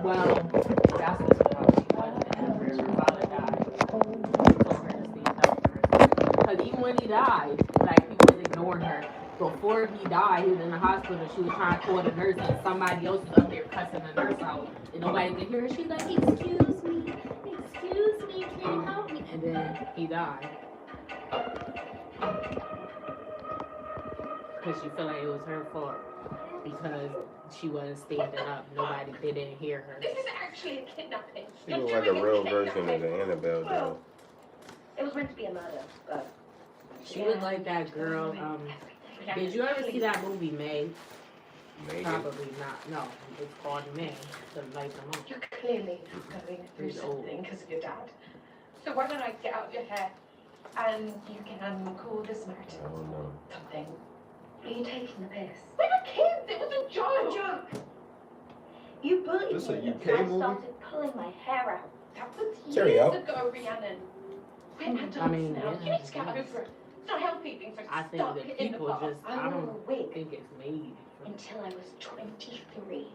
Well, that's what she was. And her father died. He told her to stay healthy. Because even when he died, like, people was ignoring her. Before he died, he was in the hospital. She was trying to call the nurse, and somebody else was up there cussing the nurse out. And nobody could hear her. She's like, excuse me, can you help me? And then he died. Because she felt like it was her fault. Because she wasn't standing up. They didn't hear her. This is actually a kidnapping. She looked like a real version of the Annabelle doll. It was meant to be a murder, but... She looked like that girl, did you ever see that movie, May? Maybe. Probably not. No, it's called May. The light them up. You're clearly going through something because of your dad. So why don't I get out your hair and you can call the Samaritan? Oh no. Something. Are you taking the piss? We were kids. It was a joke. A joke. You bullied This me. a UK I movie? started pulling my hair out. That was Cheerio. years ago, Rhiannon. We're adults now. You need to get over it. It's not healthy being so I think stuck that in the people past. just, I don't wig think it's made. until I was 23.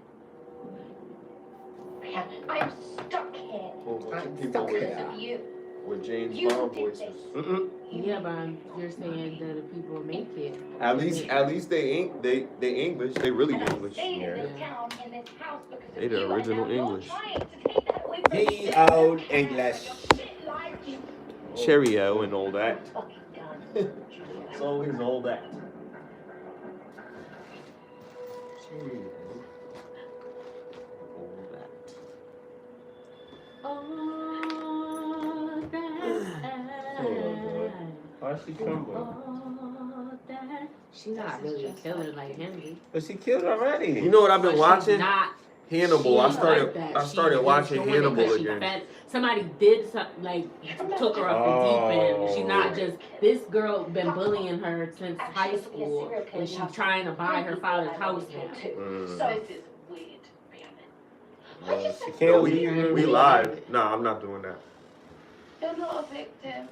Rhiannon, I'm stuck here. Whole bunch of I'm people stuck because of you. with James You Bond did voices. this. Yeah, but you're saying that the people make it. At least they English. They really And I English. stayed in this town, in this house because They of the you, and original now you're English. trying to take that away from me. The old English. Cheerio and all that. Fucking gun. It's always all that. All that. How's she come All that. She's not really a killer like Henry. But she killed already. You know what I've been But watching? she's not. Hannibal. I She started. like that. I started She watching doing it Hannibal 'cause she again. fed- Somebody did something, like, took her off the deep end. She's not just, this girl been bullying her since high school, and she's trying to buy her father's house now. So this is weird, Rhiannon. She Yo, killed we live. Nah, I'm not doing that. You're not a victim.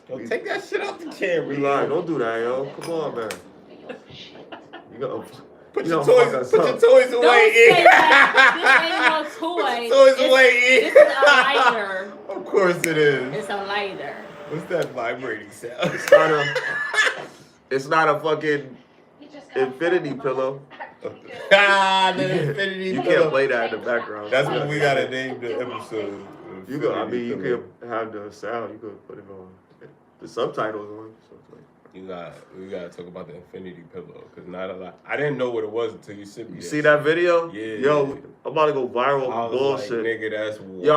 Yo, take that shit off the camera. We live. Don't do that, yo. Come on, man. You're shit. You gonna Put you your gonna toys, fuck us put up. your toys Don't away. say that. This ain't no toy. Put your toys away. This is a lighter. Of course it is. It's a lighter. What's that vibrating sound? It's not a fucking You just gotta infinity follow pillow. my- Ah, the infinity You pillow. can't play that in the background. That's what we gotta name the episode. You could. I mean, you Infinity could have the sound. You could put it on the subtitles on. So it's like, We gotta talk about the infinity pillow, cause not a lot. I didn't know what it was until you sent me. you see that video? Yeah. Yo, I'm about to go viral. I was Bullshit. like, nigga, that's Yo,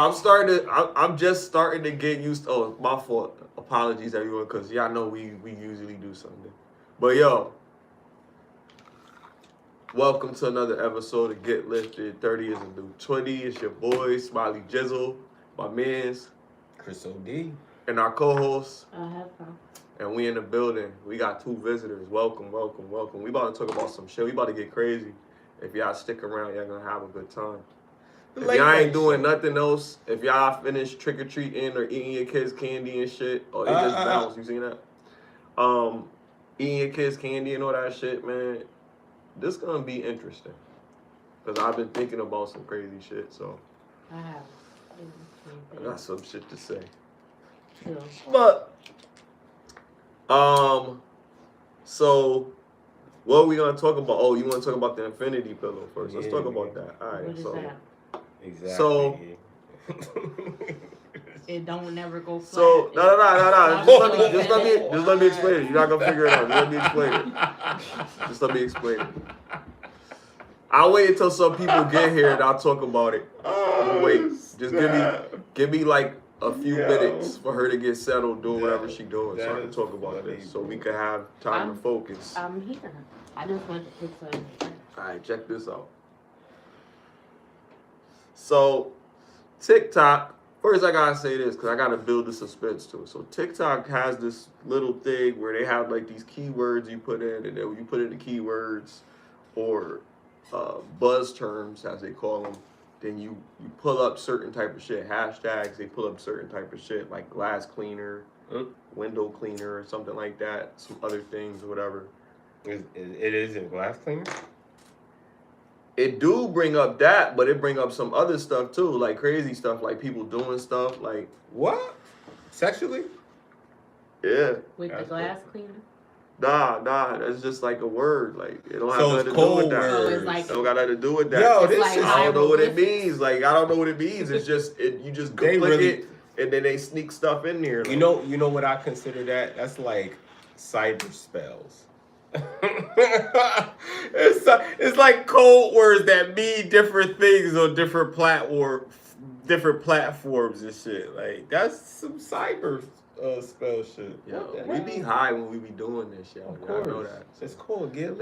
I'm just starting to get used to, oh, my fault. Apologies, everyone, because y'all know we usually do something. But, yo, welcome to another episode of Get Lifted. 30 is a new 20. It's your boy, SmileyJizzle, my mans, Chris O.D. and our co-host. Have fun. And we in the building. We got 2 visitors. Welcome. We about to talk about some shit. We about to get crazy. If y'all stick around, y'all gonna have a good time. If y'all ain't doing nothing else, if y'all finished trick-or-treating or eating your kids' candy and shit, or they just bounce, you seen that? Eating your kids' candy and all that shit, man, this gonna be interesting. Because I've been thinking about some crazy shit, so I have. I got some shit to say. Chill. But, so, what are we gonna talk about? Oh, you wanna talk about the infinity pillow first? Let's talk about that. All right, What is so. that? Exactly. So- It don't never go flat. So no. Just let me explain it. You're not gonna figure it out. Just let me explain it. I'll wait until some people get here and I'll talk about it. Wait, just give me like a few minutes for her to get settled, doing whatever she doing, so I can talk about this, so we can have time to focus. I'm here. I just want to put something. All right, check this out. So, TikTok. First, I gotta say this because I gotta build the suspense to it. So, TikTok has this little thing where they have like these keywords you put in, and then when you put in the keywords or buzz terms, as they call them, then you pull up certain type of shit. Hashtags, they pull up certain type of shit like glass cleaner, window cleaner, or something like that. Some other things or whatever. It is a glass cleaner? it do bring up that, but it bring up some other stuff too, like crazy stuff, like people doing stuff, like what? Sexually? yeah. With the glass cleaner. Nah, that's just like a word. Like it don't have So nothing it's to do with cold that. So it's words. like It don't got nothing to do with that. Yo, It's this like is. I don't know what it hieroglyphics. means. Like I don't know what it means. It's just you just go They click really- it and then they sneak stuff in there. Like, You know what I consider that? That's like cyber spells. it's like code words that mean different things on different platforms and shit. Like that's some cyber spell shit. yo, What the we hell? be high when we be doing this shit. Of Y'all course. know that. It's cool, Gil.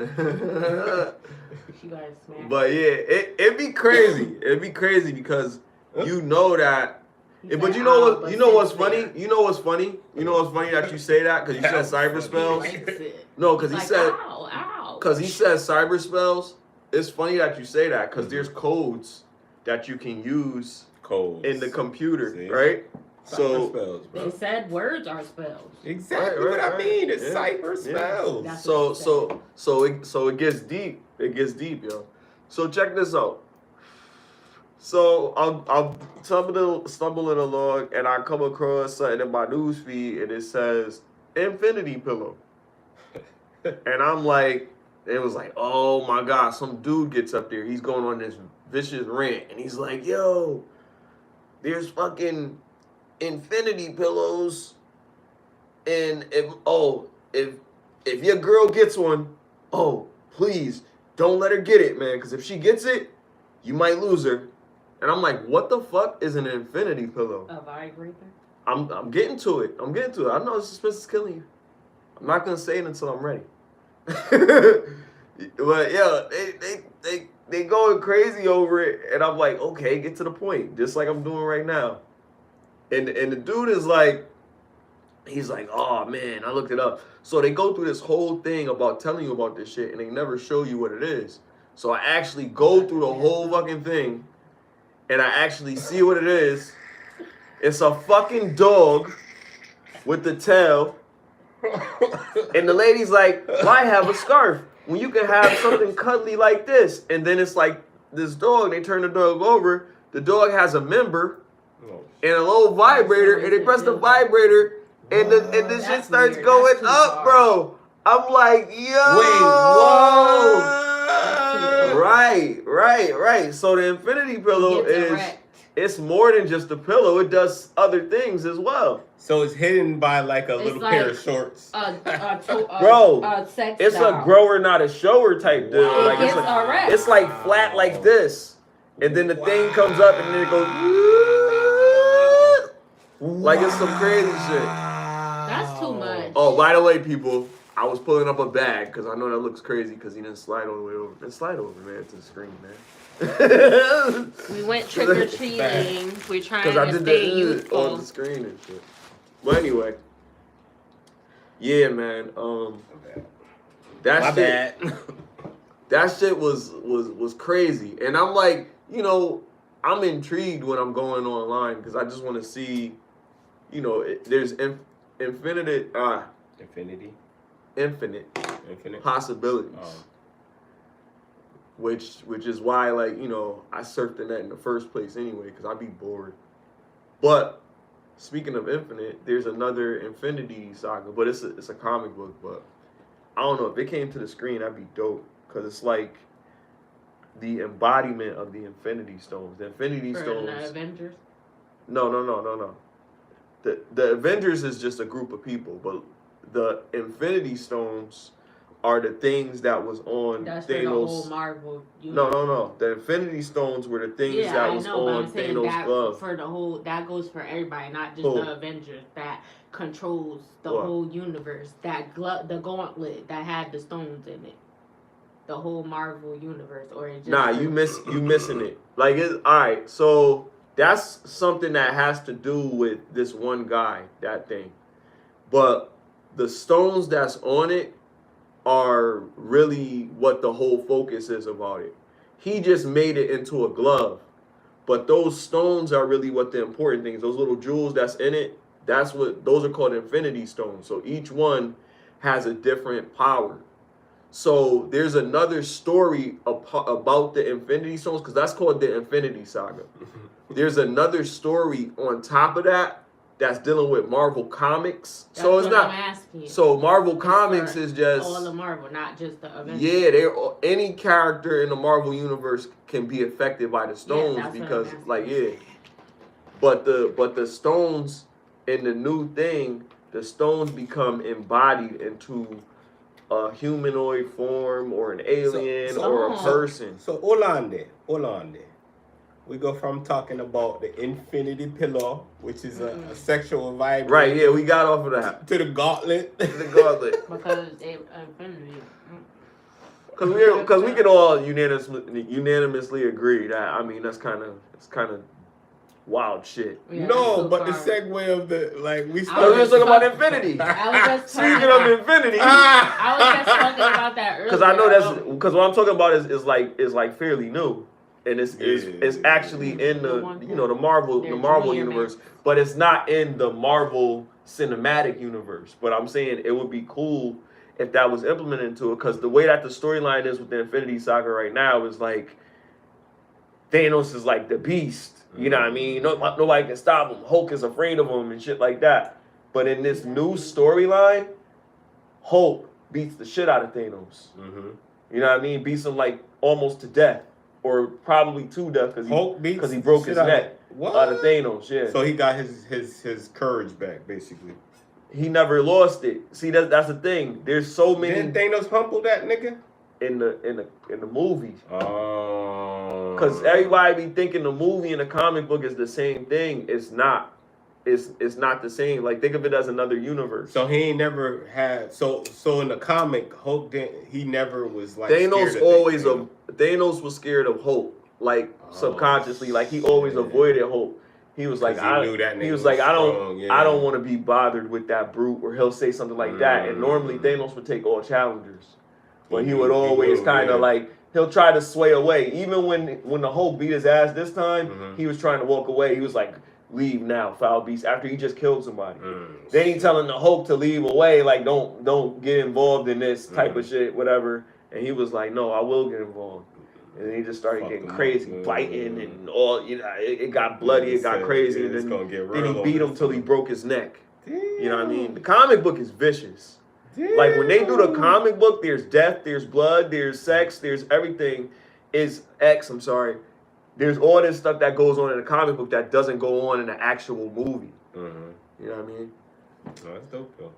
She got smacked. But yeah, it be crazy. It'd be crazy because you know that. He But said, you know "Ah, what? but You know what's sit funny? there." You know what's funny? You know what's funny that you say that because you said cyber spells. He likes it. No, because He's he like, said ow. because he says cyber spells. It's funny that you say that because there's codes that you can use Codes. in the computer, See? right? Cyber So spells, bro. They said words are spells. Exactly Right, what I right. mean. It's Yeah. cyber Yeah. spells. That's so it gets deep. It gets deep, yo. So check this out. So I'm stumbling along and I come across something in my news feed and it says infinity pillow. And I'm like, it was like, oh my God, some dude gets up there. He's going on this vicious rant and he's like, yo, there's fucking infinity pillows. And if your girl gets one, oh, please don't let her get it, man. Because if she gets it, you might lose her. And I'm like, what the fuck is an infinity pillow? A vibrator. I'm getting to it. I know suspense is killing you. I'm not gonna say it until I'm ready. But yeah, they going crazy over it, and I'm like, okay, get to the point, just like I'm doing right now. And the dude is like, he's like, oh man, I looked it up. So they go through this whole thing about telling you about this shit, and they never show you what it is. So I actually go through the whole fucking thing, and I actually see what it is. It's a fucking dog with the tail. And the lady's like, why have a scarf when you can have something cuddly like this? And then it's like this dog, they turn the dog over. The dog has a member and a little vibrator, and they press the vibrator, and the shit starts weird. going That's too up, far. bro. I'm like, yo. Wait, whoa. Right. So the infinity pillow Gets is, erect. it's more than just a pillow. It does other things as well. So it's hidden by like a It's little like pair of shorts. Bro, Sex It's doll. a grower, not a shower type deal. Wow. Like It it's gets like, erect. it's like flat like this, and then the thing comes up, and then it goes like it's some crazy shit. That's too much. Oh, by the way, people, I was pulling up a bag because I know that looks crazy because he didn't slide all the way over. Then slide over, man, to the screen, man. We went trick or treating. We're trying Because I to did stay the on youthful. the screen and shit. But anyway, yeah, man. That My shit, bad. that shit was crazy, and I'm like, you know, I'm intrigued when I'm going online because I just want to see, you know, there's infinite possibilities. Oh. Which is why, like, you know, I surfed the net in the first place anyway, because I'd be bored. But speaking of infinite, there's another Infinity Saga, but it's a comic book. But I don't know if it came to the screen, that'd be dope, because it's like the embodiment of the Infinity Stones. The Infinity For Stones. the Avengers. No. The Avengers is just a group of people, but the Infinity Stones are the things that was on That's for the whole Thanos. Marvel universe. No. The Infinity Stones were the things Yeah, that I was know, but on I'm saying Thanos' that glove. for the whole, that goes for everybody, not just Who? the Avengers. That controls the What? whole universe. That the gauntlet that had the stones in it. The whole Marvel universe, or it just Nah, you missing it. Like it's all right. So that's something that has to do with this one guy, that thing. But the stones that's on it are really what the whole focus is about it. He just made it into a glove. But those stones are really what the important things. Those little jewels that's in it, those are called Infinity Stones. So each one has a different power. So there's another story about the Infinity Stones, because that's called the Infinity Saga. There's another story on top of that that's dealing with Marvel Comics. That's so it's what not. I'm asking. So Marvel Comics is just all the Marvel, not just the Avengers. Yeah, any character in the Marvel universe can be affected by the stones because, like, But the stones in the new thing, the stones become embodied into a humanoid form or an alien or a person. So hold on there. We go from talking about the Infinity Pillow, which is a sexual vibe. Right, yeah, we got off of that. To the gauntlet. The gauntlet. Because Infinity. Because we can all unanimously agree that, I mean, it's kind of wild shit. Yeah, no, but the segue of the, like, we started. We were talking about Infinity. I was just Speaking of Infinity. I was just talking about that earlier. Because I know because what I'm talking about is like fairly new. And it's actually in the Marvel universe, but it's not in the Marvel cinematic universe. But I'm saying it would be cool if that was implemented into it, because the way that the storyline is with the Infinity Saga right now is like Thanos is like the beast. You know what I mean? Nobody can stop him. Hulk is afraid of him and shit like that. But in this new storyline, Hulk beats the shit out of Thanos. Mm-hmm. You know what I mean? Beats him like almost to death. Or probably to death because he broke his neck out of Thanos. Yeah. So he got his courage back, basically. He never lost it. See, that's the thing. There's so many. Didn't Thanos humble that nigga in the movie? Oh. Because everybody be thinking the movie and the comic book is the same thing. It's not. It's not the same. Like, think of it as another universe. So he ain't never had. So in the comic, Hulk he never was like. Thanos was scared of Hulk, like subconsciously. Like he always avoided Hulk. He was like, I don't want to be bothered with that brute, or he'll say something like that. And normally Thanos would take all challengers, but he would always kind of like, he'll try to sway away. Even when the Hulk beat his ass this time, he was trying to walk away. He was like, leave now, foul beast, after he just killed somebody. Then he telling the Hulk to leave away, like don't get involved in this type of shit, whatever. And he was like, no, I will get involved. And then he just started getting crazy, biting and all, it got bloody, it got crazy. And then he beat him till he broke his neck. Damn. You know what I mean? The comic book is vicious. Damn. Like when they do the comic book, there's death, there's blood, there's sex, there's everything. There's all this stuff that goes on in the comic book that doesn't go on in the actual movie. Mm-hmm. You know what I mean? No, that's dope though.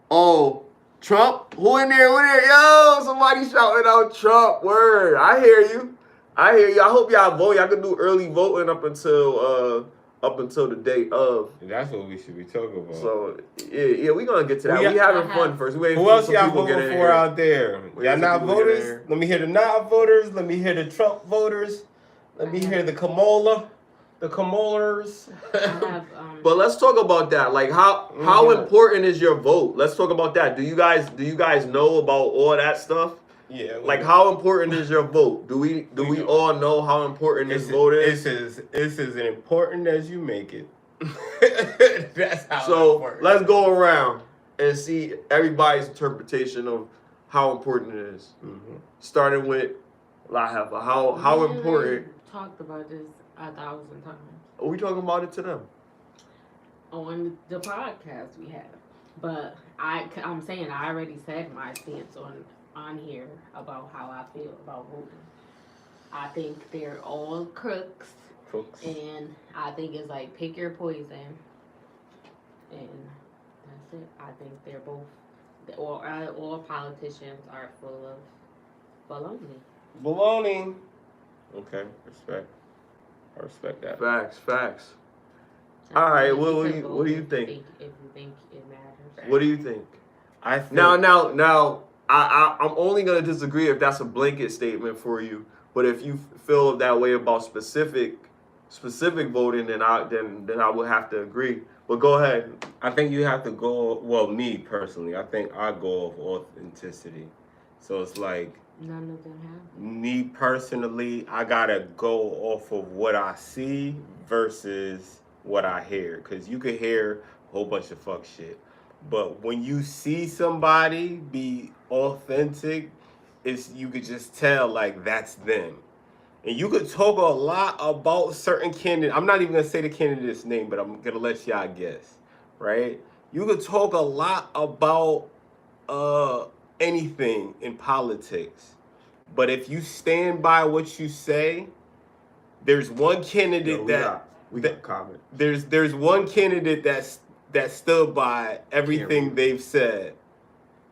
Oh, Trump? Who in there? Yo, somebody shouting out Trump. Word. I hear you. I hope y'all vote. Y'all can do early voting up until the day of. That's what we should be talking about. So yeah, we gonna get to that. We having fun first. Who else y'all voting for out there? Y'all not voters? Let me hear the not voters. Let me hear the Trump voters. Let me hear the Kamolers. But let's talk about that. Like how important is your vote? Let's talk about that. Do you guys know about all that stuff? Yeah. Like how important is your vote? Do we all know how important this vote is? It's as important as you make it. That's how. So let's go around and see everybody's interpretation of how important it is. Mm-hmm. Starting with Lahafa. How important? Talked about this 1,000 times. Are we talking about it to them? On the podcast we have. But I'm saying I already said my stance on here about how I feel about voting. I think they're all crooks. And I think it's like pick your poison. And that's it. I think they're both, all politicians are full of baloney. Okay, respect. I respect that. Facts. All right, what do you think? If you think it matters. What do you think? I think now. I'm only gonna disagree if that's a blanket statement for you. But if you feel that way about specific voting, then I would have to agree. But go ahead. I think you have to go. Well, me personally, I think I go of authenticity. So it's like. None of them have. Me personally, I gotta go off of what I see versus what I hear. Because you could hear a whole bunch of fuck shit. But when you see somebody be authentic you could just tell like that's them. And you could talk a lot about certain candidates. I'm not even gonna say the candidate's name, but I'm gonna let y'all guess, right? You could talk a lot about anything in politics, but if you stand by what you say, there's one candidate we got comment. There's one candidate that stood by everything they've said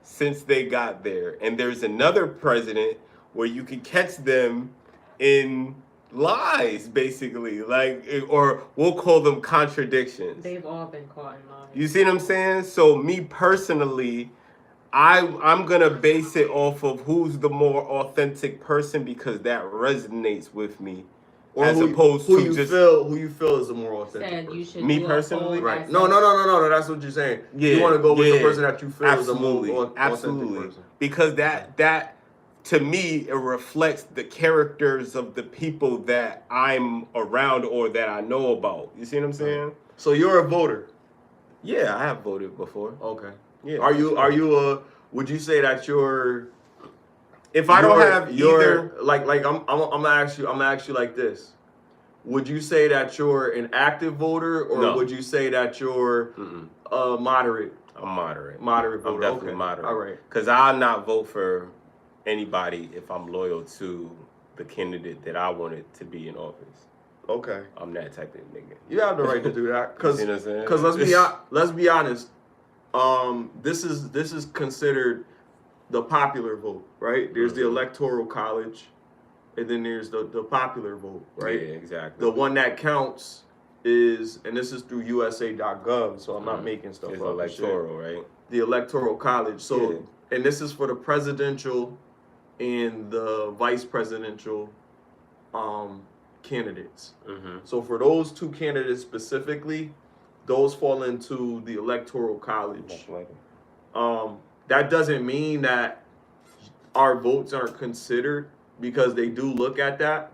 since they got there, and there's another president where you can catch them in lies, basically, like, or we'll call them contradictions. They've all been caught in lies. You see what I'm saying? So me personally, I'm gonna base it off of who's the more authentic person because that resonates with me. Or as who opposed you to just feel is the more authentic Said person. you should me do a personally, poll right? that No, says- that's what you're saying. Yeah, you want to go with the yeah. person that you feel is the more authentic Absolutely. person. Because that to me it reflects the characters of the people that I'm around or that I know about. You see what I'm saying? So you're a voter. Yeah, I have voted before. Okay. Yeah. Are you would you say that you're if I don't have either like I'm gonna ask you like this. Would you say that you're an active voter or No. would you say that you're moderate? I'm moderate. Moderate voter. I'm definitely okay. moderate. All right. Because I'll not vote for anybody if I'm loyal to the candidate that I wanted to be in office. Okay. I'm that type of nigga. You have the right to do that. Because you know what I'm saying? let's be honest. This is considered the popular vote, right? There's the electoral college, and then there's the popular vote, right? Yeah, exactly. The one that counts is, and this is through USA.gov, so I'm not making stuff it's up. electoral, right? The electoral college. So, and this is for the presidential and the vice presidential candidates. So for those two candidates specifically, those fall into the electoral college. That doesn't mean that our votes aren't considered because they do look at that.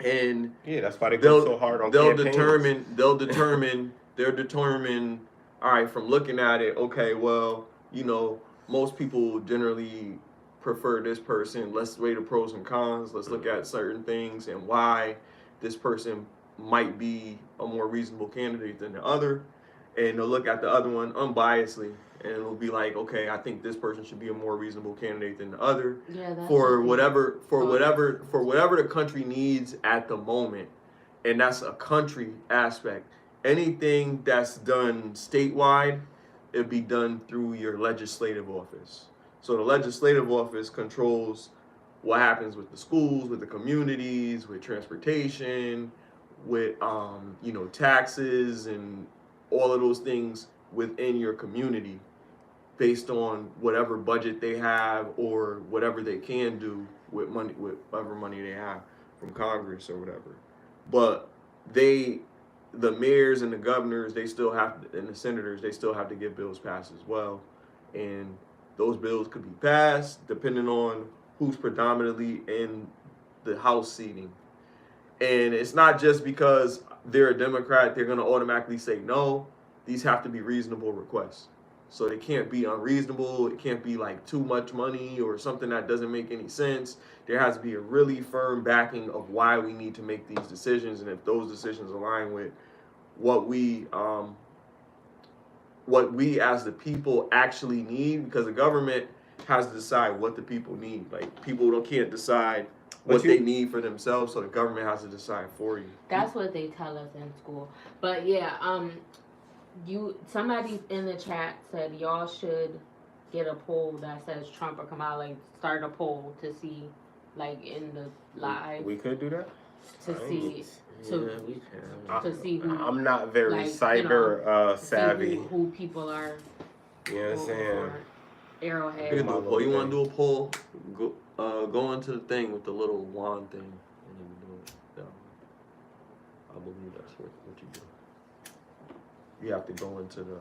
And yeah, that's why they go so hard on campaigns. They'll determine, all right, from looking at it, okay, well, you know, most people generally prefer this person. Let's weigh the pros and cons. Let's look at certain things and why this person might be a more reasonable candidate than the other. And they'll look at the other one unbiasedly. And it'll be like, okay, I think this person should be a more reasonable candidate than the other. Yeah, for whatever the country needs at the moment. And that's a country aspect. Anything that's done statewide, it'd be done through your legislative office. So the legislative office controls what happens with the schools, with the communities, with transportation, with taxes and all of those things within your community based on whatever budget they have or whatever they can do with money, with whatever money they have from Congress or whatever. But the mayors and the governors, they still have, and the senators, they still have to get bills passed as well. And those bills could be passed depending on who's predominantly in the House seating. And it's not just because they're a Democrat, they're going to automatically say no. These have to be reasonable requests. So they can't be unreasonable. It can't be like too much money or something that doesn't make any sense. There has to be a really firm backing of why we need to make these decisions. And if those decisions align with what we as the people actually need, because the government has to decide what the people need. Like people can't decide what they need for themselves, so the government has to decide for you. That's what they tell us in school. But yeah, somebody in the chat said y'all should get a poll that says Trump or Kamala. Start a poll to see, like in the live. We could do that. To see who. I'm not very like, cyber savvy. Who people are. You know what I'm saying? Arrowhead. You want to do a poll? Go into the thing with the little wand thing, and then do it. No. I believe that's what you do. You have to go into the.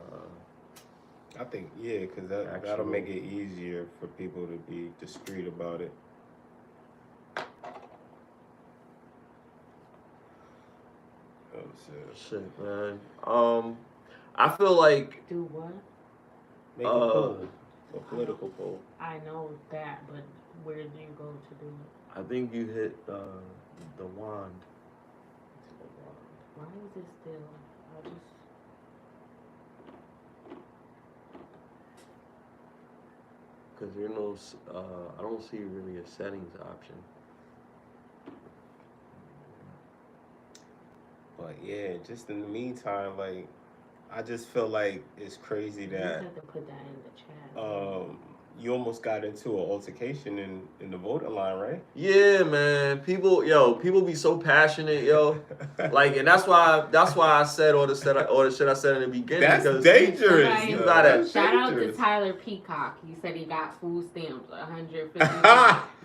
I think because that'll make it easier for people to be discreet about it. Shit, man. I feel like. Do what? Make a poll, a political poll. I know that, but Where do you go to do it? I think you hit the wand. Why is it still? I just. Because you know, I don't see really a settings option. But yeah, just in the meantime, like, I just feel like it's crazy You that have to put that in the chat. you almost got into an altercation in the voting line, right? Yeah, man. People be so passionate, yo. Like, and that's why I said all the shit I said in the beginning. That's because dangerous. Somebody- you gotta Shout out to Tyler Peacock. He said he got food stamps, 150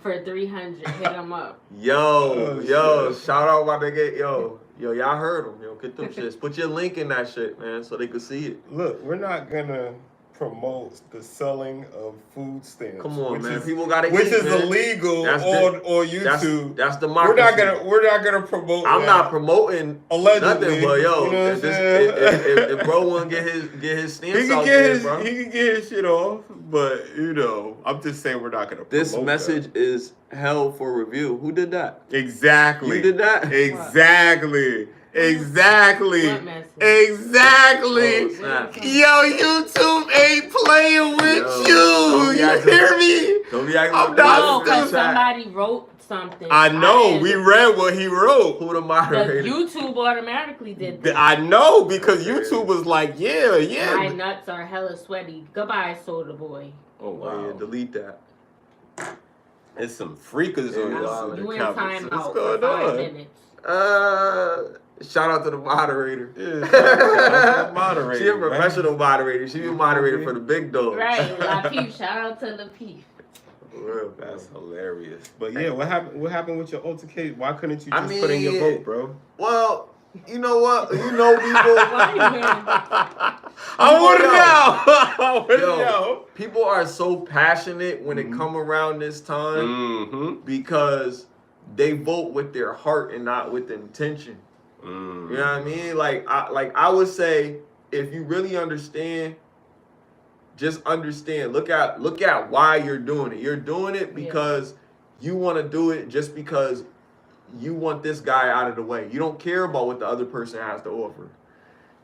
for 300. Hit him up. Yo, Oh, shit. shout out my nigga, yo, y'all heard him, yo. Get them shits. Put your link in that shit, man, so they could see it. Look, we're not gonna promote the selling of food stamps. Come on, man. Is, People gotta which eat, is man. illegal That's on YouTube. That's the We're democracy. not gonna promote. I'm that. not promoting Allegedly, nothing, but yo, you know what I'm if saying? if bro wanna get his stamps He out can there, bro. get his shit off, but you know, I'm just saying we're not gonna promote This message is held for review. Who did that? Exactly. You did that? Exactly. Exactly. What message? Exactly. Oh, snap. Yo, YouTube ain't playing with Yo, you. don't You be hear me? Don't be acting I'm like not No, this. because stupid. somebody wrote something. I know. didn't- We read what he wrote. Who the The moderator? YouTube automatically did that. I know because Okay. YouTube was like, yeah. My nuts are hella sweaty. Goodbye, soda boy. Oh Oh wow. yeah, delete that. It's some freakers on Yeah, wow. this You in comments. timeout What's for going 5 on? minutes. Shout out to the moderator. Yeah, shout out to the moderator, She a man. professional moderator. She a moderator for the big dogs. Right, Lapeef. Shout out to Lapeef. For real, That's bro. hilarious. But yeah, what happened? What happened with your altercation? Why couldn't you I just put in your mean, vote, bro? Well, you know what? You know people. Why you here? I want to know. I want to Yo, know. people are so passionate when it come around this time Mm-hmm. because they vote with their heart and not with intention. Mm. You know what I mean? Like I would say, if you really understand, just understand. Look at why you're doing it. You're doing it because you want to do it just because you want this guy out of the way. You don't care about what the other person has to offer.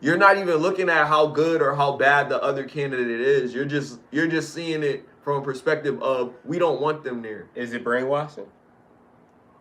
You're not even looking at how good or how bad the other candidate is. You're just seeing it from a perspective of we don't want them there. Is it brainwashing?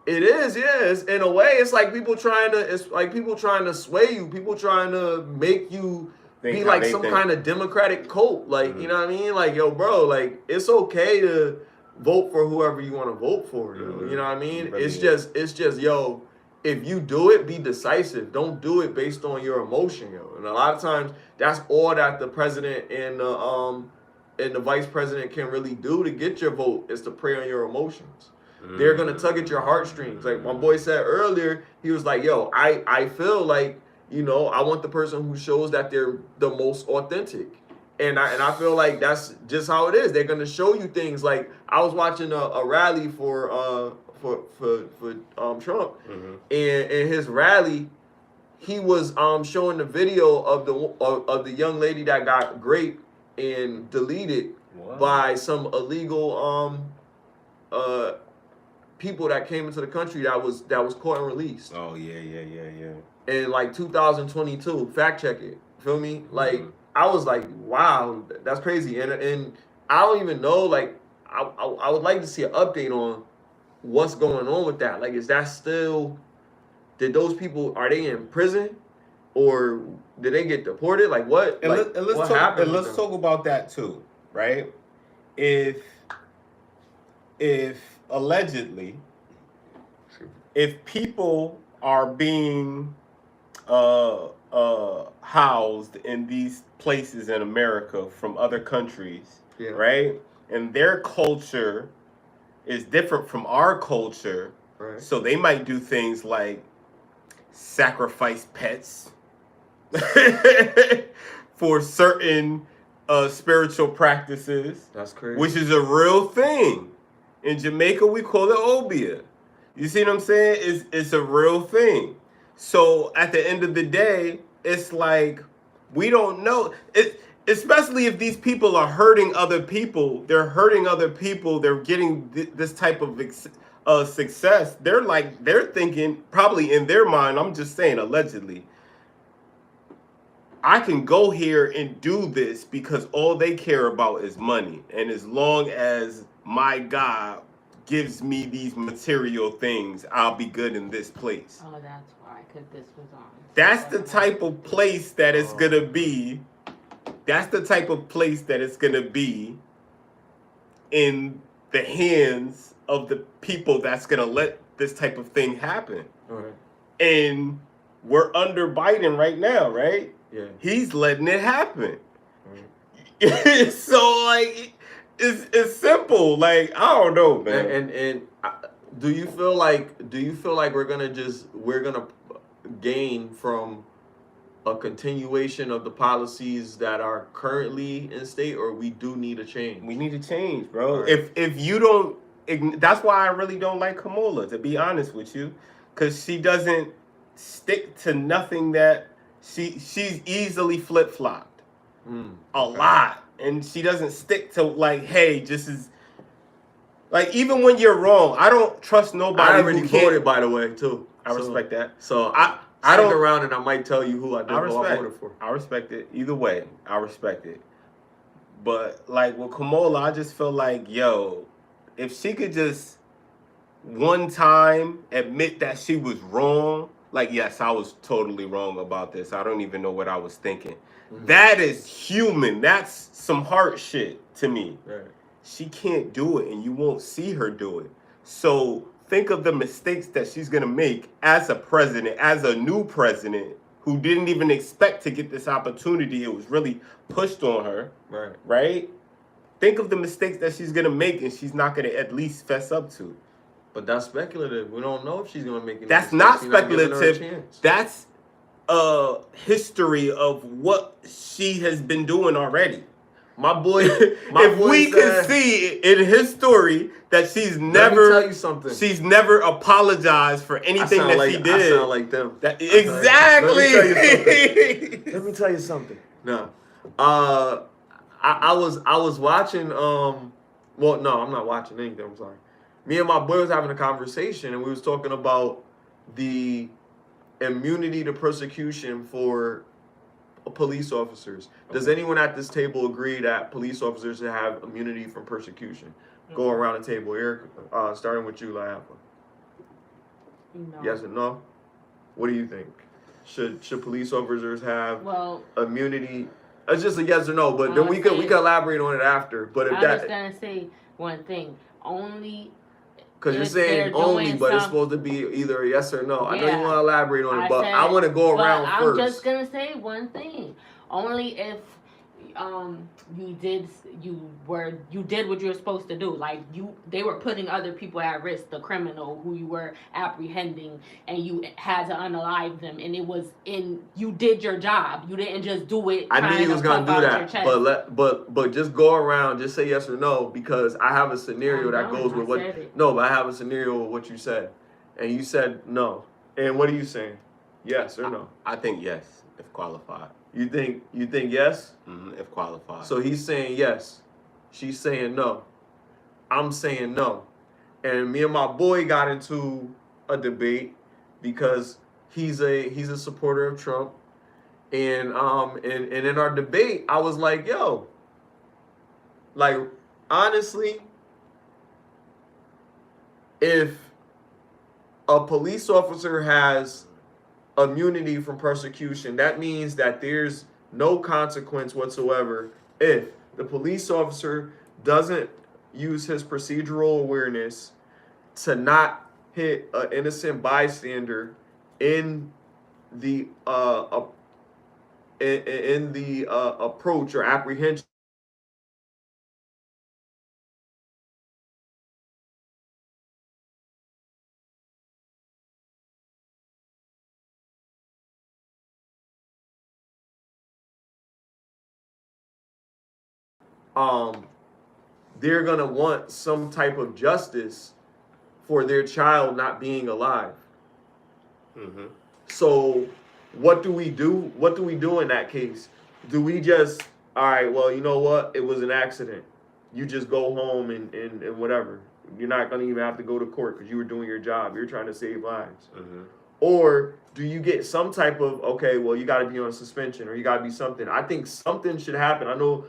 It is, yes. In a way, it's like people trying to sway you. People trying to make you Think be how like they some think. kind of democratic cult. Like, you know what I mean? Like, yo, bro, like it's okay to vote for whoever you want to vote for. Yo. You know what I mean? Really It's is. just, yo, if you do it, be decisive. Don't do it based on your emotion, yo. And a lot of times, that's all that the president and the vice president can really do to get your vote is to prey on your emotions. They're gonna tug at your heartstrings. Like my boy said earlier, he was like, yo, I feel like, you know, I want the person who shows that they're the most authentic. And I feel like that's just how it is. They're gonna show you things. Like I was watching a rally for Trump, and in his rally, he was showing the video of the young lady that got raped and deleted by some illegal people that came into the country that was caught and released. Oh yeah. In like 2022. Fact check it. Feel me? Like I was like, wow, that's crazy. And I don't even know, like I would like to see an update on what's going on with that. Like, is that still, did those people, are they in prison or did they get deported? Like what? And, like, let's talk about that too, right? If allegedly, if people are being housed in these places in America from other countries, right? And their culture is different from our culture, right. So they might do things like sacrifice pets for certain spiritual practices. That's crazy. Which is a real thing. In Jamaica, we call it obia. You see what I'm saying? It's a real thing. So at the end of the day, it's like we don't know. especially if these people are hurting other people, they're hurting other people, they're getting this type of success. They're thinking, probably in their mind, I'm just saying allegedly, I can go here and do this because all they care about is money. And as long as my God gives me these material things, I'll be good in this place. Oh, that's why, because this was on. That's the type of place that it's going to be. That's the type of place that it's going to be in the hands of the people that's going to let this type of thing happen. Right. And we're under Biden right now, right? Yeah. He's letting it happen. Right. So, like, it's simple. Like, I don't know, man. And do you feel like we're gonna gain from a continuation of the policies that are currently in state, or we do need a change? We need a change, bro. Right. If you don't, that's why I really don't like Kamala, to be honest with you, because she doesn't stick to nothing that she's easily flip-flopped a lot, and she doesn't stick to like, hey, just as like, even when you're wrong, I don't trust nobody. I already voted, by the way, too. I respect that. So I stick don't around and I might tell you who I voted for. I respect it. Either way, I respect it. But like with Kamala, I just feel like, yo, if she could just one time admit that she was wrong, like, yes, I was totally wrong about this. I don't even know what I was thinking. Mm-hmm. That is human. That's some heart shit to me. Right. She can't do it, and you won't see her do it. So think of the mistakes that she's going to make as a president, as a new president who didn't even expect to get this opportunity. It was really pushed on her. Right. Right? Think of the mistakes that she's going to make, and she's not going to at least fess up to. But that's speculative. We don't know if she's going to make it. That's not speculative. That's a history of what she has been doing already. My boy, we can see in his story that she's never. Let me tell you something. She's never apologized for anything that she did. I sound like them. Exactly. Let me tell you something. No, I was watching. Well, no, I'm not watching anything. I'm sorry. Me and my boy was having a conversation, and we was talking about the immunity to persecution for police officers. Does anyone at this table agree that police officers should have immunity from persecution? Go around the table. Erika, starting with you, Laifa. No. Yes or no? What do you think? Should police officers have immunity? It's just a yes or no, but then we can elaborate on it after. But if I'm just gonna say one thing. Only because you're saying only, but it's supposed to be either a yes or no. I know you want to elaborate on it, but I want to go around first. I'm just gonna say one thing. Only if you did what you were supposed to do. Like they were putting other people at risk, the criminal who you were apprehending, and you had to unalive them, and you did your job. You didn't just do it. I knew you was gonna do that, but just go around, just say yes or no, because I have a scenario that goes with what. No, but I have a scenario with what you said, and you said no. And what are you saying? Yes or no? I think yes, if qualified. You think yes? Mm-hmm, if qualified. So he's saying yes. She's saying no. I'm saying no. And me and my boy got into a debate because he's a supporter of Trump. And in our debate, I was like, yo, like, honestly, if a police officer has immunity from persecution, that means that there's no consequence whatsoever if the police officer doesn't use his procedural awareness to not hit an innocent bystander in the approach or apprehension. They're gonna want some type of justice for their child not being alive. So what do we do? What do we do in that case? Do we just all right, well, you know what? It was an accident. You just go home and whatever. You're not going to even have to go to court because you were doing your job. You're trying to save lives. Mm-hmm. Or do you get some type of, okay, well, you got to be on suspension or you got to be something. I think something should happen. I know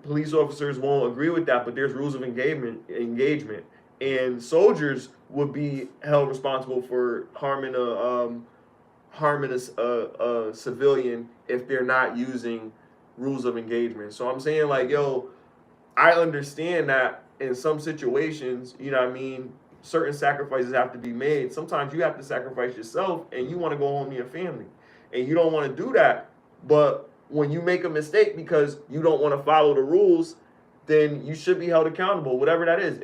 police officers won't agree with that, but there's rules of engagement. And soldiers would be held responsible for harming a civilian if they're not using rules of engagement. So I'm saying, like, yo, I understand that in some situations, you know what I mean, certain sacrifices have to be made. Sometimes you have to sacrifice yourself and you want to go home to your family. And you don't want to do that. But when you make a mistake because you don't want to follow the rules, then you should be held accountable, whatever that is.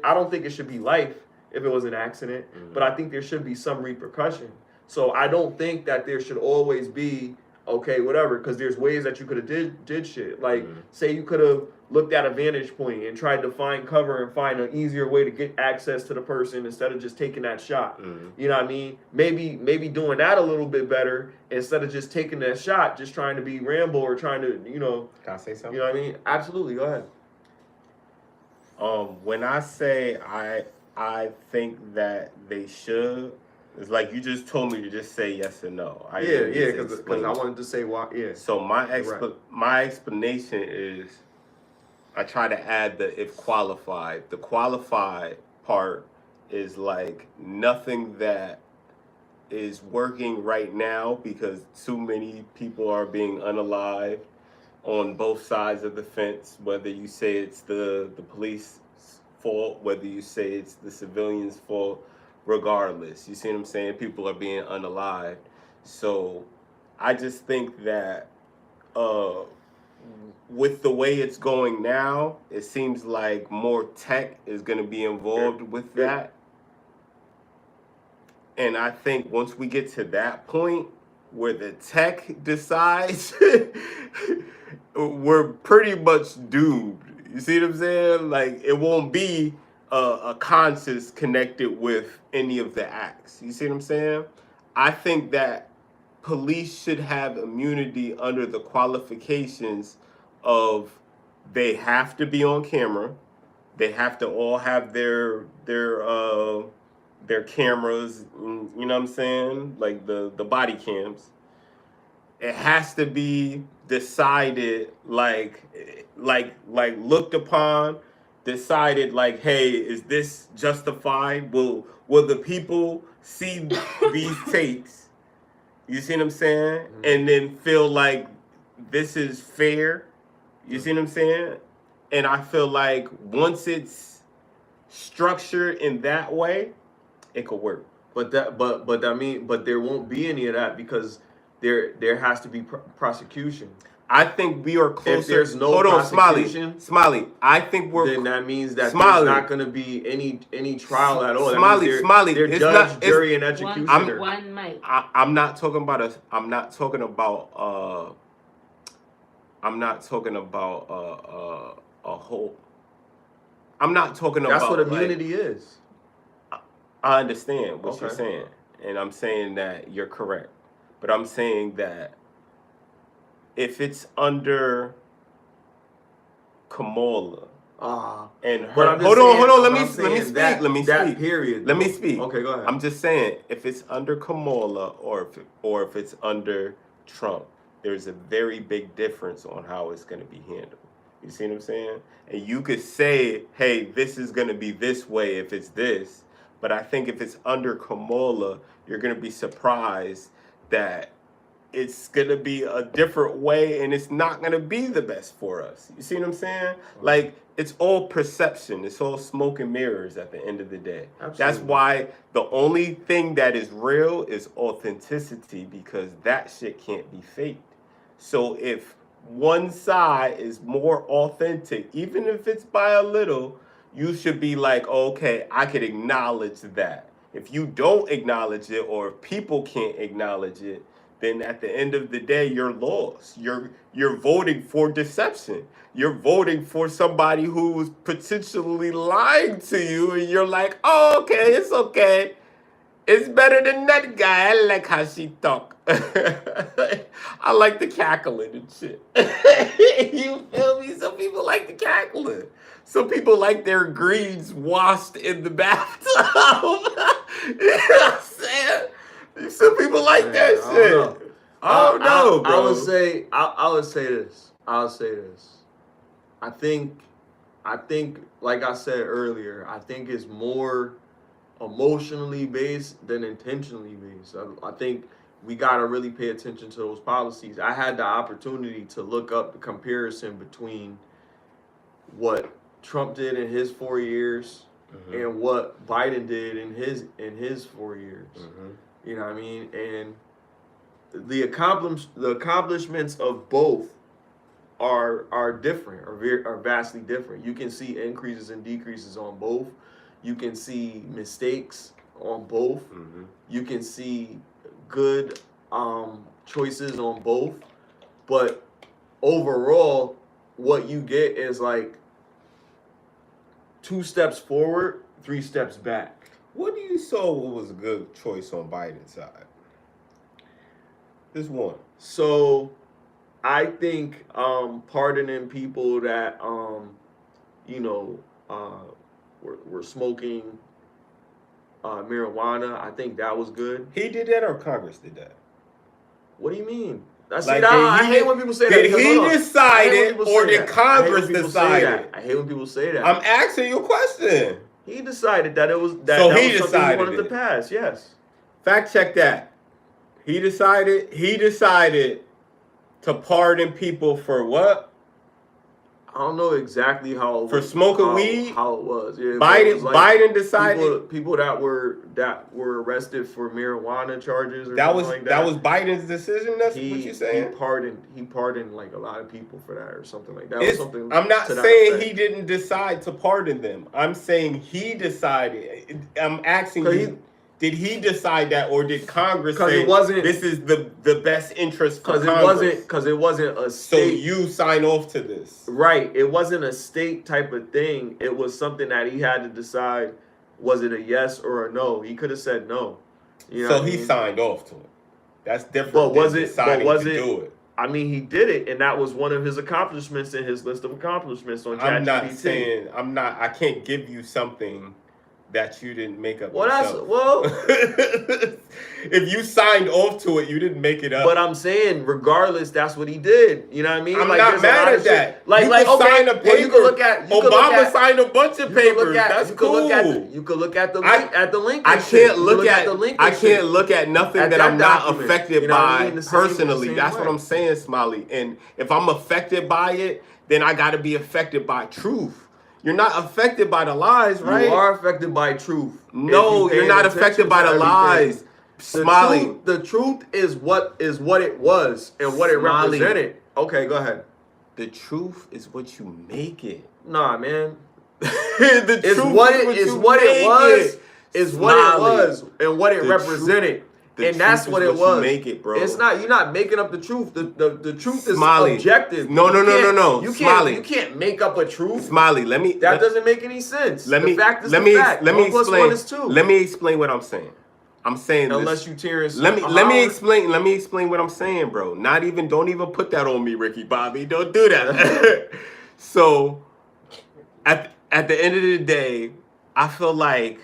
I don't think it should be life if it was an accident, but I think there should be some repercussion. So I don't think that there should always be, okay, whatever, because there's ways that you could have did shit. Like, say you could have looked at a vantage point and tried to find cover and find an easier way to get access to the person instead of just taking that shot. You know what I mean? Maybe doing that a little bit better instead of just taking that shot, just trying to be Rambo or trying to, you know. Can I say something? You know what I mean? Absolutely. Go ahead. When I say I think that they should, it's like you just told me to just say yes or no. Because I wanted to say why. Yeah. So my explanation is, I try to add the if qualified. The qualified part is like nothing that is working right now because too many people are being unalived on both sides of the fence, whether you say it's the police fault, whether you say it's the civilians' fault, regardless. You see what I'm saying? People are being unalived. So I just think that with the way it's going now, it seems like more tech is going to be involved with that. And I think once we get to that point where the tech decides, we're pretty much doomed. You see what I'm saying? Like, it won't be a conscience connected with any of the acts. You see what I'm saying? I think that police should have immunity under the qualifications of they have to be on camera. They have to all have their cameras, you know what I'm saying? Like the body cams. It has to be decided like looked upon, decided like, hey, is this justified? Will the people see these tapes? You see what I'm saying? And then feel like this is fair. You see what I'm saying? And I feel like once it's structured in that way, it could work. But there won't be any of that because there has to be prosecution. I think we are closer. If there's no Hold on, prosecution, Smiley. I think we're. Then that means that Smiley. there's not going to be any trial at all. Smiley. They're It's judge, not, jury, and executioner. One mic. I'm not talking about a. I'm not talking about a whole. I'm not talking about. That's what immunity is. I understand what Okay. you're saying, and I'm saying that you're correct, but I'm saying that if it's under Kamala and her, hold on, let me speak. That period. Let me speak. Okay, go ahead. I'm just saying, if it's under Kamala or if it's under Trump, there's a very big difference on how it's going to be handled. You see what I'm saying? And you could say, hey, this is going to be this way if it's this. But I think if it's under Kamala, you're going to be surprised that it's going to be a different way and it's not going to be the best for us. You see what I'm saying? Like, it's all perception. It's all smoke and mirrors at the end of the day. Absolutely. That's why the only thing that is real is authenticity, because that shit can't be faked. So if one side is more authentic, even if it's by a little, you should be like, okay, I could acknowledge that. If you don't acknowledge it, or if people can't acknowledge it, then at the end of the day, you're lost. You're voting for deception. You're voting for somebody who's potentially lying to you, and you're like, oh, okay. It's better than that guy. I like how she talk. I like the cackling and shit. You feel me? Some people like the cackling. Some people like their greens washed in the bathtub. You know what I'm saying? Some people like that shit. I don't know, bro. I would say this. I'll say this. I think, like I said earlier, I think it's more emotionally based than intentionally based. I think we gotta really pay attention to those policies. I had the opportunity to look up the comparison between what Trump did in his 4 years and what Biden did in his 4 years. You know what I mean? And the accomplishments of both are different, are vastly different. You can see increases and decreases on both. You can see mistakes on both. You can see good choices on both. But overall, what you get is like 2 steps forward, 3 steps back. What do you saw was a good choice on Biden's side? This one. So I think pardoning people that were smoking marijuana, I think that was good. He did that or Congress did that? What do you mean? I hate when people say that. Did he decide it or did Congress decide it? I hate when people say that. I'm asking you a question. He decided that it was that. So that he was something decided he wanted it. to pass. Yes. Fact check that. He decided to pardon people for what? I don't know exactly how for smoking weed. How it was. Yeah, Biden decided people that were arrested for marijuana charges. Or that was like that was Biden's decision. That's what you're saying. He pardoned like a lot of people for that or something like that. I'm not saying he didn't decide to pardon them. I'm saying he decided. I'm asking you. Did he decide that, or did Congress say this is the best interest for Congress? Because it wasn't a state. So you sign off to this, right? It wasn't a state type of thing. It was something that he had to decide. Was it a yes or a no? He could have said no. You know so he signed off to it. That's different. But was it? Deciding to do it? I mean, he did it, and that was one of his accomplishments in his list of accomplishments on ChatGPT. I'm not saying I can't give you something that you didn't make up. Well, if you signed off to it, you didn't make it up. But I'm saying, regardless, that's what he did. You know what I mean? I'm not mad at that. Okay, sign a paper. Well, you can look at Obama signed a bunch of papers. That's cool. You could look at the link. At the link. I can't look at nothing that I'm not affected by personally. That's what I'm saying, Smiley. And if I'm affected by it, then I got to be affected by truth. You're not affected by the lies, right? You are affected by truth. No, you're not affected by the lies. Smiley. The truth is what it was and what it represented. Okay, go ahead. The truth is what you make it. Nah, man. The truth is what it was and what it represented. And that's what it was. Make it, bro. It's not. You're not making up the truth. The truth is Smiley. Objective. No. Smiley. You can't make up a truth. Smiley, that doesn't make any sense. Let me explain. Let me explain what I'm saying. I'm saying unless you Terrence. Let me explain what I'm saying, bro. Don't even put that on me, Ricky Bobby. Don't do that. So at the end of the day, I feel like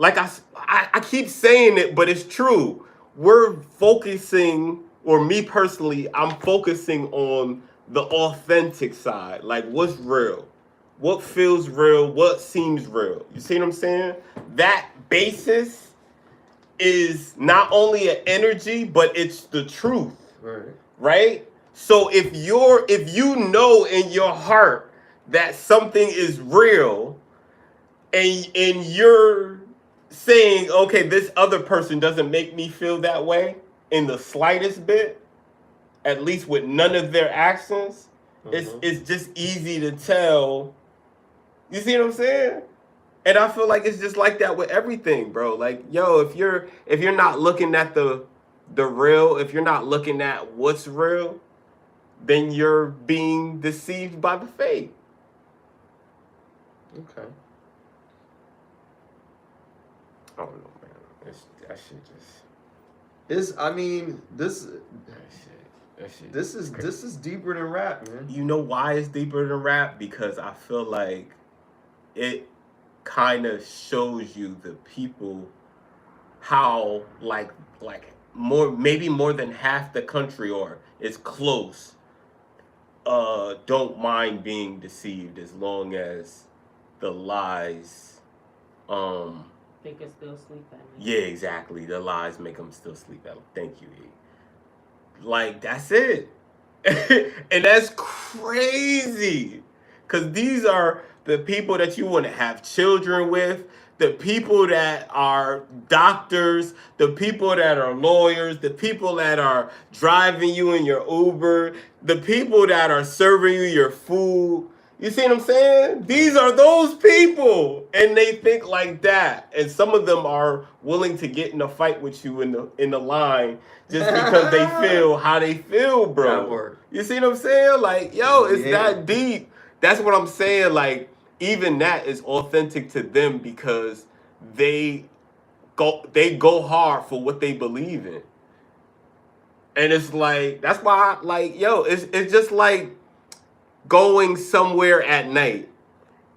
I keep saying it, but it's true. We're focusing, or me personally, I'm focusing on the authentic side. Like what's real, what feels real, what seems real. You see what I'm saying? That basis is not only an energy, but it's the truth. Right? So if you know in your heart that something is real and you're saying, okay, this other person doesn't make me feel that way in the slightest bit, at least with none of their actions, it's just easy to tell. You see what I'm saying? And I feel like it's just like that with everything, bro. Like, yo, if you're not looking at the real, if you're not looking at what's real, then you're being deceived by the fake. Okay. I don't know, man. That shit just. This is deeper than rap, man. You know why it's deeper than rap? Because I feel like it kind of shows you the people how like maybe more than half the country or it's close don't mind being deceived as long as the lies They can still sleep at night. yeah, exactly, the lies make them still sleep at night. Thank you, E. Like, that's it. And that's crazy. Because these are the people that you want to have children with, the people that are doctors, the people that are lawyers, the people that are driving you in your Uber, the people that are serving you your food. You see what I'm saying? These are those people, and they think like that. And some of them are willing to get in a fight with you in the line just because they feel how they feel, bro. You see what I'm saying? Like, yo, it's that deep. That's what I'm saying. Like, even that is authentic to them because they go hard for what they believe in. And it's like, that's why, like, yo, it's just like going somewhere at night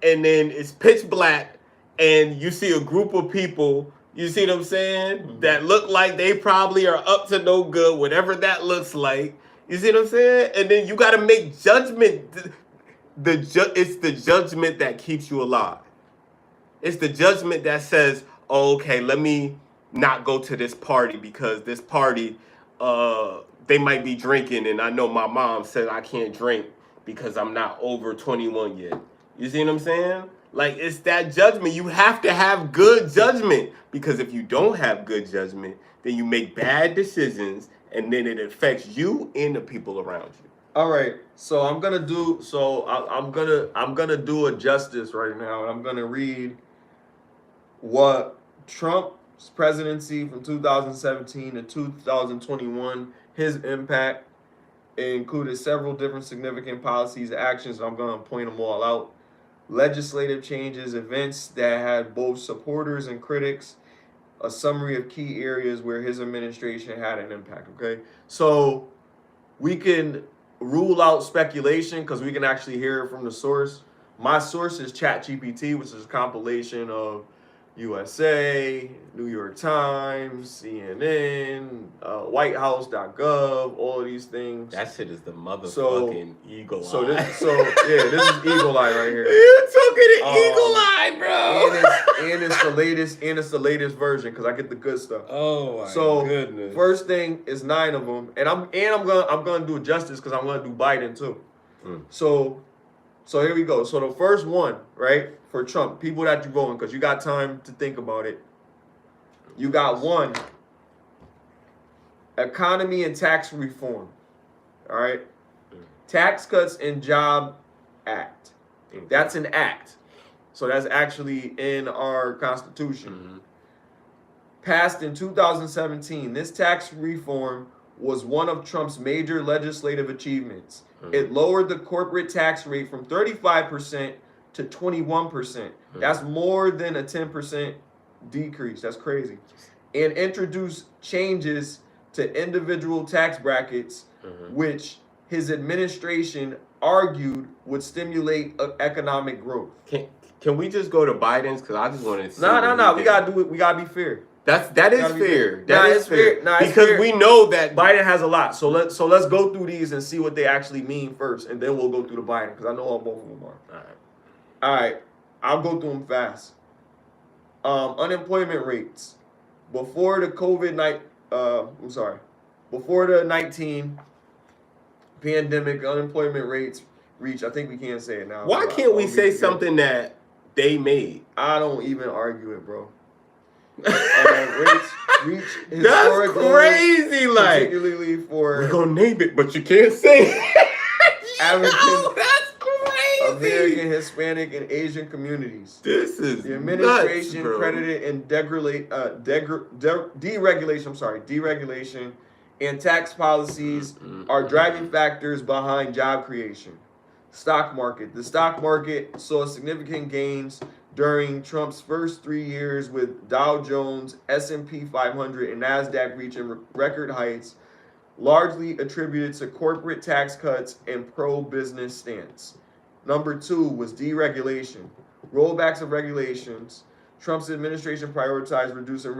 and then it's pitch black and you see a group of people, you see what I'm saying, that look like they probably are up to no good, whatever that looks like. You see what I'm saying? And then you got to make judgment. It's the judgment that keeps you alive. It's the judgment that says, oh, okay, let me not go to this party because this party, they might be drinking and I know my mom said I can't drink because I'm not over 21 yet. You see what I'm saying? Like, it's that judgment. You have to have good judgment because if you don't have good judgment, then you make bad decisions and then it affects you and the people around you. All right, so I'm gonna do a justice right now, and I'm gonna read what Trump's presidency from 2017 to 2021, his impact. It included several different significant policies and actions, and I'm going to point them all out. Legislative changes, events that had both supporters and critics, a summary of key areas where his administration had an impact, okay? So we can rule out speculation because we can actually hear it from the source. My source is ChatGPT, which is a compilation of USA, New York Times, CNN, WhiteHouse.gov, all of these things. That shit is the motherfucking eagle eye. This is eagle eye right here. You took it an eagle eye, bro. And it's the latest version because I get the good stuff. Oh my goodness. First thing is 9 of them, and I'm gonna do justice because I'm gonna do Biden too. So here we go. So the first one, right, for Trump, people that you're voting, because you got time to think about it. You got 1, economy and tax reform. All right. Tax Cuts and Job Act. That's an act. So that's actually in our Constitution. Passed in 2017. This tax reform was one of Trump's major legislative achievements. It lowered the corporate tax rate from 35% to 21%. That's more than a 10% decrease. That's crazy. And introduced changes to individual tax brackets, which his administration argued would stimulate economic growth. Can we just go to Biden's? Because I just want to see. No. We gotta do it. We gotta be fair. That is fair. That is fair. Because we know that Biden has a lot. So let's go through these and see what they actually mean first, and then we'll go through the Biden because I know all both of them are. All right. I'll go through them fast. Unemployment rates before the before the 19 pandemic, unemployment rates reached. I think we can't say it now. Why can't we say something that they made? I don't even argue it, bro. Rates reach That's historic crazy, lows, like particularly for we're gonna name it, but you can't say it. African, that's crazy. American, Hispanic, and Asian communities. This is the administration nuts, credited in deregulation and tax policies are driving factors behind job creation. Stock market. The stock market saw significant gains during Trump's first 3 years, with Dow Jones, S&P 500, and NASDAQ reaching record heights, largely attributed to corporate tax cuts and pro-business stance. Number 2 was deregulation. Rollbacks of regulations. Trump's administration prioritized reducing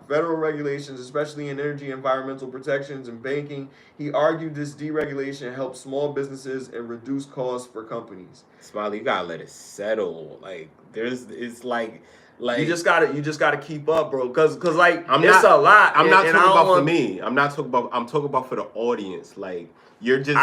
federal regulations, especially in energy, environmental protections, and banking. He argued this deregulation helps small businesses and reduce costs for companies. Smiley, you gotta let it settle. Like it's like you just gotta keep up, bro. Cause like it's a lot. I'm not talking about for me. I'm talking about for the audience. Like you're just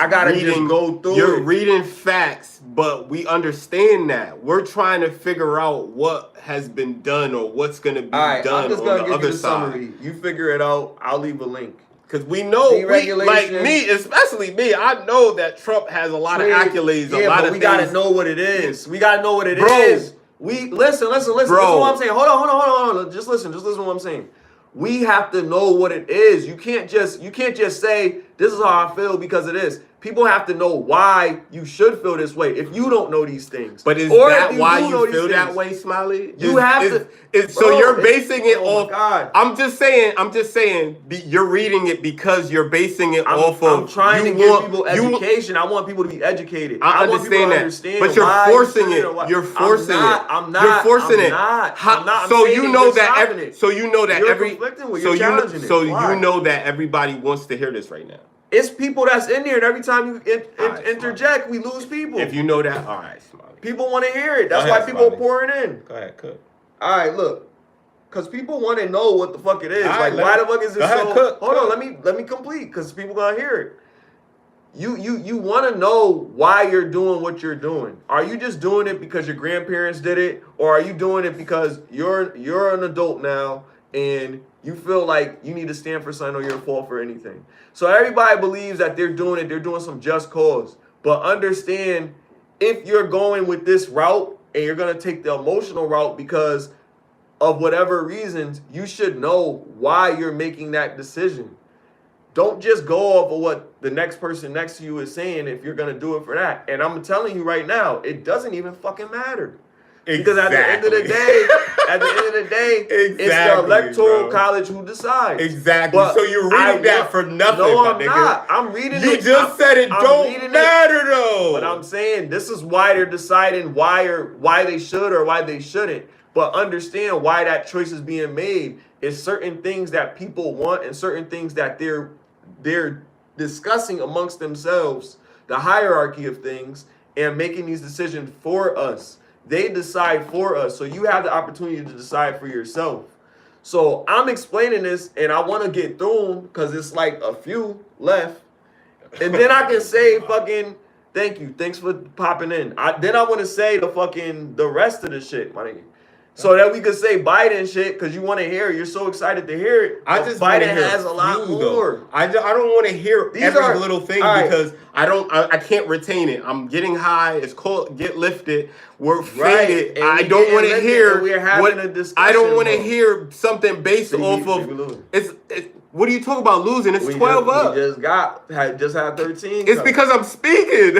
You're reading facts, but we understand that. We're trying to figure out what has been done or what's gonna be done I'm just on gonna the give other you the side. summary. You figure it out. I'll leave a link. Because we know, especially me, I know that Trump has a lot of accolades, yeah, but we gotta know what it is. We gotta know what it is. We listen. Bro. Listen to what I'm saying. Hold on. Just listen to what I'm saying. We have to know what it is. You can't just say this is how I feel because it is. People have to know why you should feel this way if you don't know these things. But is that why you feel that way, Smiley? You have to. So you're basing it off. God. I'm just saying. You're reading it because you're basing it off of. I'm trying to give people education. I want people to be educated. I understand that. But you're forcing it. You're forcing it. I'm not. You're forcing it. I'm not. So you know that. So you know that every. So you know that everybody wants to hear this right now. It's people that's in there, and every time you interject, we lose people. If you know that, all right, Smiley. People want to hear it. That's why people are pouring in. Go ahead, cook. All right, look. Because people want to know what the fuck it is. Right, like, why the fuck is it so... Cook. Hold on, let me complete, because people going to hear it. You want to know why you're doing what you're doing. Are you just doing it because your grandparents did it? Or are you doing it because you're an adult now, and you feel like you need to stand for something or you're a fall for anything? So everybody believes that they're doing some just cause. But understand, if you're going with this route and you're going to take the emotional route because of whatever reasons, you should know why you're making that decision. Don't just go off of what the next person next to you is saying if you're going to do it for that. And I'm telling you right now, it doesn't even fucking matter. Because at the end of the day, it's the electoral college who decides. Exactly. But so you're reading that for nothing. No, I'm not. I'm reading it. You just said it don't matter though. But I'm saying this is why they're deciding why they should or why they shouldn't. But understand why that choice is being made is certain things that people want and certain things that they're discussing amongst themselves, the hierarchy of things, and making these decisions for us. They decide for us, so you have the opportunity to decide for yourself. So I'm explaining this, and I want to get through them because it's like a few left, and then I can say fucking thank you, thanks for popping in. Then I want to say the rest of the shit, my nigga, so that we could say Biden shit because you want to hear it. You're so excited to hear it. Biden has a lot more. I don't want to hear every little thing because I can't retain it. I'm getting high. It's called get lifted. We're faded. I don't want to hear. We're having a discussion. I don't want to hear something based off of. What are you talking about losing? It's 12 up. We just had 13. It's because I'm speaking.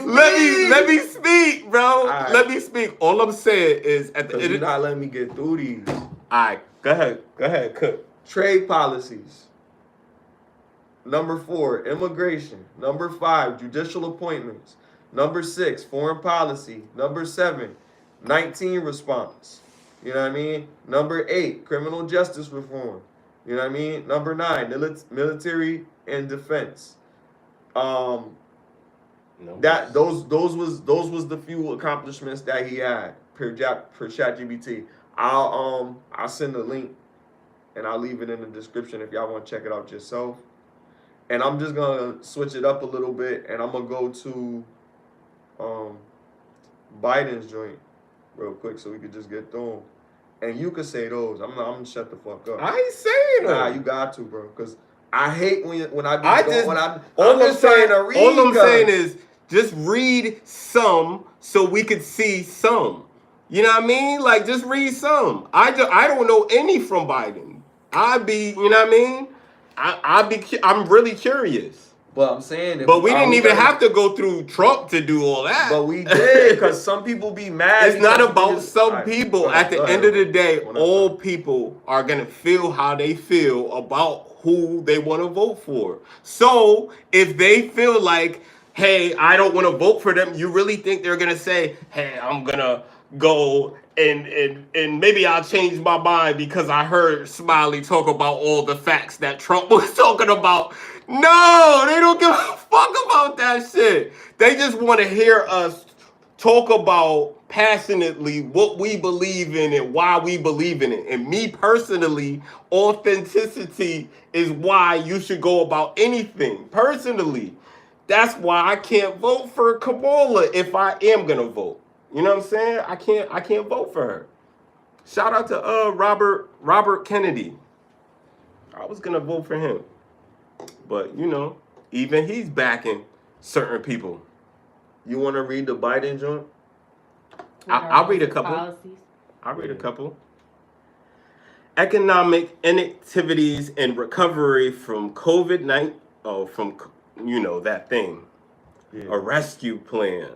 Let me speak, bro. Right. Let me speak. All I'm saying is at the end. You're not letting me get through these. All right, go ahead, cook. Trade policies. Number 4, immigration. Number 5, judicial appointments. Number 6, foreign policy. Number 7, 19 response. You know what I mean? Number 8, criminal justice reform. You know what I mean? Number 9, military and defense. Those was the few accomplishments that he had per ChatGPT. I'll send a link and I'll leave it in the description if y'all want to check it out yourself. And I'm just gonna switch it up a little bit and I'm gonna go to Biden's joint real quick so we could just get through them. And you could say those. I'm gonna shut the fuck up. I ain't saying them. Nah, you got to, bro. Because I hate when I'm saying is just read some so we could see some. You know what I mean? Like just read some. I don't know any from Biden. You know what I mean? I'm really curious. But I'm saying, but we didn't even have to go through Trump to do all that. But we did, because some people be mad. It's not about some people. At the end of the day, all people are gonna feel how they feel about who they want to vote for. So if they feel like, hey, I don't want to vote for them, you really think they're gonna say, hey, I'm gonna go and maybe I'll change my mind because I heard Smiley talk about all the facts that Trump was talking about. No, they don't give a fuck about that shit. They just want to hear us talk about passionately what we believe in and why we believe in it. And me personally, authenticity is why you should go about anything. Personally, that's why I can't vote for Kamala if I am gonna vote. You know what I'm saying? I can't vote for her. Shout out to Robert Kennedy. I was gonna vote for him, but you know, even he's backing certain people. You want to read the Biden joint? I'll read a couple. Policies. I'll read a couple. Economic inactivities and recovery from COVID-19. Oh, from that thing. Yeah. A rescue plan.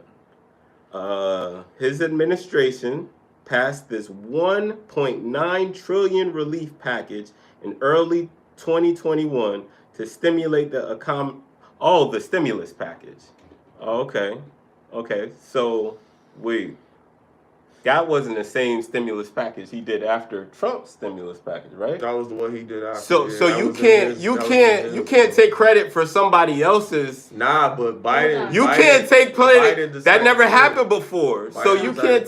His administration passed this 1.9 trillion relief package in early 2021 to stimulate the stimulus package. Okay. So wait. That wasn't the same stimulus package he did after Trump's stimulus package, right? That was the one he did after. So you can't take credit for somebody else's. Nah, but Biden. You can't take credit. That never happened before. So you can't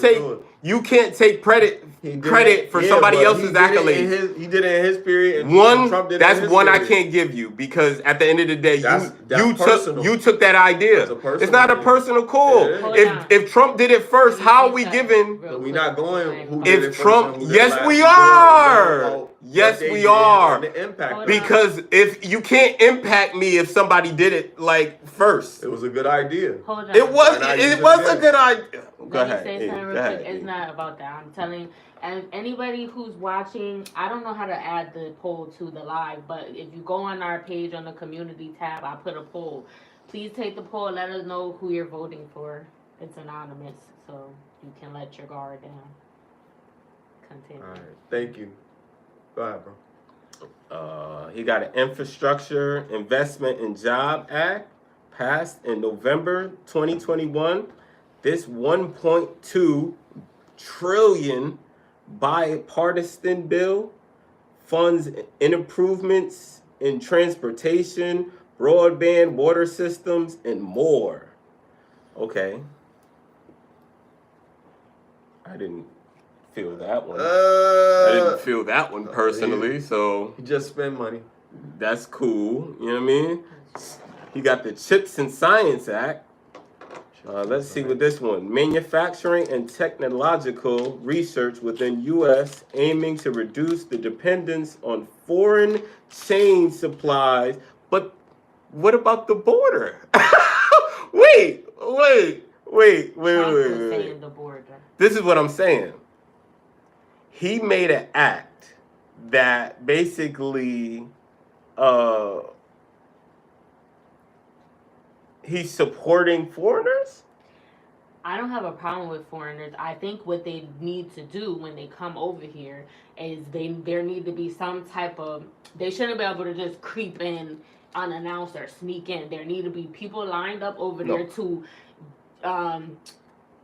take credit for somebody else's accolades. He did it in his period. And Trump did that's it in his one period. I can't give you because at the end of the day, you took that idea. It's not a personal call. Yeah. If Trump did it first, how are we giving? We're not going. Who If did it Trump, first, yes, we are. Yes, we are. The impact. Because if you can't impact me if somebody did it like first. It was a good idea. Hold on. It was a good idea. Go ahead. Say something real quick. It's not about that. I'm telling. And anybody who's watching, I don't know how to add the poll to the live, but if you go on our page on the community tab, I put a poll. Please take the poll. Let us know who you're voting for. It's anonymous, so you can let your guard down. Continue. All right. Thank you. Go ahead, bro. He got an Infrastructure Investment and Job Act passed in November 2021. This 1.2 trillion bipartisan bill funds improvements in transportation, broadband, water systems, and more. Okay. I didn't feel that one. I didn't feel that one personally, so he just spend money. That's cool. You know what I mean? He got the Chips and Science Act. Let's see with this one. Manufacturing and technological research within U.S. aiming to reduce the dependence on foreign chain supplies. But what about the border? Wait. The border. This is what I'm saying. He made an act that basically he's supporting foreigners? I don't have a problem with foreigners. I think what they need to do when they come over here is there need to be some type of, they shouldn't be able to just creep in unannounced or sneak in. There need to be people lined up over there to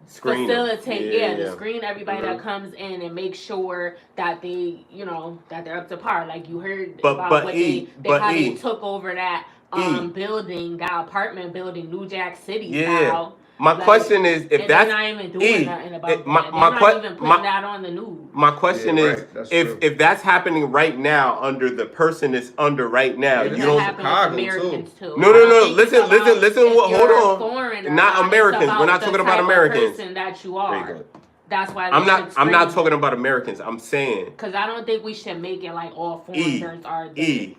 facilitate, to screen everybody that comes in and make sure that they, that they're up to par. Like you heard about what they took over that building, that apartment building, New Jack City style. My question is, if that's they're not even doing nothing about that. They're not even putting that on the news. My question is, if that's happening right now under the person it's under right now, you don't. Americans too. No. Listen. Hold on. Not Americans. We're not talking about Americans. Person that you are. That's why I'm not talking about Americans. I'm saying because I don't think we should make it like all foreigners are the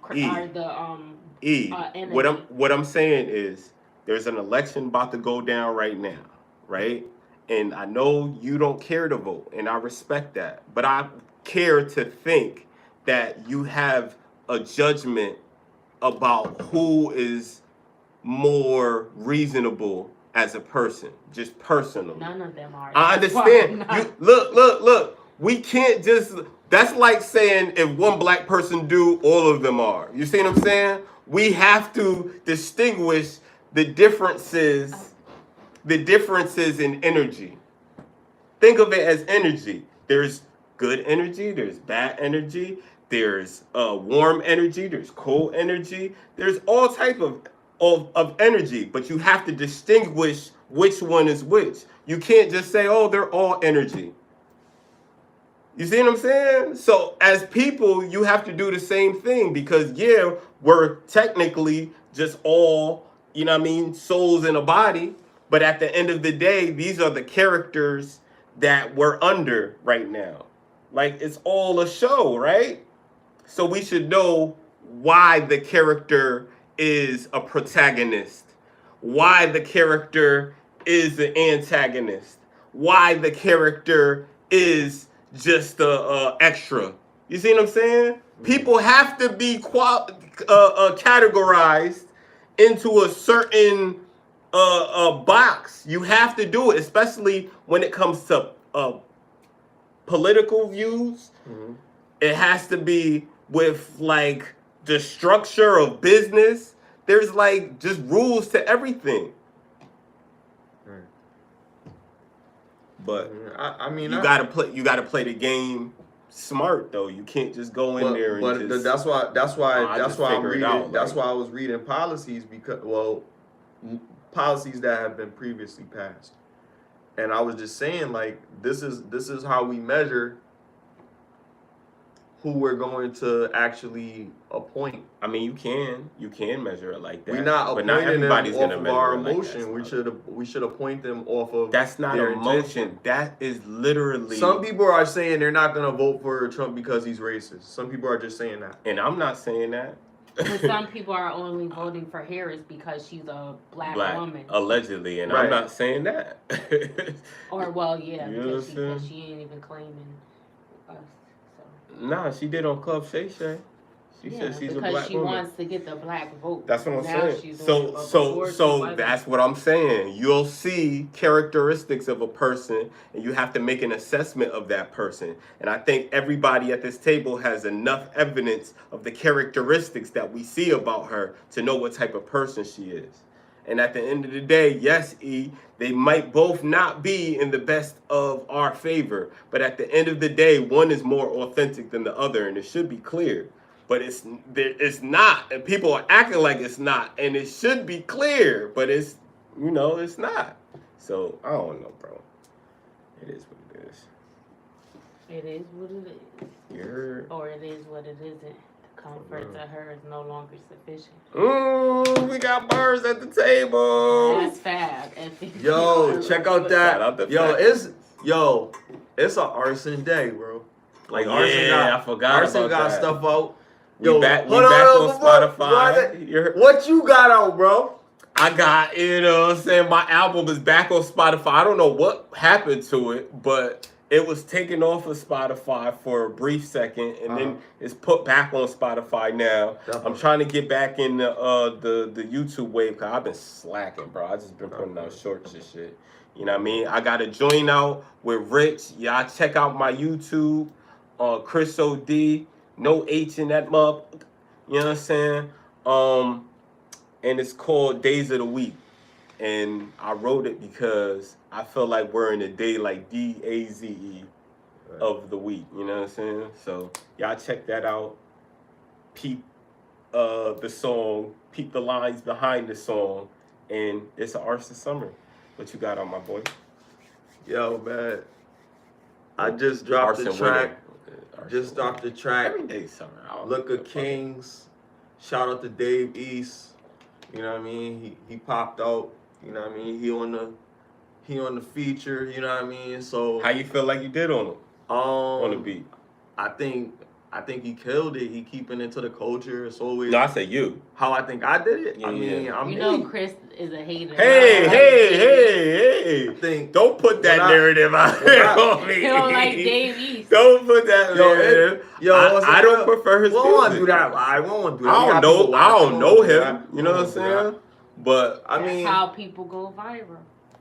enemy. What I'm saying is, there's an election about to go down right now, right? And I know you don't care to vote, and I respect that. But I care to think that you have a judgment about who is more reasonable as a person, just personally. None of them are. I That's why understand. I'm not- You, look. We can't just. That's like saying if one black person do, all of them are. You see what I'm saying? We have to distinguish the differences in energy. Think of it as energy. There's good energy. There's bad energy. There's warm energy. There's cold energy. There's all type of energy, but you have to distinguish which one is which. You can't just say, oh, they're all energy. You see what I'm saying? So as people, you have to do the same thing because, yeah, we're technically just all, you know what I mean, souls in a body. But at the end of the day, these are the characters that we're under right now. Like, it's all a show, right? So we should know why the character is a protagonist, why the character is an antagonist, why the character is just a extra. You see what I'm saying? People have to be categorized into a certain box. You have to do it, especially when it comes to political views. Mhm. It has to be with like the structure of business. There's like just rules to everything. Right. But I mean, you gotta play the game smart though. You can't just go in there and but just. that's why I'm figure it reading. out, That's like- why I was reading policies because policies that have been previously passed, and I was just saying like this is how we measure who we're going to actually appoint. I mean, you can measure it like that. We're not but appointing not everybody's them off gonna of measure our it like emotion. that. We should appoint them off of That's not their emotion. intention. That is literally. Some people are saying they're not going to vote for Trump because he's racist. Some people are just saying that. And I'm not saying that. But some people are only voting for Harris because she's a black woman. Allegedly, and Right. I'm not saying that. Or well, yeah, You know because what I'm saying? she ain't even claiming us. So. Nah, she did on Club Shay Shay. She Yeah, said she's a because black she woman. wants to get the black vote. That's what I'm Now saying. she's doing it, but So before she so wasn't. that's what I'm saying. You'll see characteristics of a person, and you have to make an assessment of that person. And I think everybody at this table has enough evidence of the characteristics that we see about her to know what type of person she is. And at the end of the day, yes, E, they might both not be in the best of our favor. But at the end of the day, one is more authentic than the other, and it should be clear. But it's not, and people are acting like it's not, and it should be clear, but it's not. So I don't know, bro. It is what it is. It is what it is. You're. Or it is what it isn't. The comfort to her is no longer sufficient. We got birds at the table. That's fab. Yo, check out Shout out that. to Yo, it's an arson day, bro. Like I forgot Arson about got that. stuff out. We Yo, back hold on before- Spotify. What you got out, bro? I got, you know what I'm saying, my album is back on Spotify. I don't know what happened to it, but it was taken off of Spotify for a brief second, and then it's put back on Spotify now. Definitely. I'm trying to get back in the YouTube wave, because I've been slacking, bro. I just been putting out shorts and shit. You know what I mean? I got to join out with Rich. Y'all check out my YouTube, CrisxmasOD. No H in that mug. You know what I'm saying? And it's called Days of the Week. And I wrote it because I feel like we're in a day like DAZE of the week. You know what I'm saying? So y'all check that out. Peep the song. Peep the lines behind the song. And it's an arson summer. What you got on, my boy? Yo, man. I just dropped the Arson track. winter. Just dropped the track. Every day summer. Look at Kings. Shout out to Dave East. You know what I mean? He popped out. You know what I mean? He on the feature. You know what I mean? So How you feel like you did on him? On the beat? I think he killed it. He keeping it to the culture. It's always No, I said you. how I think I did it. Yeah, I mean, yeah. I'm You know, me. Chris is a hater. Hey. I think Don't put that When I- narrative out when there I- on me. He don't like Dave East. Don't put that Yo, narrative. what's I up, don't bro? prefer his We don't want to music. do that. I won't do that. I We don't got people know. I watching. don't We know won't do him. that. You know We what I'm won't do that. saying? But I That's mean, how people go viral.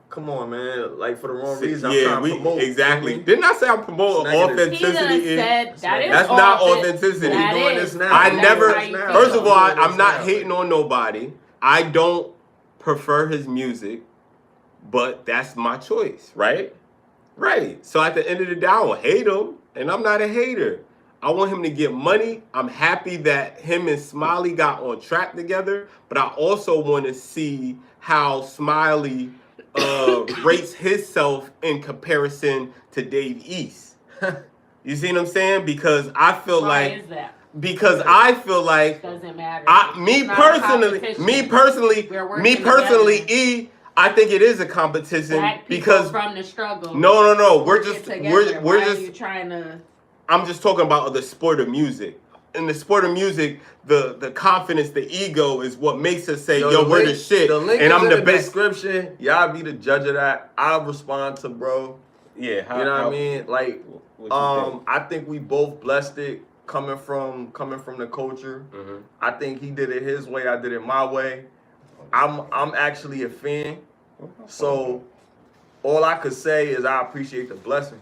Come on, man. Like, for the wrong reason, I'm yeah, trying to promote. exactly. You know Didn't I say I'm promoting It's negative. He done authenticity? said that is That's not authentic- authenticity. That We doing is. this now. I That's never. how you feel. First of all, We doing this I'm not now. hating on nobody. I don't prefer his music, but that's my choice, right? Right. So at the end of the day, I don't hate him, and I'm not a hater. I want him to get money. I'm happy that him and Smiley got on track together, but I also want to see how Smiley rates himself in comparison to Dave East. You see what I'm saying? Because I feel Why like is that? because I feel like Doesn't matter. me It's not a personally, competition. We're working together. I think it is a competition Black people because from the struggle. no, we're work just it together. we're Why just. are you trying to? I'm just talking about the sport of music. In the sport of music, the confidence, the ego is what makes us say, "Yo, we're the shit," The link and is I'm in the the best. description. Y'all be the judge of that. I'll respond to bro. Yeah, You know what I mean? Like, what you think? I think we both blessed it coming from the culture. Mhm. I think he did it his way. I did it my way. I'm actually a fan. So all I could say is I appreciate the blessing.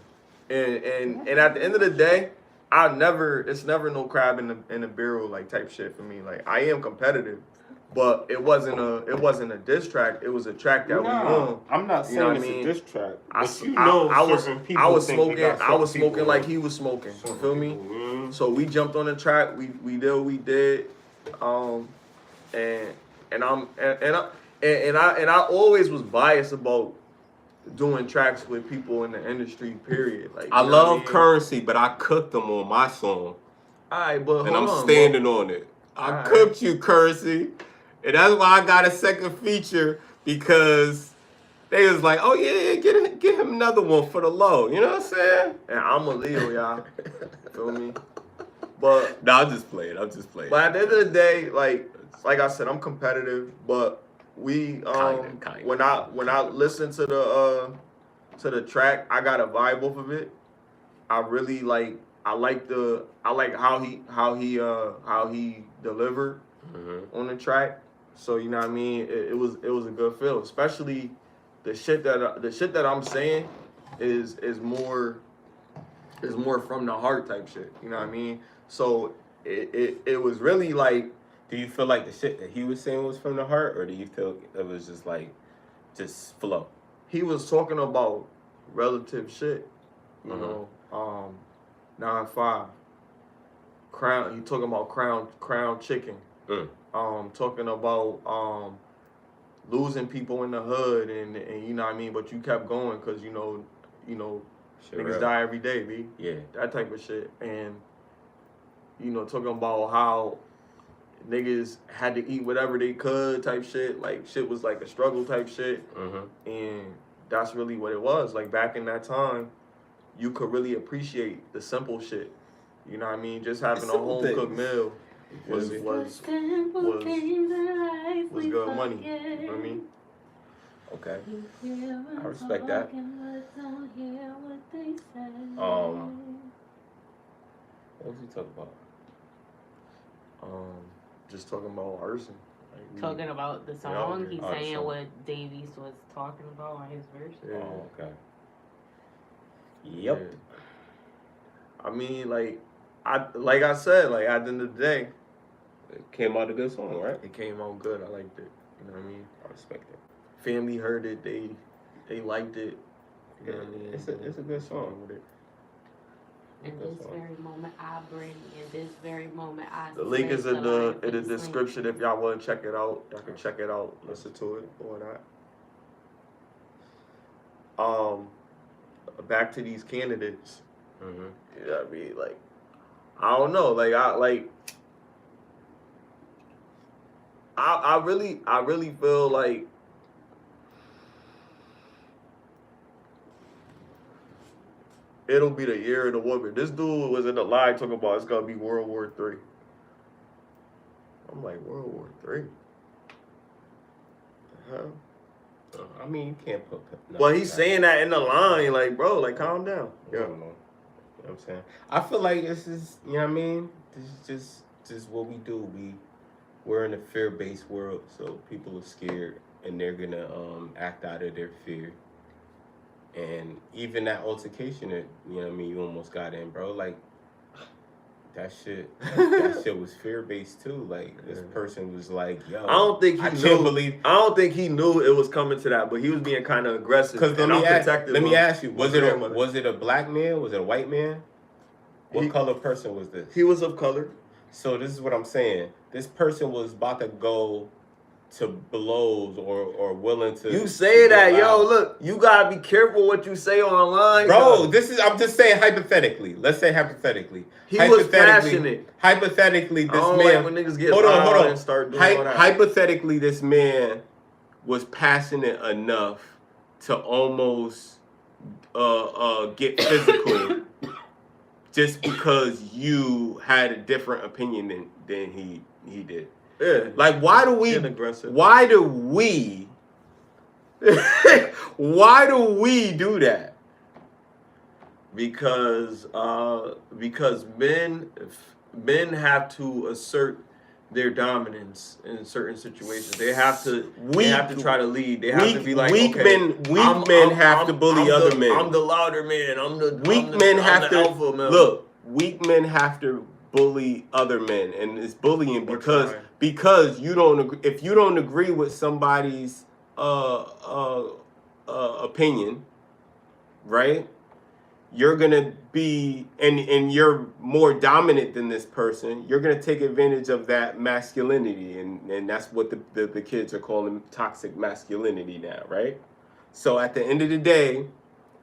And at the end of the day, it's never no crab in the barrel like type shit for me. Like, I am competitive, but it wasn't a diss track. It was a track that we won. I'm not You know saying what it's I mean? a diss track. I I was smoking like he was smoking. You feel me? So we jumped on the track. We did what we did. And I always was biased about doing tracks with people in the industry. Period. Like, I you know love what I mean? Currency, but I cooked them on my song, Alright, but and hold I'm on, standing on it. I Alright. cooked you, Currency, and that's why I got a second feature because they was like, "Oh yeah, get him another one for the low." You know what I'm saying? And I'm a Leo, y'all. Feel me? But I'm just playing. But at the end of the day, like I said, I'm competitive. But we Kinda. when I listen to the track, I got a vibe off of it. I really like how he delivered on the track. So you know what I mean. It was a good feel, especially the shit that I'm saying is more from the heart type shit. You know what I mean. So it was really like. Do you feel like the shit that he was saying was from the heart, or do you feel it was just like, just flow? He was talking about relative shit, you know. 9-5. Crown. He talking about crown chicken. Talking about losing people in the hood, and you know what I mean. But you kept going because you know Shit niggas real. die every day, b. Yeah. That type of shit, and you know talking about how niggas had to eat whatever they could type shit. Like, shit was like a struggle type shit. And that's really what it was. Like, back in that time, you could really appreciate the simple shit. You know what I mean? Just having a home cooked meal was good money. You know what I mean? Okay. I respect that. What was he talking about? Just talking about arson. Like, Talking about the song, he's the saying song. what Davies was talking about on his verse. Yeah. Oh, okay. Yep. Yeah. I mean, like I said, like, at the end of the day, It came out a good song, right? it came out good. I liked it. You know what I mean? I respect it. Family heard it. They liked it. You know what I mean? It's a good song. With it. In this very moment, I bring. In this very moment, I. The link is in the slay. description. If y'all want to check it out, y'all can check it out, listen to it or not. Back to these candidates. You know what I mean? Like, I don't know. Like, I really feel like it'll be the year of the woman. This dude was in the line talking about it's gonna be World War III. I'm like, World War III? I mean, you can't put. Well, he's saying that in the line, like, bro, like, calm down. Yeah. You know what I'm saying? I feel like this is, you know what I mean? This is just what we do. we're in a fear-based world, so people are scared and they're gonna act out of their fear. And even that altercation that, you know what I mean, you almost got in, bro, like that shit was fear-based too. Like this person was like, yo, I don't think he knew it was coming to that, but he was being kind of aggressive. Because let me ask you, was it a black man? Was it a white man? What color person was this? He was of color. So this is what I'm saying. This person was about to go to blows or willing to. You say that, yo. Look, you gotta be careful what you say online, bro. I'm just saying hypothetically. Let's say hypothetically. He was passionate. Hypothetically, this man. Like when niggas get loud and start doing all that. Hypothetically, this man was passionate enough to almost get physical, just because you had a different opinion than he did. Yeah. Like, why do we do that? Because men have to assert their dominance in certain situations. They have to try to lead. They have to be like, weak men have to bully other men. I'm the louder man. Weak men have to bully other men, and it's bullying because you don't agree. If you don't agree with somebody's opinion, right? You're gonna be and you're more dominant than this person. You're gonna take advantage of that masculinity, and that's what the kids are calling toxic masculinity now, right? So at the end of the day,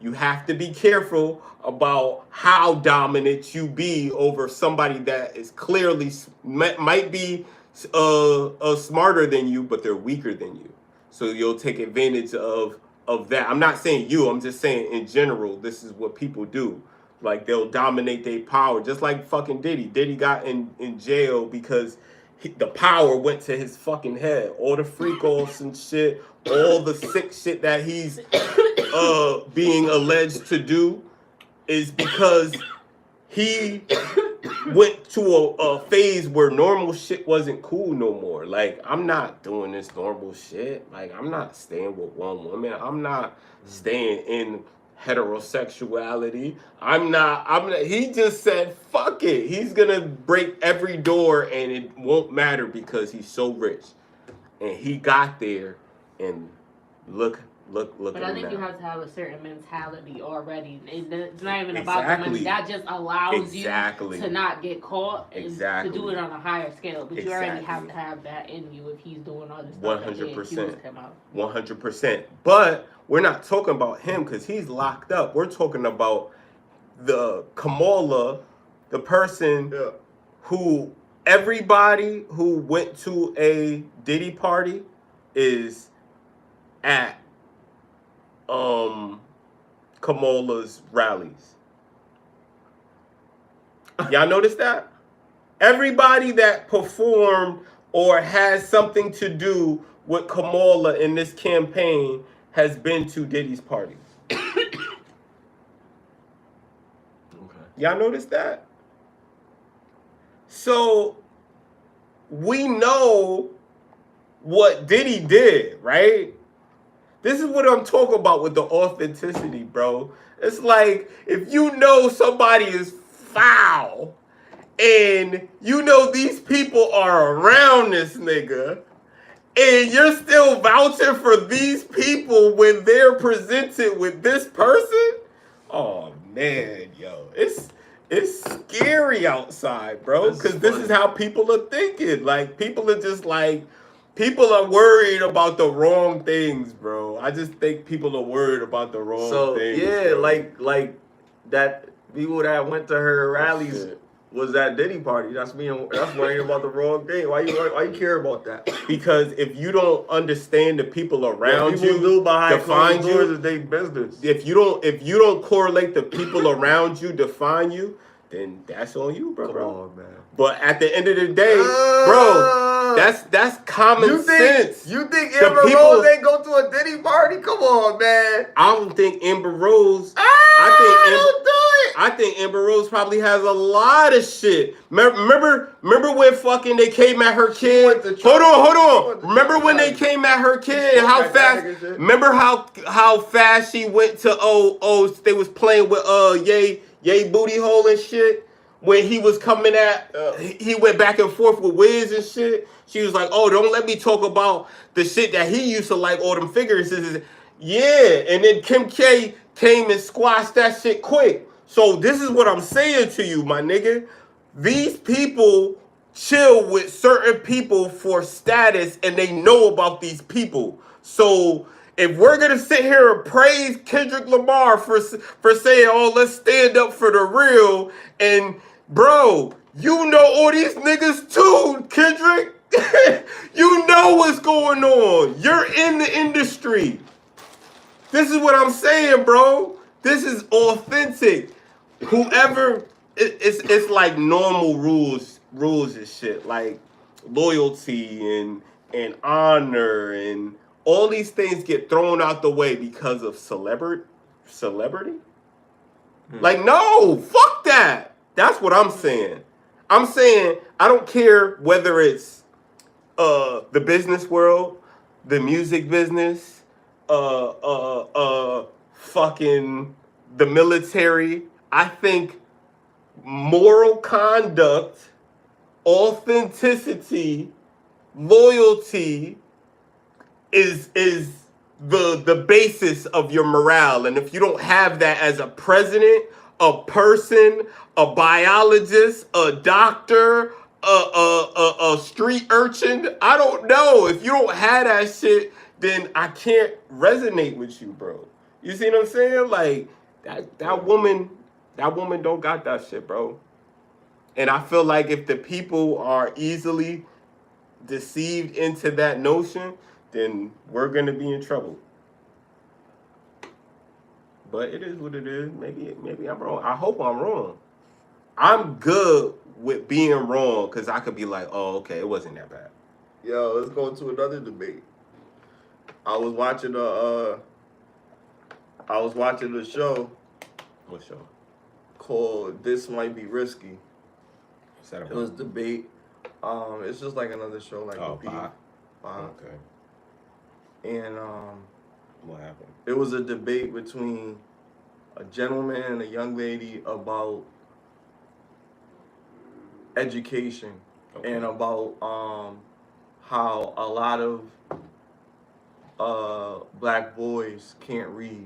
you have to be careful about how dominant you be over somebody that is clearly might be smarter than you, but they're weaker than you. So you'll take advantage of that. I'm not saying you. I'm just saying in general, this is what people do. Like they'll dominate their power, just like fucking Diddy. Diddy got in jail because the power went to his fucking head. All the freak offs and shit, all the sick shit that he's being alleged to do is because he went to a phase where normal shit wasn't cool no more. Like, I'm not doing this normal shit. Like, I'm not staying with one woman. I'm not staying in heterosexuality. I'm not, he just said, fuck it. He's gonna break every door and it won't matter because he's so rich. And he got there and look but I think you have to have a certain mentality already. It's not even about the money. That just allows you to not get caught and to do it on a higher scale. But you already have to have that in you if he's doing all this stuff. 100%. 100%. But we're not talking about him because he's locked up. We're talking about the Kamala, the person who everybody who went to a Diddy party is at Kamala's rallies. Y'all notice that? Everybody that performed or has something to do with Kamala in this campaign has been to Diddy's parties. Okay. Y'all notice that? So we know what Diddy did, right? This is what I'm talking about with the authenticity, bro. It's like if you know somebody is foul and you know these people are around this nigga and you're still vouching for these people when they're presented with this person. Oh man, yo, it's scary outside, bro. Because this is how people are thinking. Like people are just like. People are worried about the wrong things, bro. I just think people are worried about the wrong things. Yeah, bro. like that people that went to her rallies was at Diddy party. That's worrying about the wrong thing. Why you care about that? Because if you don't understand the people around you, do behind closed doors is their business. If you don't correlate the people around you define you, then that's on you, bro. Come on, man. But at the end of the day, bro. That's common sense. You think The Amber people- Rose ain't go to a Diddy party? Come on, man. I don't think Amber Rose. I think Amber Rose probably has a lot of shit. Remember when fucking they came at her kid? Hold on. Remember when they came at her kid and how fast? Remember how fast she went to they was playing with Ye booty hole and shit. When he was coming at, he went back and forth with Wiz and shit. She was like, "Oh, don't let me talk about the shit that he used to like, all them figures." Yeah, and then Kim K came and squashed that shit quick. So this is what I'm saying to you, my nigga. These people chill with certain people for status, and they know about these people. So if we're gonna sit here and praise Kendrick Lamar for saying, "Oh, let's stand up for the real," and bro, you know all these niggas too, Kendrick. You know what's going on. You're in the industry. This is what I'm saying, bro. This is authentic. Whoever, it's like normal rules and shit, like loyalty and honor and all these things get thrown out the way because of celebrity. Like, no, fuck that. That's what I'm saying. I'm saying I don't care whether it's the business world, the music business, fucking the military. I think moral conduct, authenticity, loyalty is the basis of your morale. And if you don't have that as a president, a person, a biologist, a doctor, a street urchin, I don't know. If you don't have that shit, then I can't resonate with you, bro. You see what I'm saying? Like that woman don't got that shit, bro. And I feel like if the people are easily deceived into that notion, then we're gonna be in trouble. But it is what it is. Maybe I'm wrong. I hope I'm wrong. I'm good with being wrong because I could be like, oh, okay, it wasn't that bad. Yo, let's go to another debate. I was watching a show. What show? Called This Might Be Risky. What's that about? It was debate. It's just like another show, like Five. Okay. And what happened? It was a debate between a gentleman and a young lady about education and about how a lot of black boys can't read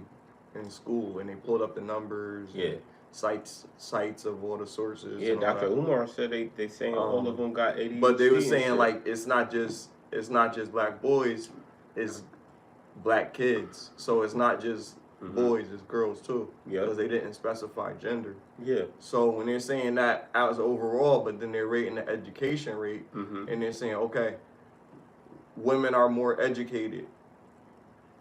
in school, and they pulled up the numbers. Yeah. Sites of all the sources. Yeah, Dr. Umar said they saying all of them got ADHD. But they were saying like it's not just black boys, it's black kids. So it's not just boys, it's girls too. Yeah. Because they didn't specify gender. Yeah. So when they're saying that as overall, but then they're rating the education rate, and they're saying, okay, women are more educated,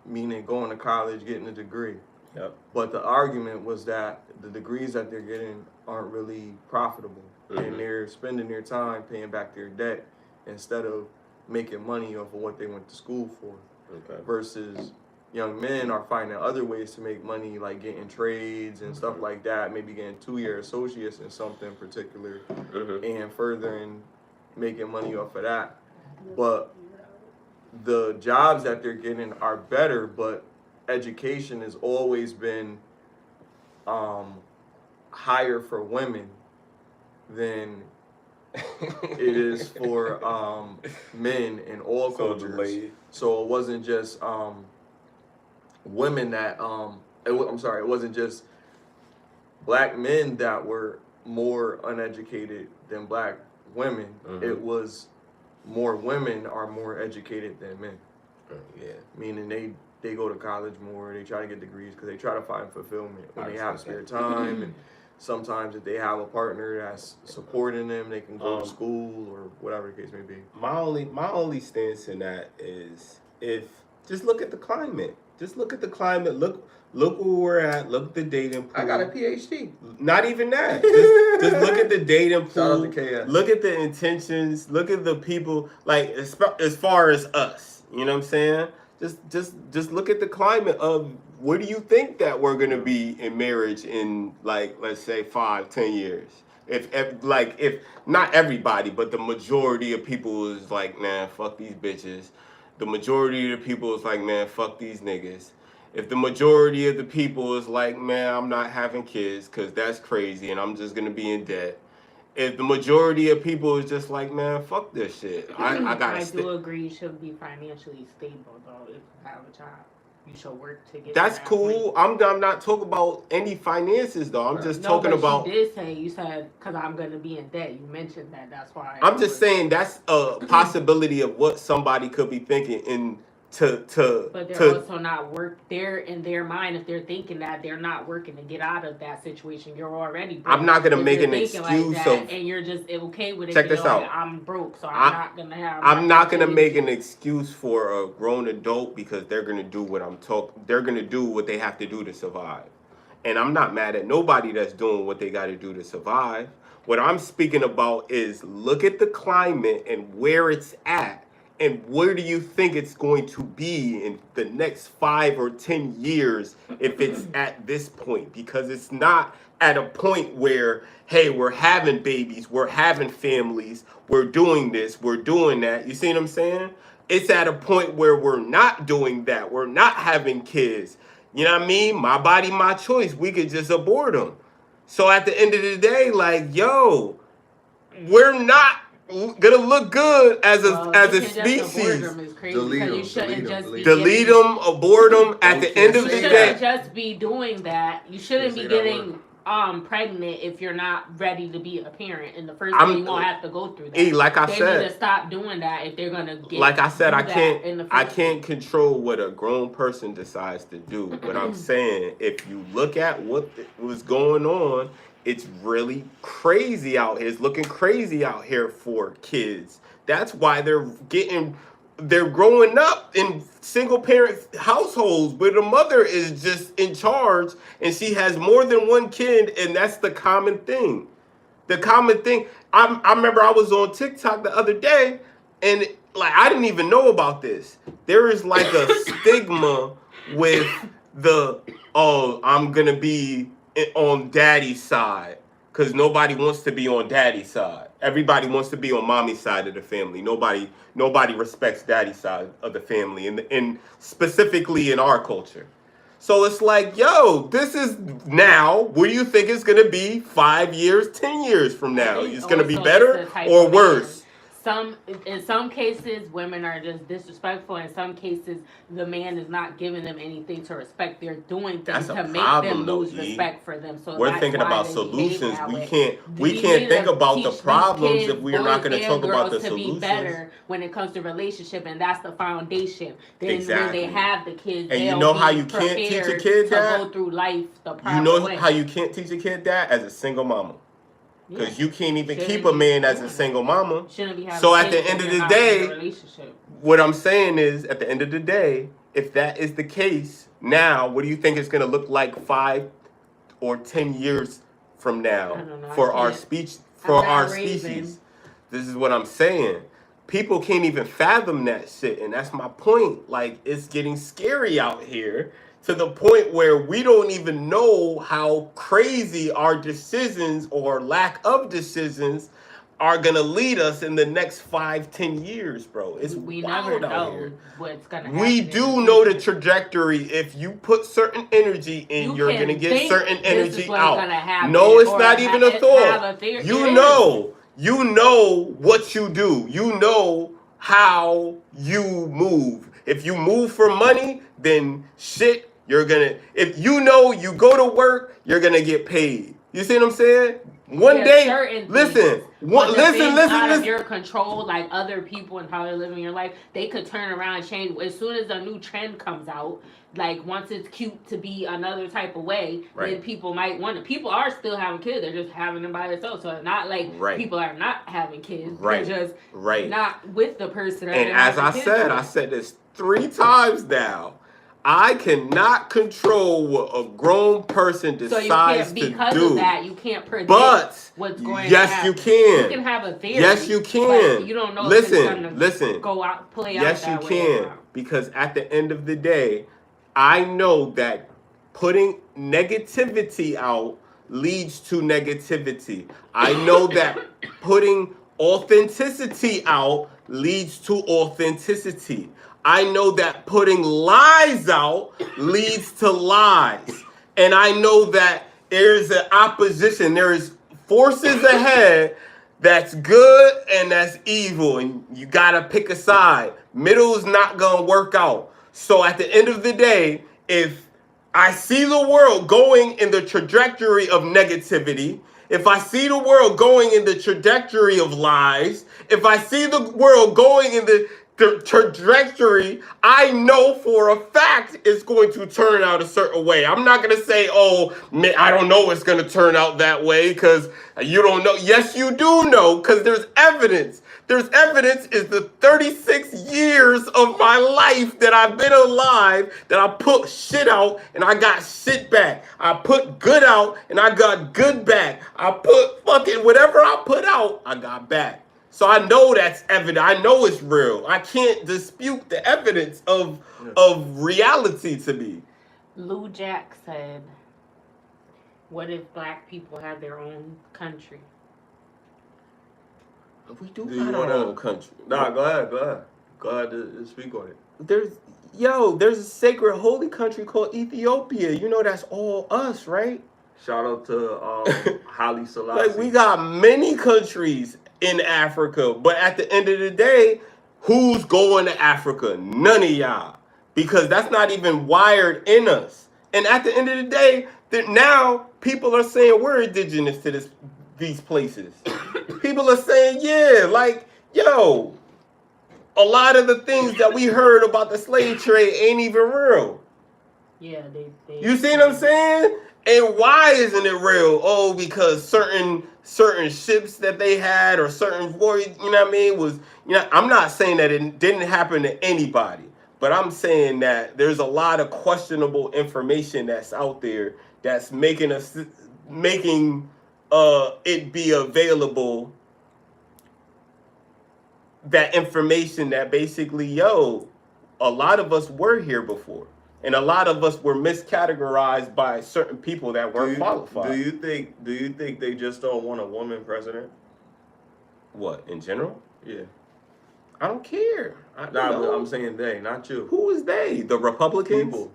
meaning going to college, getting a degree. Yep. But the argument was that the degrees that they're getting aren't really profitable, and they're spending their time paying back their debt instead of making money off of what they went to school for. Okay. Versus young men are finding other ways to make money, like getting trades and stuff like that, maybe getting 2-year associates in something particular, and furthering making money off of that. But the jobs that they're getting are better, but education has always been higher for women than it is for men in all cultures. So it wasn't just women that it wasn't just black men that were more uneducated than black women. It was more women are more educated than men. Yeah, meaning they go to college more, they try to get degrees because they try to find fulfillment when they have spare time, and sometimes if they have a partner that's supporting them, they can go to school or whatever the case may be. My only stance in that is, if just look at the climate. Just look at the climate. Look where we're at. Look at the dating pool. I got a PhD. Not even that. Just look at the dating pool. Shout out to KS. Look at the intentions. Look at the people. Like as far as us, you know what I'm saying? Just look at the climate of where do you think that we're gonna be in marriage in, like, let's say 5-10 years? If not everybody, but the majority of people is like, man, fuck these bitches. The majority of the people is like, man, fuck these niggas. If the majority of the people is like, man, I'm not having kids because that's crazy and I'm just going to be in debt. If the majority of people is just like, man, fuck this shit. I do agree you should be financially stable, though, if you have a job. You should work to get That's that cool. point. I'm not talking about any finances, though. I'm just talking about... You said, because I'm going to be in debt. You mentioned that. That's why. I'm just saying that's a possibility of what somebody could be thinking but they're also not they're in their mind, if they're thinking that, they're not working to get out of that situation. You're already broke. I'm not gonna make an excuse like that, and you're just okay with it. Check this out. Like, I'm broke, so I'm not gonna have. I'm not gonna make an excuse for a grown adult because they're gonna do they're gonna do what they have to do to survive. And I'm not mad at nobody that's doing what they gotta do to survive. What I'm speaking about is look at the climate and where it's at. And where do you think it's going to be in the next 5 or 10 years if it's at this point? Because it's not at a point where, hey, we're having babies, we're having families, we're doing this, we're doing that. You see what I'm saying? It's at a point where we're not doing that. We're not having kids. You know what I mean? My body, my choice. We could just abort them. So at the end of the day, like, yo, we're not gonna look good as a species. Delete them, abort them. At the end of the day, you shouldn't just be doing that. You shouldn't be getting pregnant if you're not ready to be a parent. And the first thing, you won't have to go through that. Like I said, they need to stop doing that if they're gonna get. Like I said, I can't control what a grown person decides to do. But I'm saying, if you look at what was going on, it's really crazy out here. It's looking crazy out here for kids. That's why they're growing up in single parent households where the mother is just in charge and she has more than one kid, and that's the common thing. The common thing. I remember I was on TikTok the other day, and like I didn't even know about this. There is like a stigma with I'm gonna be on daddy's side, because nobody wants to be on daddy's side. Everybody wants to be on mommy's side of the family. Nobody respects daddy's side of the family, and specifically in our culture. So it's like, yo, this is now. What do you think it's gonna be 5 years, 10 years from now? It's gonna be better or worse? In some cases, women are just disrespectful. In some cases, the man is not giving them anything to respect. They're doing things to make them lose respect for them. So we're thinking about solutions. We can't think about the problems if we are not going to talk about the solutions. To be better when it comes to relationship, and that's the foundation. Then when they have the kids, and you know how you can't teach a kid that? Go through life the proper way. You know how you can't teach a kid that? As a single mama. Because you can't even keep a man as a single mama. So at the end of the day, what I'm saying is, at the end of the day, if that is the case, now, what do you think it's going to look like 5 or 10 years from now for our species? This is what I'm saying. People can't even fathom that shit, and that's my point. Like, it's getting scary out here, to the point where we don't even know how crazy our decisions or lack of decisions are gonna lead us in the next 5-10 years, bro. We never know what's gonna happen. We do know the trajectory. If you put certain energy in, you're gonna get certain energy out. No, it's not even a thought. You know what you do. You know how you move. If you move for money, then shit. If you know you go to work, you're gonna get paid. You see what I'm saying? One day, listen. Out of your control, like other people and how they're living your life, they could turn around and change. As soon as a new trend comes out, like once it's cute to be another type of way, then people might want it. People are still having kids; they're just having them by themselves. So it's not like people are not having kids; they're just not with the person. And as I said this 3 times now. I cannot control what a grown person decides so to because do. Of that, you can't predict what's going yes, to happen. you can. You can have a theory. Yes, you can. But you don't know listen, if it's going listen. to go out, play yes, out that you way. can. Because at the end of the day, I know that putting negativity out leads to negativity. I know that putting authenticity out leads to authenticity. I know that putting lies out leads to lies. And I know that there's an opposition. There's forces ahead that's good and that's evil. And you got to pick a side. Middle's not going to work out. So at the end of the day, if I see the world going in the trajectory of negativity, if I see the world going in the trajectory of lies, if I see the world going in the trajectory, I know for a fact it's going to turn out a certain way. I'm not going to say, oh, man, I don't know it's going to turn out that way because you don't know. Yes, you do know because there's evidence. There's evidence is the 36 years of my life that I've been alive that I put shit out and I got shit back. I put good out and I got good back. I put fucking whatever I put out, I got back. So I know that's evident. I know it's real. I can't dispute the evidence of reality to me. Lou Jack said, what if black people had their own country? We do got our own country. Nah, go ahead. Go ahead to speak on it. There's a sacred holy country called Ethiopia. You know that's all us, right? Shout out to Haile Selassie. Like we got many countries in Africa, but at the end of the day, who's going to Africa? None of y'all. Because that's not even wired in us. And at the end of the day, now people are saying we're indigenous to these places. People are saying, yeah, like, yo, a lot of the things that we heard about the slave trade ain't even real. Yeah, they You see what I'm saying? And why isn't it real? Oh, because certain ships that they had or certain voyage, you know what I mean, I'm not saying that it didn't happen to anybody, but I'm saying that there's a lot of questionable information that's out there that's making it be available, that information that basically, a lot of us were here before. And a lot of us were miscategorized by certain people that weren't qualified. Do you think they just don't want a woman president? What, in general? Yeah. I don't care. I'm saying they, not you. Who is they? The Republicans? People.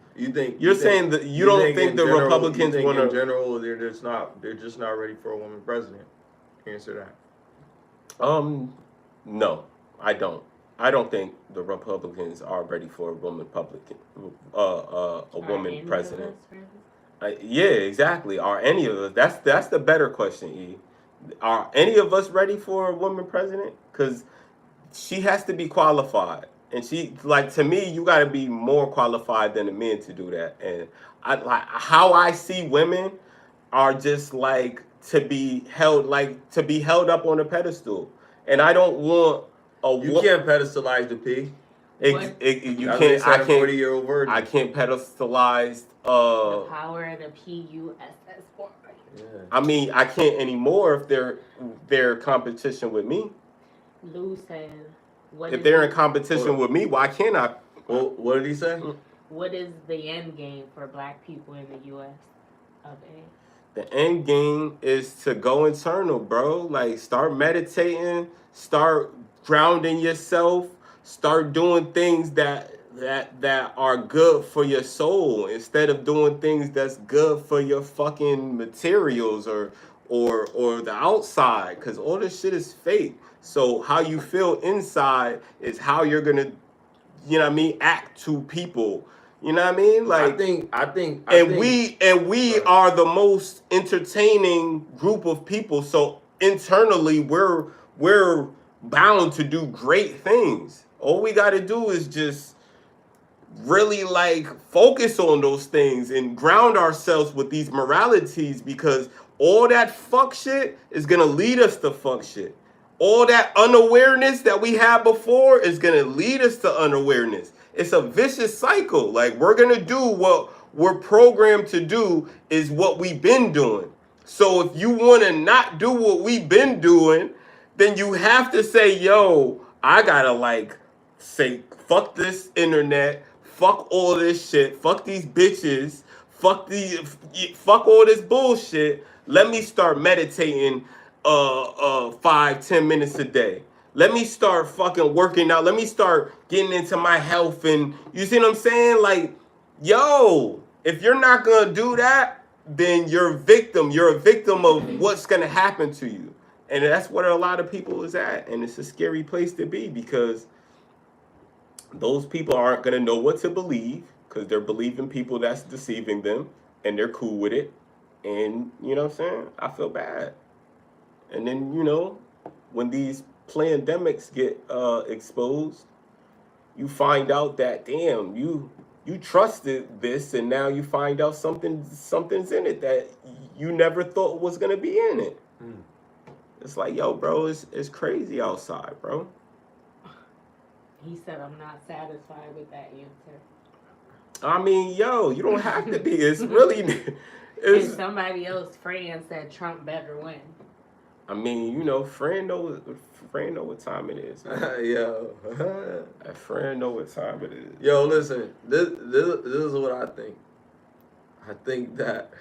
You're saying that you don't think the Republicans want to? In general, they're just not ready for a woman president. Answer that. No, I don't. I don't think the Republicans are ready for a woman president. Yeah, exactly. Are any of us? That's the better question, E. Are any of us ready for a woman president? Because she has to be qualified, and to me, you got to be more qualified than the men to do that. And how I see women are just like to be held up on a pedestal, and I don't want. You can't pedestalize the P. You can't. I can't. 40-year-old virgin. I can't pedestalize the power of the PUSS. Yeah. I mean, I can't anymore if they're competition with me. Lou said, if they're in competition with me, why can't I? Well, what did he say? What is the end game for black people in the U.S. of A? The end game is to go internal, bro. Like, start meditating, start grounding yourself, start doing things that are good for your soul instead of doing things that's good for your fucking materials or the outside, because all this shit is fake. So how you feel inside is how you're gonna, you know what I mean, act to people. You know what I mean? Like, I think we are the most entertaining group of people. So internally, we're bound to do great things. All we got to do is just really focus on those things and ground ourselves with these moralities, because all that fuck shit is gonna lead us to fuck shit. All that unawareness that we had before is gonna lead us to unawareness. it's a vicious cycle. Like, we're gonna do what we're programmed to do is what we've been doing. So if you want to not do what we've been doing, then you have to say, yo, I gotta like say, fuck this internet, fuck all this shit, fuck these bitches, fuck all this bullshit. Let me start meditating 5-10 minutes a day. Let me start fucking working out. Let me start getting into my health. And you see what I'm saying? Like, yo, if you're not gonna do that, then you're a victim. You're a victim of what's gonna happen to you. And that's where a lot of people is at. And it's a scary place to be because those people aren't gonna know what to believe because they're believing people that's deceiving them and they're cool with it. And you know what I'm saying? I feel bad. And then, you know, when these pandemics get exposed, you find out that, damn, you trusted this, and now you find out something's in it that you never thought was gonna be in it. It's like, yo, bro, it's crazy outside, bro. He said, I'm not satisfied with that answer. I mean, yo, you don't have to be. It's really... And somebody else, Fran, said Trump better win. I mean, you know, Fran know what time it is. Yo. Fran know what time it is. Yo, listen, this is what I think. I think that...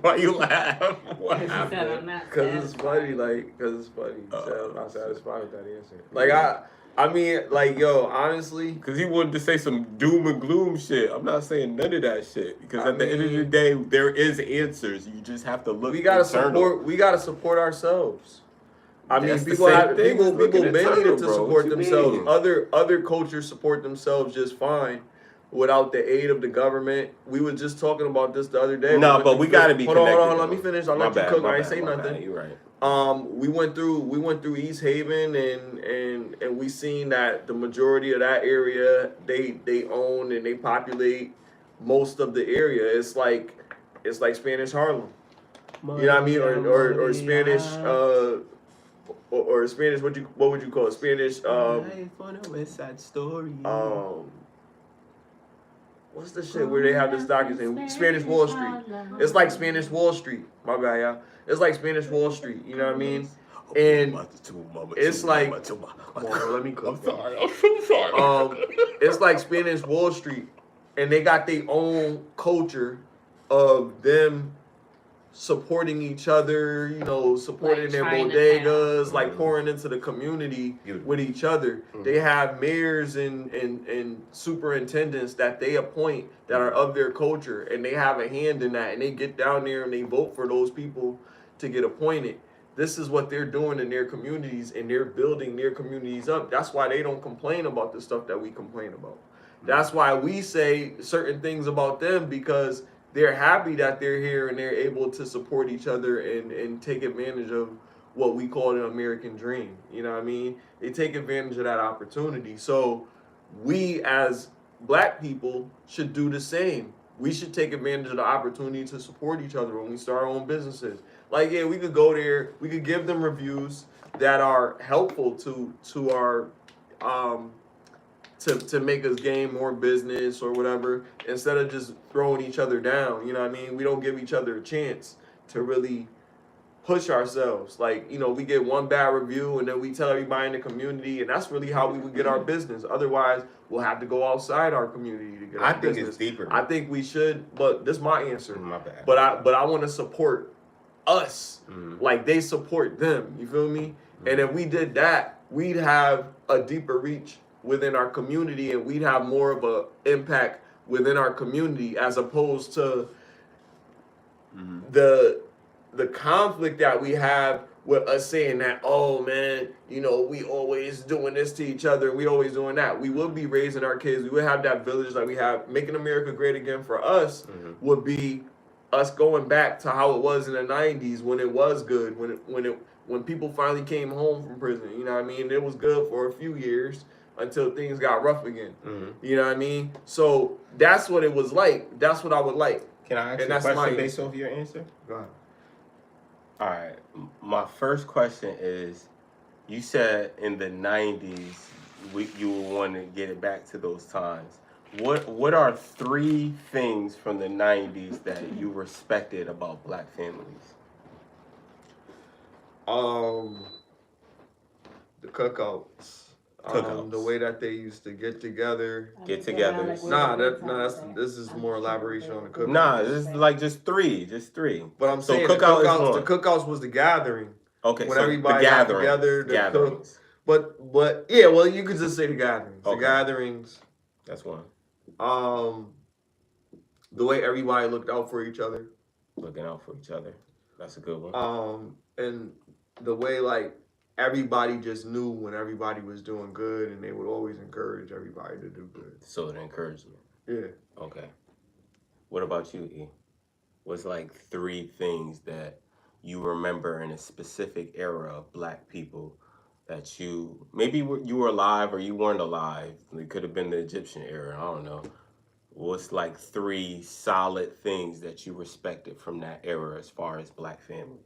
Why you laugh? What happened? Because it's funny, because it's funny. He said I'm not satisfied with that answer. Like, I mean, like, yo, honestly... Because he wanted to say some doom and gloom shit. I'm not saying none of that shit. Because at the end of the day, there is answers. You just have to look. We gotta support ourselves. I mean, That's people been needed to support themselves. Mean? Other cultures support themselves just fine without the aid of the government. We were just talking about this the other day. No, but we gotta be connected. Hold on, let me finish. I'll let you cook. I ain't say nothing. You're right. We went through East Haven and we seen that the majority of that area they own and they populate most of the area. It's like Spanish Harlem. You know what I mean? Or Spanish or Spanish what would you call it? Spanish West Side Story. What's the shit where they have the stockings in Spanish Wall Street? It's like Spanish Wall Street. My bad, y'all. It's like Spanish Wall Street. You know what I mean? And it's like, come on, let me cook. I'm so sorry. It's like Spanish Wall Street, and they got their own culture of them supporting each other, you know, supporting Like their bodegas, like pouring into the community with each other. They have mayors and superintendents that they appoint that are of their culture, and they have a hand in that, and they get down there and they vote for those people to get appointed. This is what they're doing in their communities, and they're building their communities up. That's why they don't complain about the stuff that we complain about. That's why we say certain things about them, because they're happy that they're here and they're able to support each other and take advantage of what we call an American dream. You know what I mean? They take advantage of that opportunity. So we as black people should do the same. We should take advantage of the opportunity to support each other when we start our own businesses. Like, yeah, we could go there, we could give them reviews that are helpful to our to make us gain more business or whatever, instead of just throwing each other down. You know what I mean? We don't give each other a chance to really push ourselves. Like, you know, we get one bad review and then we tell everybody in the community, and that's really how we would get our business. Otherwise, we'll have to go outside our community to get our business. I think it's deeper. I think we should, but this is my answer. My bad. But I want to support us like they support them. You feel me? And if we did that, we'd have a deeper reach within our community, and we'd have more of an impact within our community, as opposed to the conflict that we have with us saying that, oh man, you know, we always doing this to each other, we always doing that. We would be raising our kids, we would have that village like we have. Making America great again for us would be us going back to how it was in the 90s, when it was good, when people finally came home from prison. You know what I mean? It was good for a few years until things got rough again. You know what I mean? So that's what it was like. That's what I would like. Can I ask you a question based off your answer? Go ahead. All right. My first question is, you said in the 90s you will want to get it back to those times. What are 3 things from the 90s that you respected about black families? The cookouts. Cookouts. The way that they used to get together. Get together. This is more elaboration on the cookouts. Nah, this is like just three. But I'm So saying cookout is the one. cookouts was the gathering. Okay, When so everybody the got gatherings. together to Gatherings. cook. But yeah, well, you could just say the gatherings. Okay. The gatherings. That's one. The way everybody looked out for each other. Looking out for each other. That's a good one. And the way like everybody just knew when everybody was doing good, and they would always encourage everybody to do good. So the encouragement. Yeah. Okay. What about you, E? What's like 3 things that you remember in a specific era of black people that you were alive or you weren't alive? It could have been the Egyptian era. I don't know. What's like 3 solid things that you respected from that era as far as black families?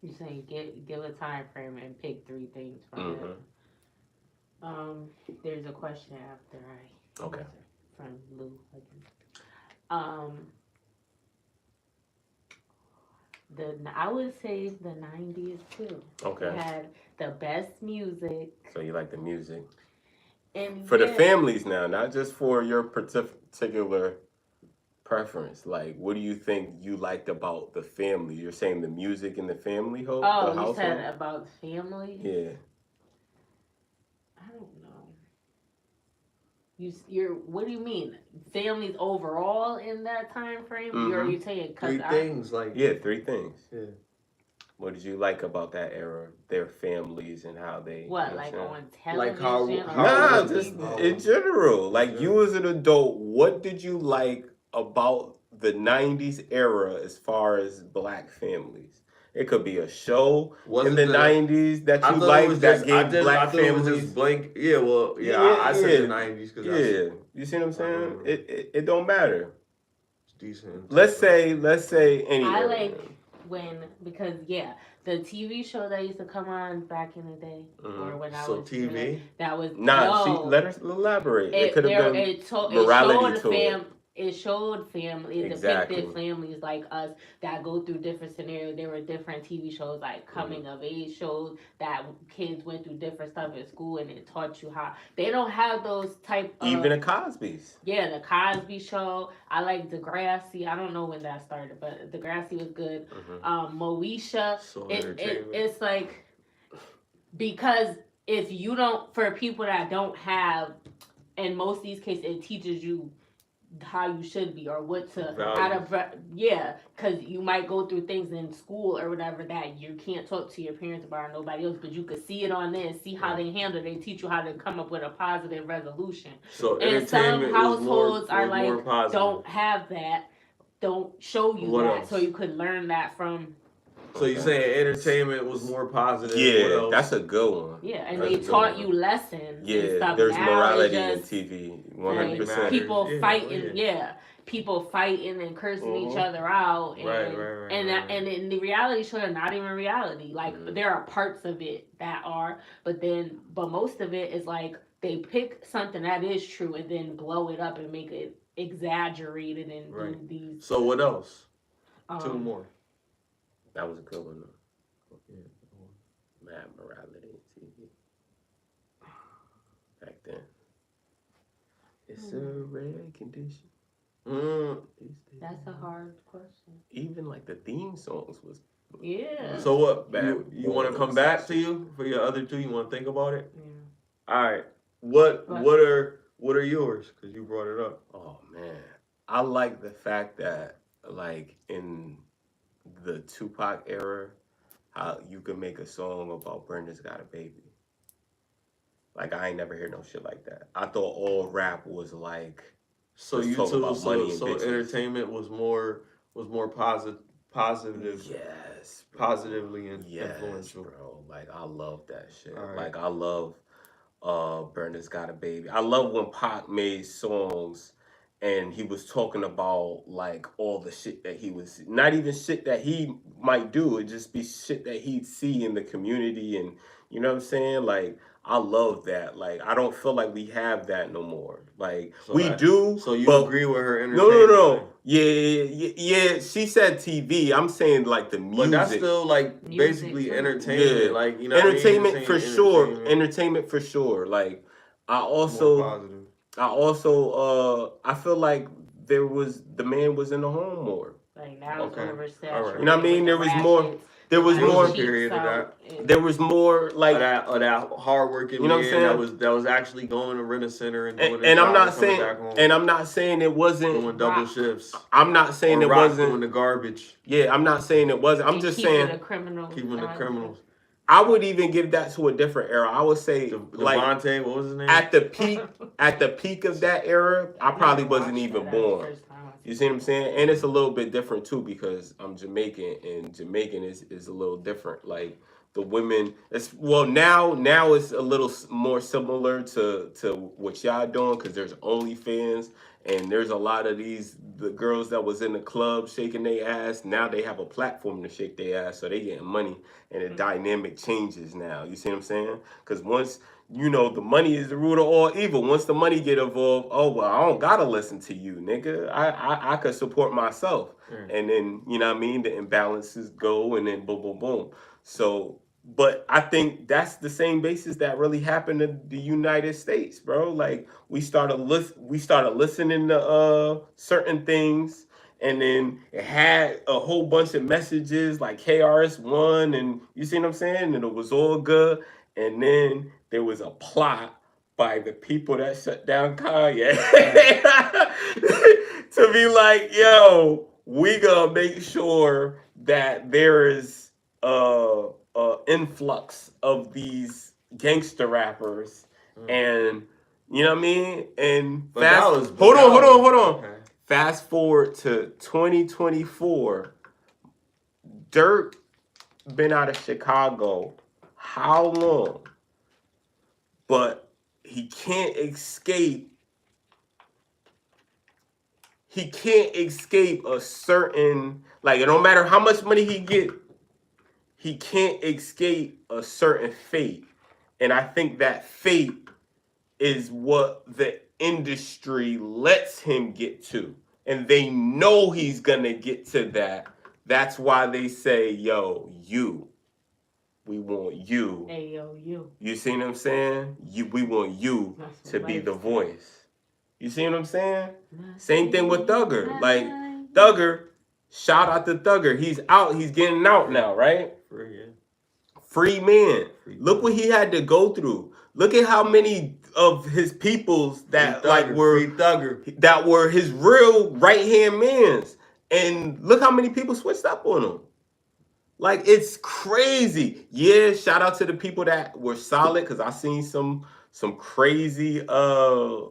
You saying give a time frame and pick 3 things from it. There's a question after I Okay. answer from Lou again. I would say the 90s too. Okay. It had the best music. So you like the music. And for the families now, not just for your particular preference. Like, what do you think you liked about the family? You're saying the music and the family Oh, the you household? said about the family? Yeah. I don't know. You're what do you mean? Families overall in that time frame? Mm-hmm. You're saying 3 things like 3 things. Yeah. What did you like about that era? Their families and how they what, like on television? Like how just in general. Like you as an adult, what did you like about the 90s era as far as black families? It could be a show in the 90s that you liked that gave black families. It was just blank. Yeah, well, I said the 90s because you see what I'm saying? It don't matter. It's decent. Let's say any. I like because the TV show that used to come on back in the day, or when I was TV. That was let us elaborate. It could have been morality to it. It showed family, it depicted families like us that go through different scenarios. There were different TV shows like coming of age shows that kids went through different stuff in school, and it taught you how. They don't have those type of... Even the Cosby's. Yeah, the Cosby Show. I like Degrassi. I don't know when that started, but Degrassi was good. Moesha. It's like... Because if you don't... For people that don't have... In most of these cases, it teaches you how you should be or what to because you might go through things in school or whatever that you can't talk to your parents about or nobody else, but you could see it on there, see how they handle it. They teach you how to come up with a positive resolution. So and some households are like don't have that, don't show you that, so you could learn that from. So you're saying entertainment was more positive? Yeah, that's a good one. Yeah, and they taught you lessons. Yeah, and stuff. there's now morality in TV. 100%. People fighting. People fighting and cursing each other out. And and in the reality show, they're not even reality. Like there are parts of it that are, but most of it is like they pick something that is true and then blow it up and make it exaggerated and do these. So what else? 2 more. That was a good one, though. Mad morality in TV. Back then. It's a rare condition. That's a hard question. Even like the theme songs was. Yeah. So what? You want to come back to you for your other 2? You want to think about it? Yeah. All right. What are yours? Because you brought it up. Oh man, I like the fact that like in the Tupac era, how you could make a song about Brenda's got a baby. Like I ain't never heard no shit like that. I thought all rap was like so entertainment was more positive. Yes, bro. Positively influential. Bro. Like I love that shit. Right. Like I love Brenda's Got a Baby. I love when Pac made songs and he was talking about like all the shit that he was, not even shit that he might do, it just be shit that he'd see in the community, and you know what I'm saying? Like, I love that. Like, I don't feel like we have that no more. Like, So we do. So you but agree with her no, entertainment? no. Yeah. She said TV. I'm saying like the music. But that's still like basically entertainment. Yeah. Like, you know, entertainment what I mean? for sure. Entertainment for sure. Like, I also I feel like the man was in the home more. Like now it's oversaturated. All right. You know what I mean? There was more. There was more period of that. There was more like that hardworking, you know what I'm saying? that was actually going to Runnin Center and doing and I'm not saying it wasn't doing double shifts. I'm not saying it wasn't doing the garbage. Yeah, I'm not saying it wasn't. I'm just saying keeping the criminals. I would even give that to a different era. I would say like Devontae, what was his name? At the peak of that era, I probably wasn't even born. You see what I'm saying? And it's a little bit different too because I'm Jamaican, and Jamaican is a little different. Like the women, now it's a little more similar to what y'all doing because there's OnlyFans, and there's a lot of the girls that was in the club shaking their ass. Now they have a platform to shake their ass, so they getting money, and the dynamic changes now. You see what I'm saying? Because once the money is the root of all evil. Once the money get involved, oh well, I don't gotta listen to you, nigga. I could support myself, and then you know what I mean. The imbalances go, and then boom, boom, boom. So, but I think that's the same basis that really happened to the United States, bro. Like we started listening to certain things, and then it had a whole bunch of messages like KRS-One, and you see what I'm saying, and it was all good, and then there was a plot by the people that shut down Kanye to be like, yo, we gonna make sure that there is influx of these gangster rappers, and you know what I mean? And hold on. Okay. Fast forward to 2024, Dirk been out of Chicago how long? But he can't escape. He can't escape a certain, like, it don't matter how much money he get, he can't escape a certain fate. And I think that fate is what the industry lets him get to. And they know he's gonna get to that. That's why they say, yo, we want you. Hey, yo, you. You see what I'm saying? We want you to be the voice. You see what I'm saying? Same thing with Thugger. Like, Thugger, shout out to Thugger. He's out. He's getting out now, right? Free man. Look what he had to go through. Look at how many of his peoples that that were his real right-hand mans. And look how many people switched up on him. Like, it's crazy. Yeah, shout out to the people that were solid, because I seen some crazy the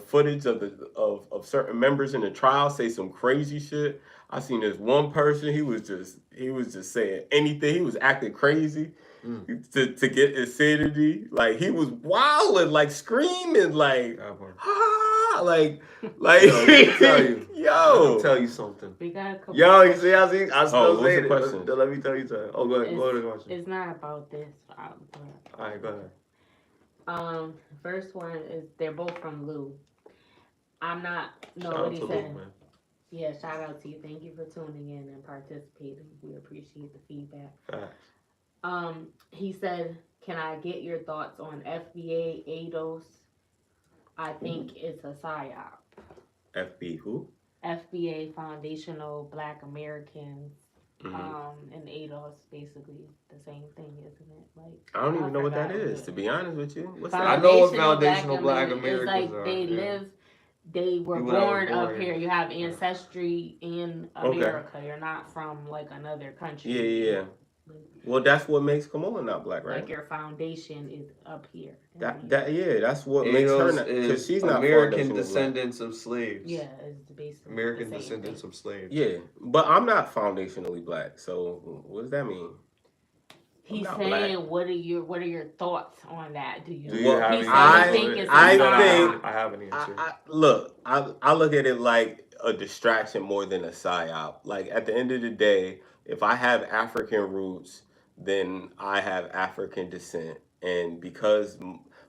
footage of certain members in the trial say some crazy shit. I seen this one person, he was just saying anything. He was acting crazy to get his sanity. Like, he was wilding, like screaming, like like I'll tell you something. We got a couple. Yo, you see, I still say the question? Let me tell you something. Oh, go ahead. Go to the question. It's not about this. All right, go ahead. First one is they're both from Lou. I'm not. No, Shout what out he to said. Luke, man. Yeah, shout out to you. Thank you for tuning in and participating. We appreciate the feedback. Facts. He said, "Can I get your thoughts on FBA ADOS? I think it's a psyop." FB who? FBA, Foundational Black Americans, and ADOS, basically the same thing, isn't it? Like, I don't even know what that is, to be honest with you. What's that? I know what Foundational Black Americans like are. They were born up here. You have ancestry in America. Okay. You're not from like another country. Yeah. Well, that's what makes Kamala not black, right? Like, your foundation is up here. That's what makes her not, because she's not American descendants of slaves. Yeah, it's basically American descendants of slaves. Yeah, but I'm not foundationally black. So what does that mean? He's not saying, black. what are your thoughts on that? Do you you have he any said answer he on think it? it's I a think- psyop. I have an answer. I look at it like a distraction more than a psyop. Like at the end of the day, if I have African roots, then I have African descent, and because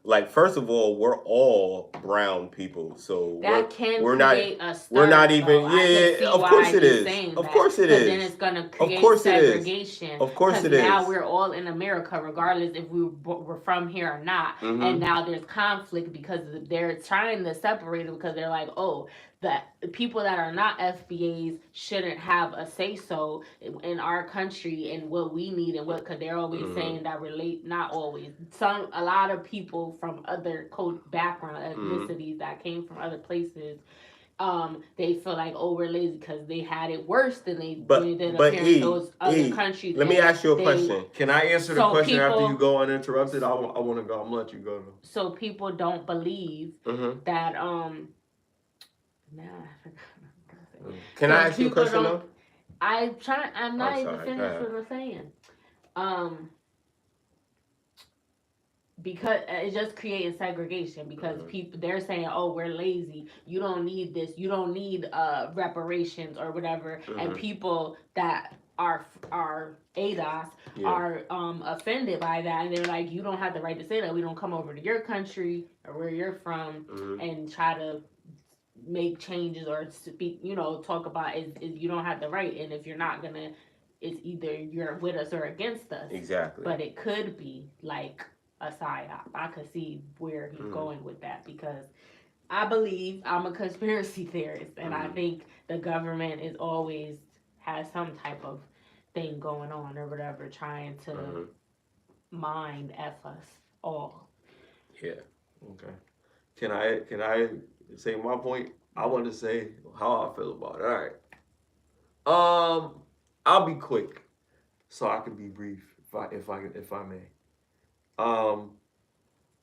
like first of all, we're all brown people, so That can we're not create a stir, we're not even though. I can see of why course it he's is. saying Of that, course it 'cause is. then it's gonna create course it is. segregation. Of course it now is. we're all in America, regardless if we're from here or not. Mhm. And now there's conflict because they're trying to separate it because they're like, oh, the people that are not FBAs shouldn't have a say so in our country and what we need and what, because they're always Mhm. saying that not always, a lot of people from other background ethnicities that came from other places, they feel like, oh, we're lazy because they had it worse than they did apparently those other countries. Let me ask you a question. Can I answer the So question after people- you go uninterrupted? I want to go. I'm gonna let you go. So people don't believe Mhm. that Nah, I forgot. Can So I ask you a people question don't- though? I'm not even sorry, finished go ahead. what I'm saying. Because it's just creating segregation because people, they're saying, oh, we're lazy, you don't need this, you don't need reparations or whatever, and people that are ADOS are offended by that, and they're like, you don't have the right to say that, we don't come over to your country or where you're from and try to make changes or speak, talk about is you don't have the right, and if you're not gonna, it's either you're with us or against us. Exactly. But it could be like a psyop. I could see where he's going with that because I believe, I'm a conspiracy theorist, and I think the government is always has some type of thing going on or whatever, trying to mind F us all. Yeah. Okay. Can I say my point? I want to say how I feel about it. All right. I'll be quick, so I can be brief if I may.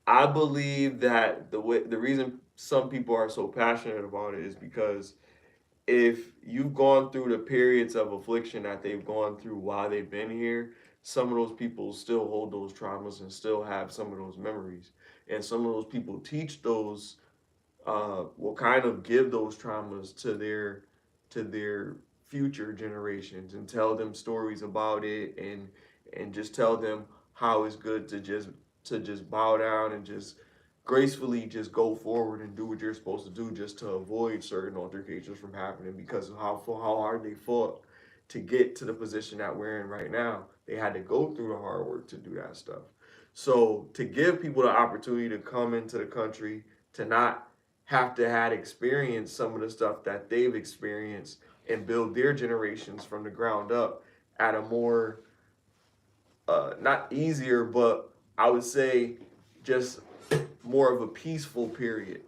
I believe that the reason some people are so passionate about it is because if you've gone through the periods of affliction that they've gone through while they've been here, some of those people still hold those traumas and still have some of those memories. And some of those people teach those, will kind of give those traumas to their future generations and tell them stories about it and just tell them how it's good to just bow down and just gracefully just go forward and do what you're supposed to do just to avoid certain altercations from happening because of how hard they fought to get to the position that we're in right now. They had to go through the hard work to do that stuff. So to give people the opportunity to come into the country, to not have to have experienced some of the stuff that they've experienced and build their generations from the ground up at a more, not easier, but I would say just more of a peaceful period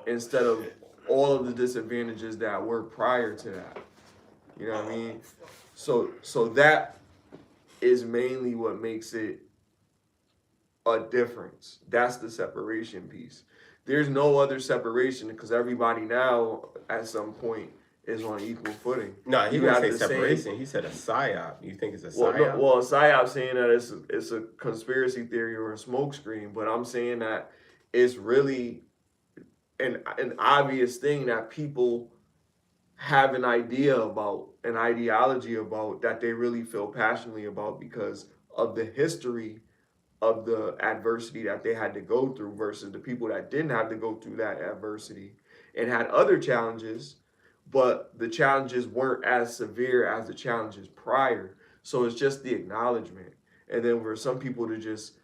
instead of all of the disadvantages that were prior to that. You know what I mean? So that is mainly what makes it a difference. That's the separation piece. There's no other separation because everybody now at some point is on equal footing. No, he You didn't have say the separation. same- He said a psyop. You think it's a Well, psyop? no, a psyop saying that it's a conspiracy theory or a smokescreen, but I'm saying that it's really an obvious thing that people have an idea about, an ideology about that they really feel passionately about because of the history of the adversity that they had to go through versus the people that didn't have to go through that adversity and had other challenges, but the challenges weren't as severe as the challenges prior. So it's just the acknowledgement. And then for some people to just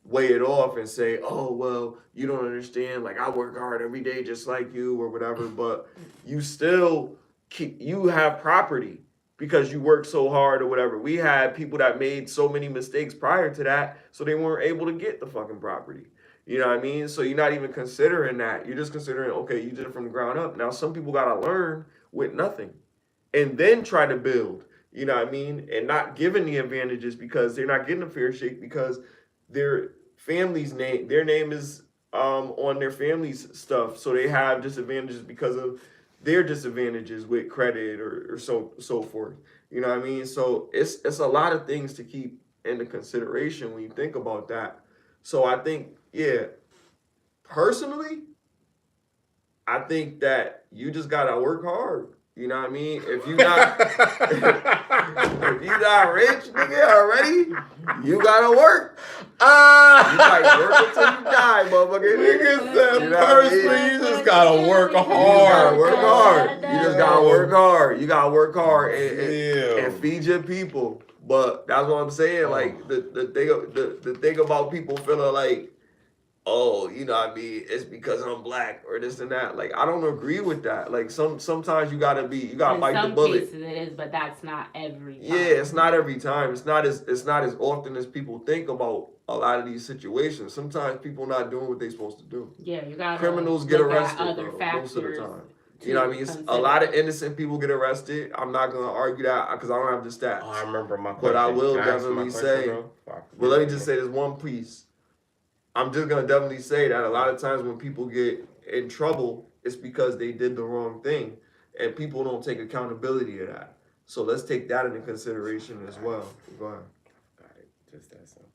weigh it off and say, oh, well, you don't understand, like I work hard every day just like you or whatever, but you still you have property because you work so hard or whatever. We had people that made so many mistakes prior to that, so they weren't able to get the fucking property. You know what I mean? So you're not even considering that. You're just considering, okay, you did it from the ground up. Now some people gotta learn with nothing and then try to build. You know what I mean? And not given the advantages because they're not getting a fair shake because their name is on their family's stuff. So they have disadvantages because of their disadvantages with credit or so forth. You know what I mean? So it's a lot of things to keep into consideration when you think about that. So I think, yeah, personally, I think that you just gotta work hard. You know what I mean? If you not if you not rich, nigga, already, you gotta work. You gotta work until you die, motherfucker. Nigga said, You know what I mean? personally, you just gotta work hard. You just gotta work hard. You just gotta work hard. You gotta work hard and feed your people. But that's what I'm saying. Like the thing about people feeling like, oh, you know what I mean, it's because I'm black or this and that. Like, I don't agree with that. Like, sometimes you gotta bite the bullet. In some cases it is, but that's not every time. Yeah, it's not every time. It's not as often as people think about a lot of these situations. Sometimes people not doing what they're supposed to do. Yeah, you got criminals get arrested most of the time. You know what I mean? A lot of innocent people get arrested. I'm not gonna argue that because I don't have the stats. Oh, I remember my question. But I will definitely say. Well, let me just say this one piece. I'm just gonna definitely say that a lot of times when people get in trouble, it's because they did the wrong thing, and people don't take accountability of that. So let's take that into consideration as well. Go ahead. Got it. Just that simple.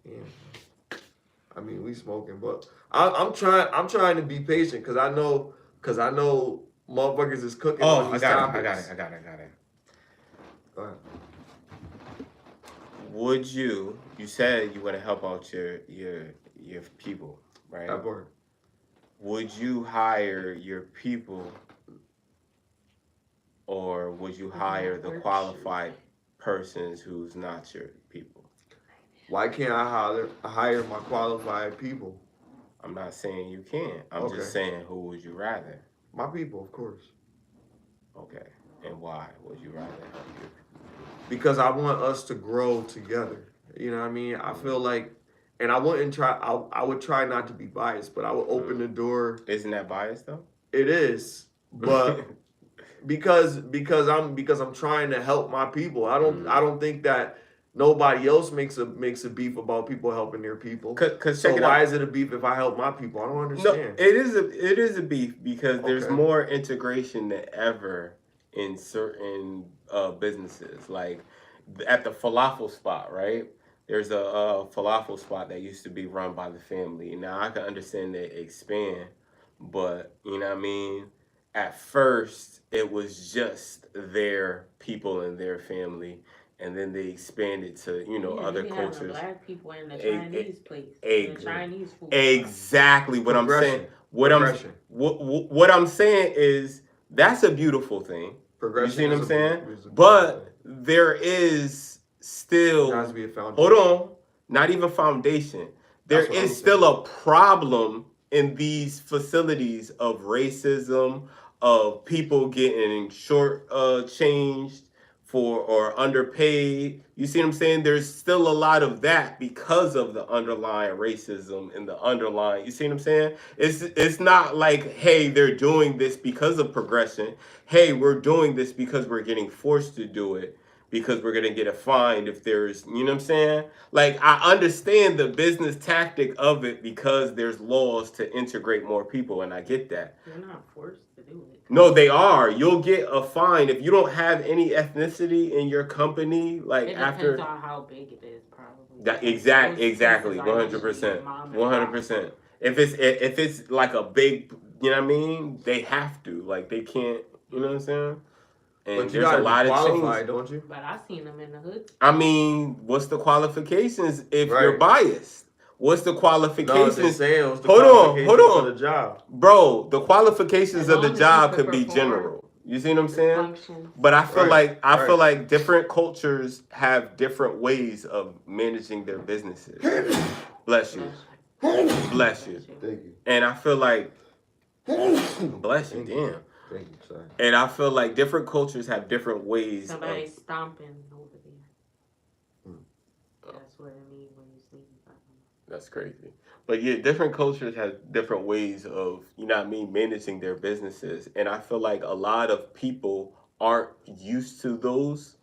Yeah. I mean, we smoking, but I'm trying to be patient because I know motherfuckers is cooking on these topics. I got it. Go ahead. Would you said you want to help out your people, right? That part. Would you hire your people, or would you hire the qualified persons who's not your people? Why can't I hire my qualified people? I'm not saying you can't. I'm just saying, who would you rather? My people, of course. Okay. And why would you rather help your people? Because I want us to grow together. You know what I mean? I feel like, and I wouldn't try. I would try not to be biased, but I would open the door. Isn't that biased though? It is, but because I'm trying to help my people. I don't think that nobody else makes a beef about people helping their people. So why is it a beef if I help my people? I don't understand. No, it is a beef because there's more integration than ever in certain businesses. Like at the falafel spot, right? There's a falafel spot that used to be run by the family. Now I can understand they expand, but you know what I mean? At first it was just their people and their family, and then they expanded to, other cultures. The black people in the Chinese place. The Chinese food. Exactly what I'm saying. What I'm saying is that's a beautiful thing. You see what I'm saying? But there is still, has to be a foundation. Hold on, not even foundation. There is still a problem in these facilities of racism, of people getting short-changed or underpaid. You see what I'm saying? There's still a lot of that because of the underlying racism and the underlying, you see what I'm saying? It's not like, hey, they're doing this because of progression. Hey, we're doing this because we're getting forced to do it, because we're going to get a fine if there's, you know what I'm saying? Like, I understand the business tactic of it because there's laws to integrate more people, and I get that. You're not forced to do it. No, they are. You'll get a fine if you don't have any ethnicity in your company. Like it after, depends on how big it is, probably. That, exactly, 100%, 100%. If it's like a big, you know what I mean? They have to, like they can't, you know what I'm saying? And but you there's a lot of change, don't you? But I seen them in the hood. I mean, what's the qualifications if you're biased? What's the qualifications? Hold on. For the job. Bro, the qualifications of the job could be general. You see what I'm saying? But I feel feel like different cultures have different ways of managing their businesses. Bless you. Bless you. Thank you. And I feel like bless you, damn. Thank you, sorry. And I feel like different cultures have different ways. Somebody's stomping over there. That's what I mean when you sneeze. That's crazy. But yeah, different cultures have different ways of, you know what I mean, managing their businesses. And I feel like a lot of people aren't used to those,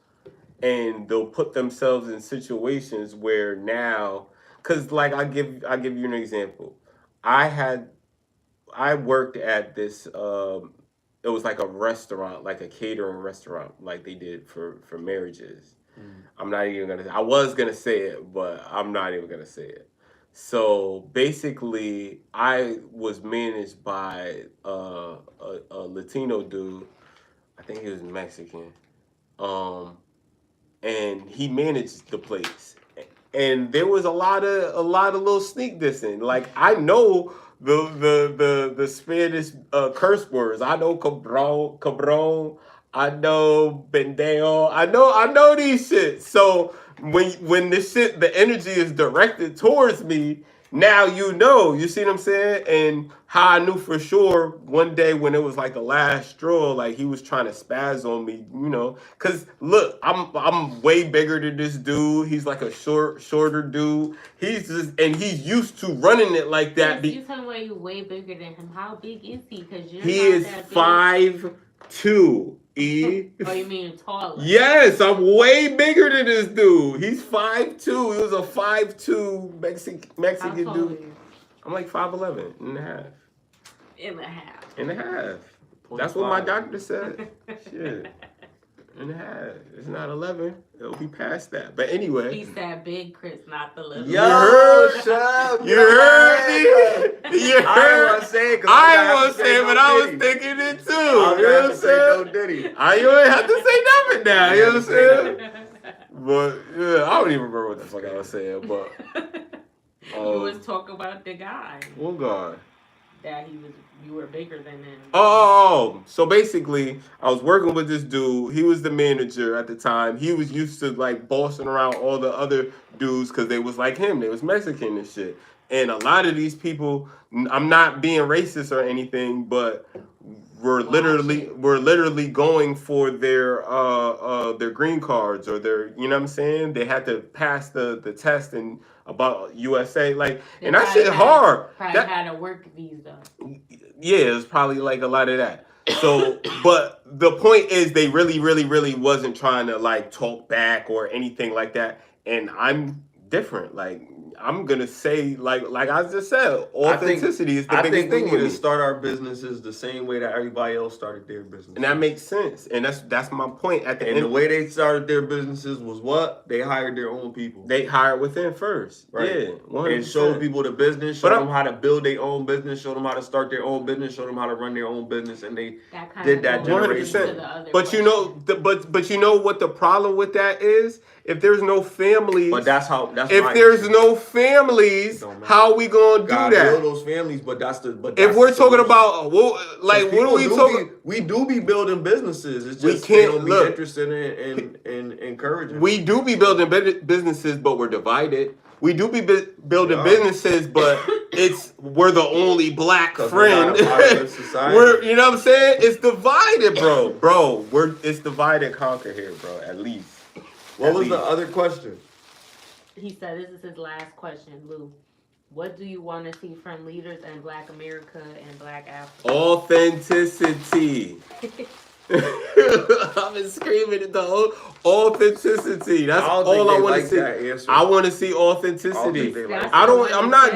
and they'll put themselves in situations where now, because like I'll give you an example. I worked at this, it it was like a restaurant, like a catering restaurant, like they did for marriages. I'm not even gonna. I was gonna say it, but I'm not even gonna say it. So basically, I was managed by a Latino dude. I think he was Mexican. And he managed the place. And there was a lot of little sneak dissing. Like I know the Spanish curse words. I know cabron. I know pendejo. I know these shit. So when the energy is directed towards me, now you see what I'm saying? And how I knew for sure one day when it was like the last straw, like he was trying to spaz on me, cause look, I'm way bigger than this dude. He's like a shorter dude. He's used to running it like that. You tell me why you way bigger than him. How big is he? Cause he is 5'2". Oh, you mean taller? Yes, I'm way bigger than this dude. He's 5'2". He was a 5'2" Mexican How tall dude. are you? I'm like 5'11" and a half. And a half. That's what my doctor said. Shit. And a half. It's not 11. It'll be past that. But anyway. He said big Chris, not the little. Yo, shut up. You heard me? You heard? I ain't want to say it, but I was thinking it too. You know what I'm saying? No Diddy. You ain't have to say nothing now. You know what I'm saying? But yeah, I don't even remember what the fuck I was saying. But you was talking about the guy. What guy? That you were bigger than him. Oh, so basically, I was working with this dude. He was the manager at the time. He was used to like bossing around all the other dudes because they was like him. They was Mexican and shit. And a lot of these people, I'm not being racist or anything, but we're literally going for their green cards or their, you know what I'm saying? They had to pass the test and about USA, like, and that shit hard. Probably had a work visa. Yeah, it was probably like a lot of that. So, but the point is, they really wasn't trying to like talk back or anything like that. And I'm different. Like, I'm gonna say, like I just said, authenticity is the biggest thing. We need to start our businesses the same way that everybody else started their business, and that makes sense. And that's my point. At the end, the way they started their businesses was what they hired their own people. They hired within first, right? Yeah, 100%. And showed people the business, show them how to build their own business, show them how to start their own business, show them how to run their own business, and they did that generation. 100%. But you know, but you know what the problem with that is? If there's no families, but if there's no families, how are we gonna do that? Build those families, but that's if we're talking about what are we talking? We do be building businesses. It's just they don't be interested in encouraging. We do be building businesses, but we're divided. We do be building businesses, but we're the only black friend. We're, you know what I'm saying? It's divided, bro. It's divide and conquer here, bro. At least. What was the other question? He said, this is his last question, Lou. What do you want to see from leaders in Black America and Black Africa? Authenticity. I've been screaming it the whole authenticity. That's all I want to see. I want to see authenticity. I'm not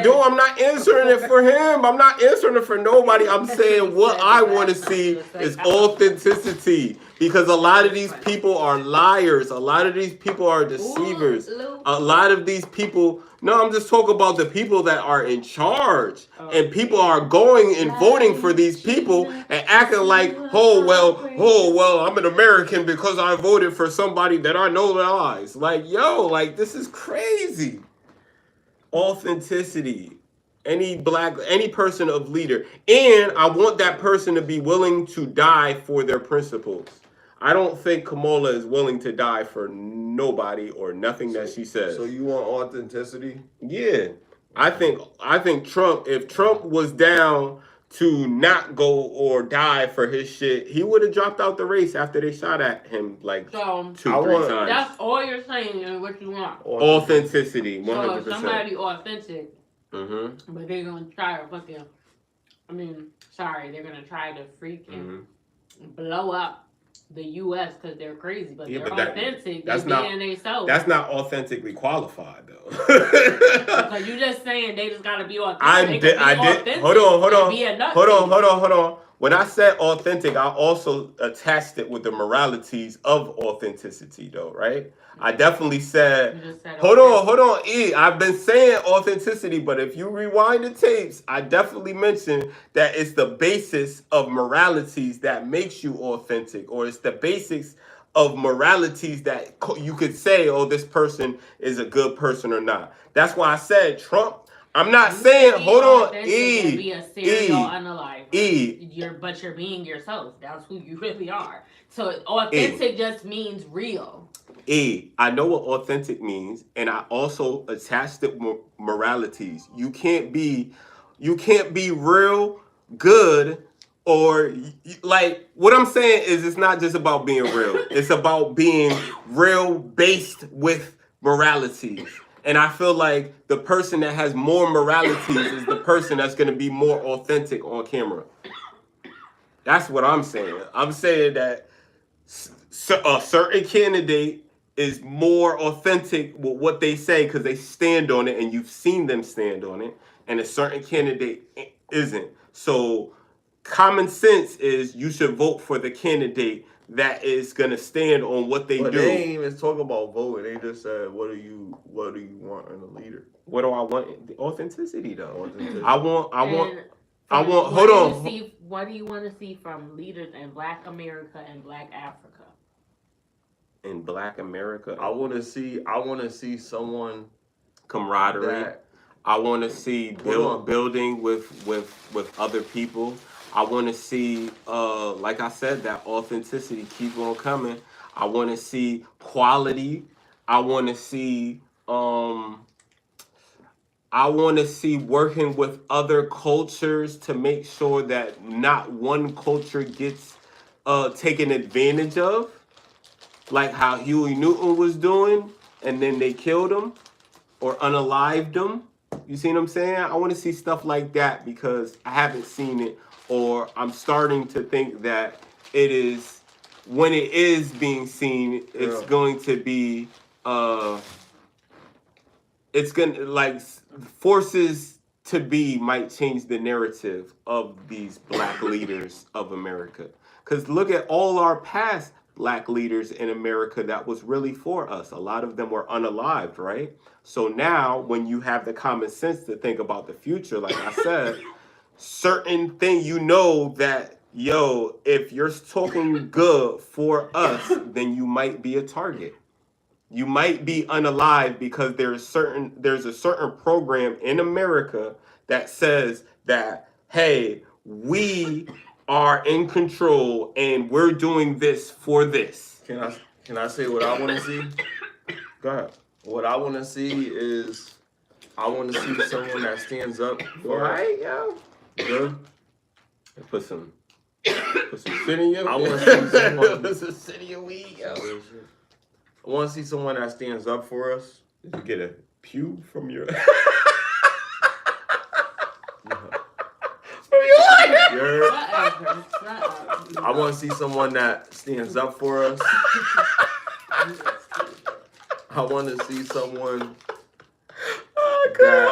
answering it for him. I'm not answering it for nobody. I'm saying what I want to see is authenticity. Because a lot of these people are liars. A lot of these people are deceivers. A lot of these people... No, I'm just talking about the people that are in charge. And people are going and voting for these people and acting like, oh, well, I'm an American because I voted for somebody that I know lies. Like, yo, like, this is crazy. Authenticity. Any person of leader. And I want that person to be willing to die for their principles. I don't think Kamala is willing to die for nobody or nothing that she says. So you want authenticity? Yeah. I think Trump, if Trump was down to not go or die for his shit, he would have dropped out the race after they shot at him like 2-3 times. That's all you're saying and what you want. Authenticity, 100%. So if somebody authentic, but they're going to try to fucking, they're going to try to freaking blow up the U.S. because they're crazy, but they're authentic. That's not authentically qualified though. Because you just saying they just gotta be authentic. Hold on. when I said authentic, I also attached it with the moralities of authenticity, though, right? I definitely said, You just said hold authentic. on, E. I've been saying authenticity, but if you rewind the tapes, I definitely mentioned that it's the basis of moralities that makes you authentic, or it's the basics of moralities that you could say, oh, this person is a good person or not. That's why I said Trump. I'm not You saying, can be hold on, authentic and E. be a serial E. unaliver. E. But you're being yourself. That's who you really are. So E. authentic just means real. I know what authentic means, and I also attached it with moralities. You can't be real good, or like what I'm saying is it's not just about being real. It's about being real based with moralities. And I feel like the person that has more moralities is the person that's going to be more authentic on camera. That's what I'm saying. I'm saying that a certain candidate is more authentic with what they say because they stand on it and you've seen them stand on it, and a certain candidate isn't. So common sense is you should vote for the candidate that is gonna stand on what they do. They ain't even talk about voting. They just said, what do you want in a leader? What do I want? The authenticity, though. Authenticity. I want. Hold on. What do you want to see from leaders in Black America and Black Africa? In Black America, I want to see someone camaraderie. I want to see building with other people. I want to see, like I said, that authenticity keep on coming. I want to see quality. I want to see, working with other cultures to make sure that not one culture gets taken advantage of, like how Huey Newton was doing, and then they killed him or unalived him. You see what I'm saying? I want to see stuff like that because I haven't seen it, or I'm starting to think that it is, when it is being seen, it's going to be, it's going to, like, forces to be might change the narrative of these Black leaders of America. Because look at all our past Black leaders in America that was really for us. A lot of them were unalived, right? So now when you have the common sense to think about the future, like I said, certain thing, that, if you're talking good for us, then you might be a target. You might be unalive because there's a certain program in America that says that, hey, we are in control and we're doing this for this. Can I say what I want to see? Go ahead. What I want to see is, I want to see someone that stands up for us. Right, yo. Good. Put some shit in your. I want to see someone. Put some shit in your weed, yo. I want to see someone that stands up for us. Did you get a pew from your? I want to see someone that stands up for us. I want to see someone that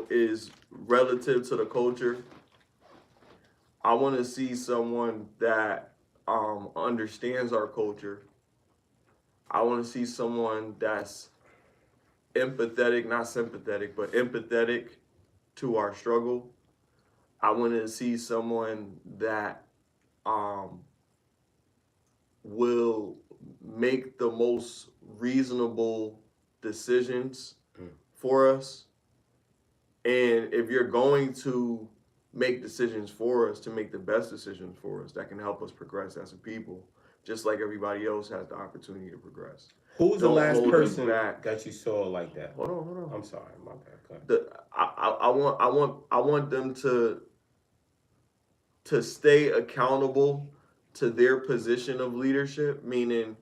is relative to the culture. I want to see someone that understands our culture. I want to see someone that's empathetic, not sympathetic, but empathetic to our struggle. I want to see someone that will make the most reasonable decisions for us. And if you're going to make decisions for us, to make the best decisions for us that can help us progress as a people, just like everybody else has the opportunity to progress. Who was the last person that you saw like that? Hold on. I'm sorry, my bad. I want them to stay accountable to their position of leadership, meaning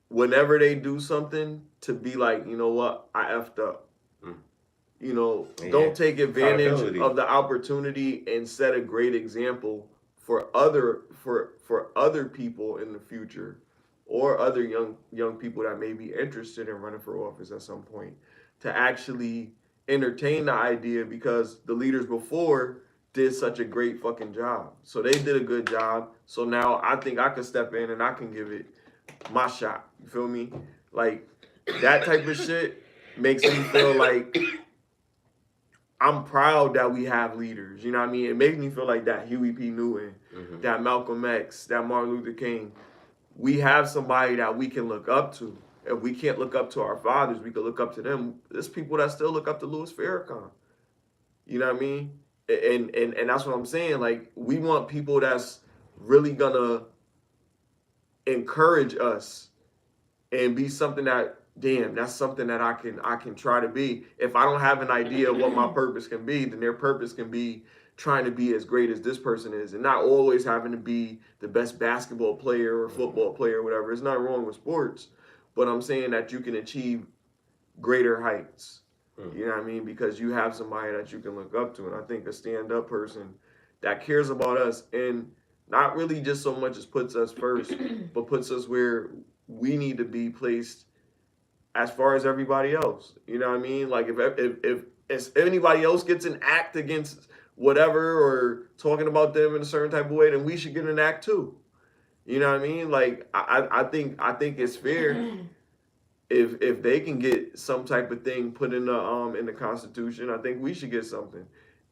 whenever they do something, to be like, you know what, I effed up. Don't take advantage of the opportunity and set a great example for other people in the future, or other young people that may be interested in running for office at some point. to actually entertain the idea because the leaders before did such a great fucking job. So they did a good job. So now I think I could step in and I can give it my shot. You feel me? Like that type of shit makes me feel like I'm proud that we have leaders. You know what I mean? It makes me feel like that Huey P. Newton, that Malcolm X, that Martin Luther King. We have somebody that we can look up to. If we can't look up to our fathers, we can look up to them. There's people that still look up to Louis Farrakhan. You know what I mean? And that's what I'm saying. Like, we want people that's really gonna encourage us and be something that, damn, that's something that I can try to be. If I don't have an idea of what my purpose can be, then their purpose can be trying to be as great as this person is, and not always having to be the best basketball player or football player or whatever. It's not wrong with sports, but I'm saying that you can achieve greater heights. You know what I mean? Because you have somebody that you can look up to. And I think a stand-up person that cares about us and not really just so much as puts us first, but puts us where we need to be placed as far as everybody else. You know what I mean? Like if anybody else gets an act against whatever or talking about them in a certain type of way, then we should get an act too. You know what I mean? Like I think it's fair if they can get some type of thing put in the Constitution. I think we should get something.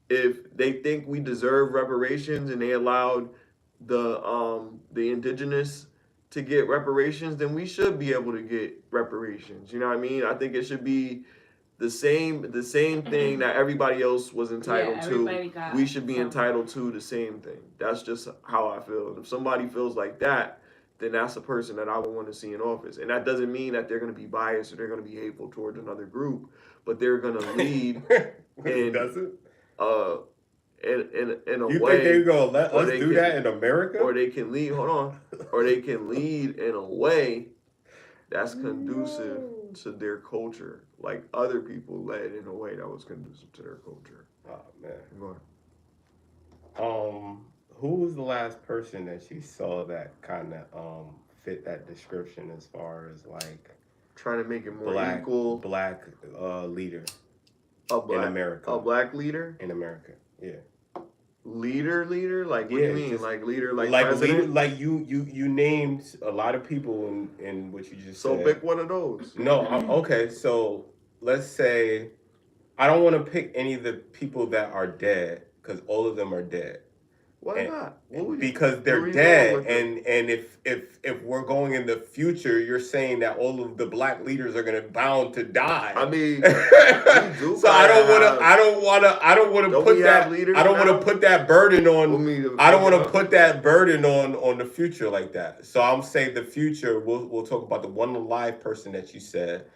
If they think we deserve reparations and they allowed the indigenous to get reparations, then we should be able to get reparations. You know what I mean? I think it should be the same thing that everybody else was entitled to. We should be entitled to the same thing. That's just how I feel. And if somebody feels like that, then that's a person that I would want to see in office. And that doesn't mean that they're going to be biased or they're going to be hateful towards another group, but they're going to lead in Does it? In a you way. You think they're going to let us do that in America? Or they can lead, hold on, or they can lead in a way that's conducive to their culture, like other people led in a way that was conducive to their culture. Oh, man. Go ahead. Who was the last person that you saw that kind of fit that description as far as like trying to make it more equal? Black leader in America. A black leader in America. Yeah. Leader? Like, what do you mean? Like leader, like president? Leader, like you named a lot of people in what you just said. So pick one of those. No, okay. So let's say I don't want to pick any of the people that are dead because all of them are dead. Why not? Because they're dead, and if we're going in the future, you're saying that all of the black leaders are gonna bound to die. I mean, so I don't want to put that. I don't want to put that burden on. I don't want to put that burden on the future like that. So I'm saying the future. We'll talk about the one alive person that you said.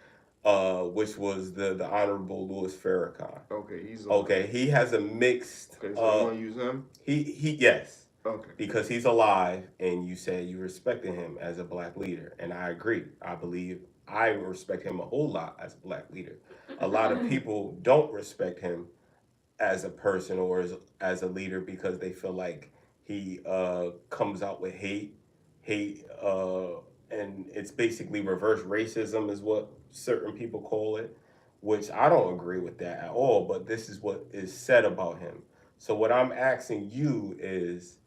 Which was the Honorable Louis Farrakhan. Okay, he's okay. He has a mixed. Okay, so you want to use him? Yes. Okay. Because he's alive, and you said you respected him as a black leader, and I agree. I believe I respect him a whole lot as a black leader. A lot of people don't respect him as a person or as a leader because they feel like he comes out with hate, and it's basically reverse racism is what certain people call it, which I don't agree with that at all, but this is what is said about him. So what I'm asking you is,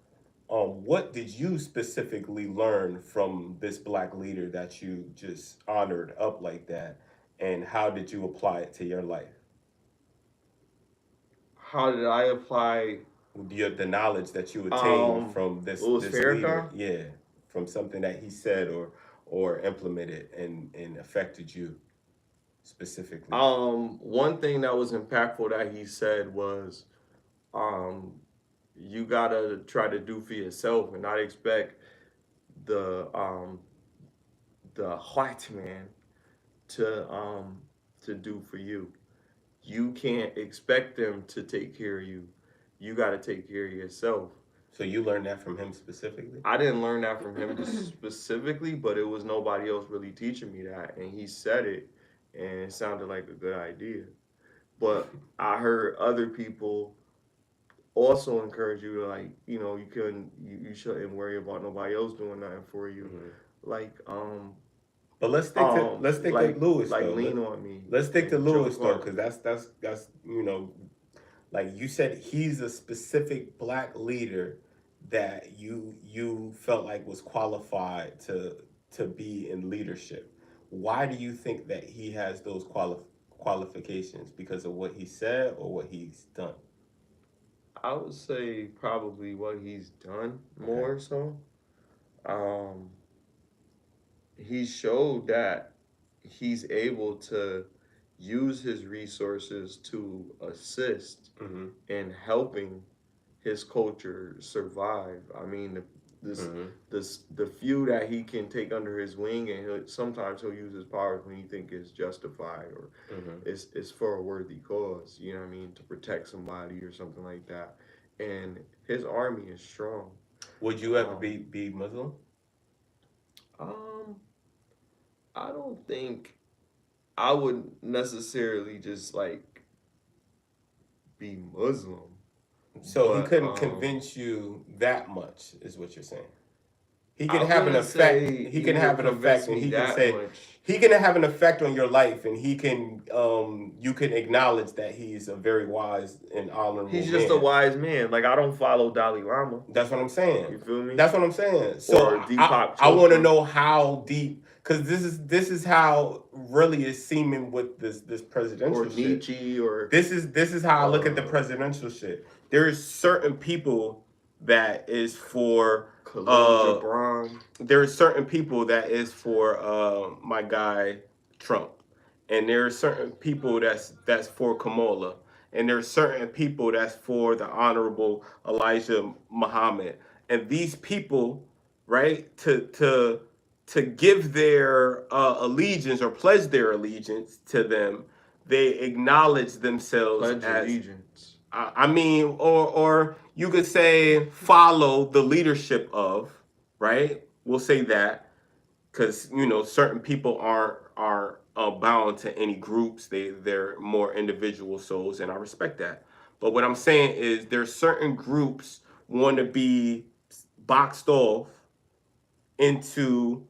what did you specifically learn from this black leader that you just honored up like that, and how did you apply it to your life? How did I apply the knowledge that you attained from this leader? Yeah, from something that he said or implemented and affected you specifically? One thing that was impactful that he said was, you gotta try to do for yourself and not expect the white man to do for you. You can't expect them to take care of you. You gotta take care of yourself. So you learned that from him specifically? I didn't learn that from him specifically, but it was nobody else really teaching me that. And he said it, and it sounded like a good idea. But I heard other people also encourage you to, like, you shouldn't worry about nobody else doing nothing for you. Mm-hmm. Like, But let's stick to Lewis like though. lean on me. Let's stick to and Lewis Joe though, Clark. because that's like you said, he's a specific black leader that you felt like was qualified to be in leadership. Why do you think that he has those qualifications? Because of what he said or what he's done? I would say probably what he's done more so. Um, he showed that he's able to use his resources to assist Mm-hmm. in helping his culture survive. I mean, the few that he can take under his wing, and sometimes he'll use his powers when he think it's justified or it's for a worthy cause. You know what I mean? To protect somebody or something like that. And his army is strong. Would you ever be Muslim? Um, I don't think I would necessarily just like be Muslim. So he But, couldn't convince you that much, is what you're saying. He I can have an wouldn't effect. say He can have an convince effect, and me he can that say much. he can have an effect on your life, and he can you can acknowledge that he's a very wise and honorable He's just man. a wise man. Like I don't follow Dalai Lama. That's what I'm saying. You feel me? That's what I'm saying. So Or Deepak I want to Chopra. know how deep, because this is how really is seeming with this presidential Or shit. Nietzsche or This is how I look at the presidential shit. There is certain people that is for Khalil Gibran. there are certain people that is for my guy Trump, and there are certain people that's for Kamala, and there are certain people that's for the Honorable Elijah Muhammad, and these people, right, to give their allegiance or pledge their allegiance to them, they acknowledge themselves Pledge as allegiance. I mean, or you could say follow the leadership of, right? We'll say that because certain people aren't bound to any groups. They're more individual souls, and I respect that. But what I'm saying is there's certain groups want to be boxed off into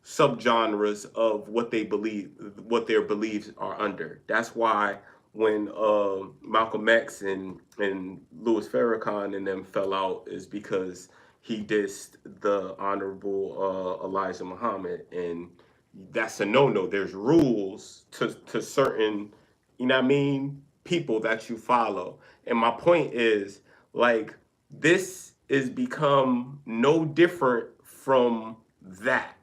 subgenres of what they believe, what their beliefs are under. That's why when Malcolm X and Louis Farrakhan and them fell out is because he dissed the Honorable Elijah Muhammad, and that's a no-no. There's rules to certain, people that you follow. And my point is, like, this is become no different from that.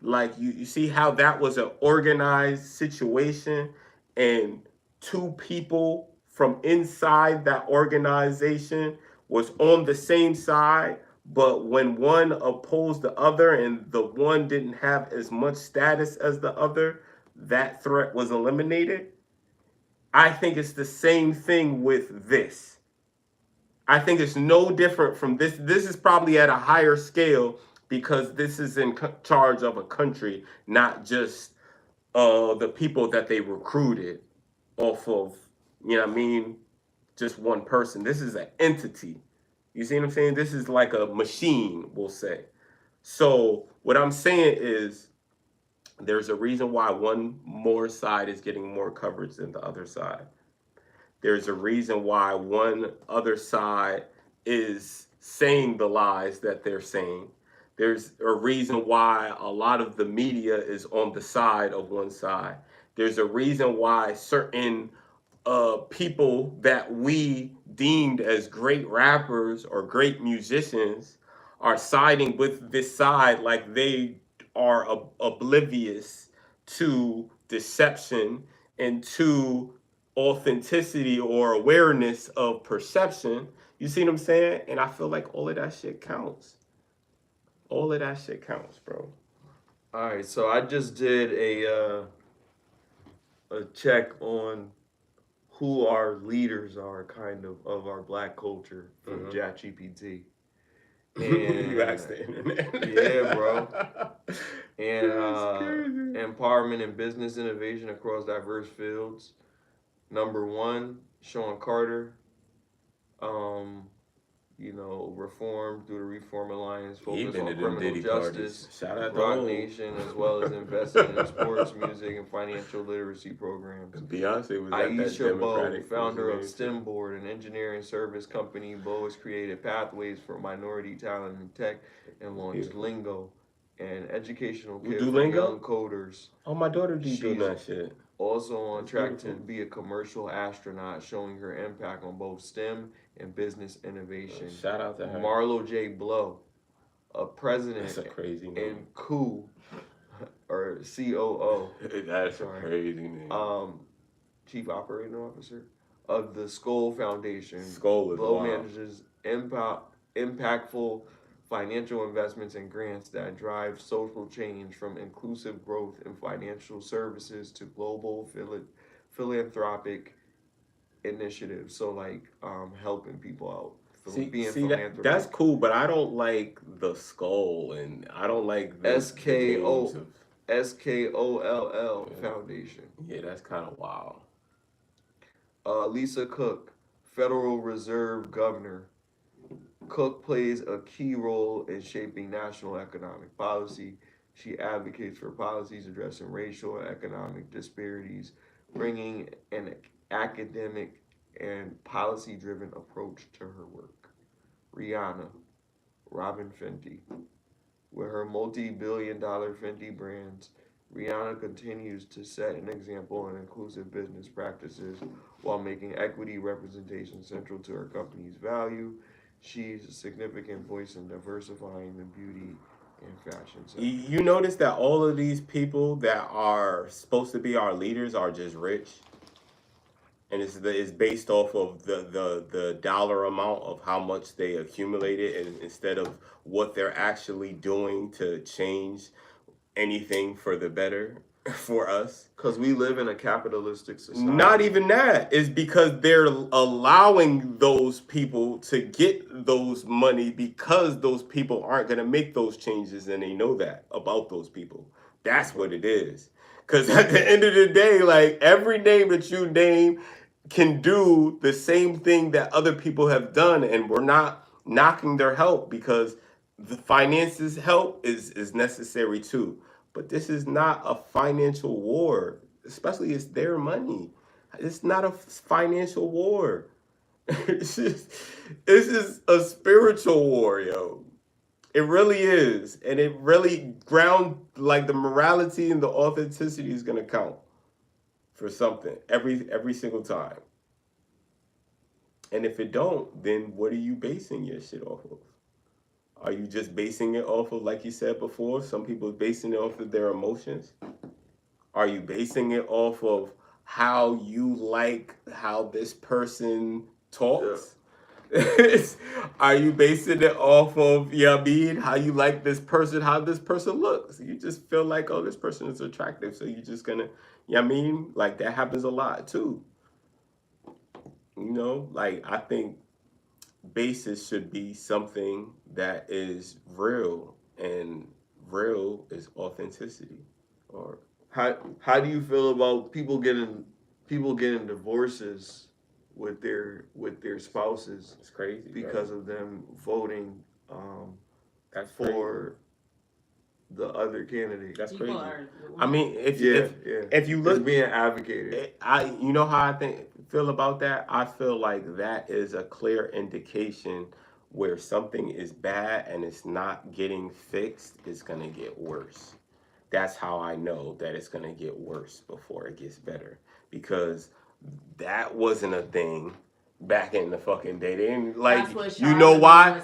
Like you see how that was an organized situation, and two people from inside that organization was on the same side, but when one opposed the other and the one didn't have as much status as the other, that threat was eliminated. I think it's the same thing with this. I think it's no different from this. This is probably at a higher scale because this is in charge of a country, not just the people that they recruited off of, just one person. This is an entity. You see what I'm saying? This is like a machine, we'll say. So what I'm saying is there's a reason why one more side is getting more coverage than the other side. There's a reason why one other side is saying the lies that they're saying. There's a reason why a lot of the media is on the side of one side. There's a reason why certain people that we deemed as great rappers or great musicians are siding with this side, like they are oblivious to deception and to authenticity or awareness of perception. You see what I'm saying? And I feel like all of that shit counts. All of that shit counts, bro. All right, so I just did a check on who our leaders are, kind of our black culture from ChatGPT. You asked the internet. Yeah, bro. And empowerment and business innovation across diverse fields. Number 1, Sean Carter. reform through the Reform Alliance, He focus been on to them criminal Diddy justice, parties. Shout out to Rock home. Nation, as well as investing in sports, music, and financial literacy programs. Beyonce was at that Aisha Bo, Democratic founder of convention. STEM Board, an engineering service company. Bo has created pathways for minority talent in tech and launched Lingo, an educational kit do for Lingo? young coders. Oh, my daughter do She's that shit. also on That's track beautiful. to be a commercial astronaut, showing her impact on both STEM and business innovation. Shout out to her. Marlo J. Blow, a president That's a crazy name. in COO, or COO. That's a crazy name. Chief Operating Officer of the Skoll Foundation. Skoll is Blow wild. manages impactful financial investments and grants that drive social change, from inclusive growth in financial services to global philanthropic initiatives. So like helping people out. That's cool, but I don't like the skull, and I don't like the SKOLL Foundation. Yeah, that's kind of wild. Lisa Cook, Federal Reserve Governor. Cook plays a key role in shaping national economic policy. She advocates for policies addressing racial and economic disparities, bringing an academic and policy-driven approach to her work. Rihanna, Robin Fenty. With her multi-billion-dollar Fenty brands, Rihanna continues to set an example in inclusive business practices while making equity representation central to her company's value. She's a significant voice in diversifying the beauty and fashion sector. You notice that all of these people that are supposed to be our leaders are just rich, and it's based off of the dollar amount of how much they accumulated, and instead of what they're actually doing to change anything for the better for us. Because we live in a capitalistic society. Not even that. It's because they're allowing those people to get those money, because those people aren't going to make those changes, and they know that about those people. That's what it is. Because at the end of the day, like, every name that you name can do the same thing that other people have done, and we're not knocking their help, because the finances help is necessary too. But this is not a financial war, especially it's their money. It's not a financial war. It's just a spiritual war, yo. It really is. And it really like the morality and the authenticity is gonna count for something every single time. And if it don't, then what are you basing your shit off of? Are you just basing it off of, like you said before, some people are basing it off of their emotions? Are you basing it off of how you like how this person talks? Yeah. Are you basing it off of, how you like this person, how this person looks? You just feel like, oh, this person is attractive, so you're just gonna, like that happens a lot too. Like, I think basis should be something that is real, and real is authenticity. Or how do you feel about people getting divorces with their spouses? It's crazy because of them voting that's for the other candidate. That's crazy. I mean, if you look, it's being advocated. You know how I feel about that? I feel like that is a clear indication where something is bad and it's not getting fixed, it's gonna get worse. That's how I know that it's gonna get worse before it gets better, because that wasn't a thing back in the fucking day. They didn't, like, you know why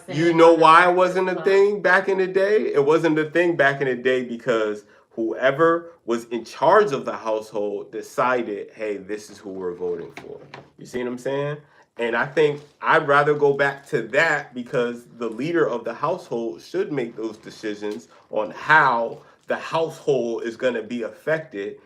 it wasn't a thing back in the day? It wasn't a thing back in the day because whoever was in charge of the household decided, hey, this is who we're voting for. You see what I'm saying? And I think I'd rather go back to that, because the leader of the household should make those decisions on how the household is going to be affected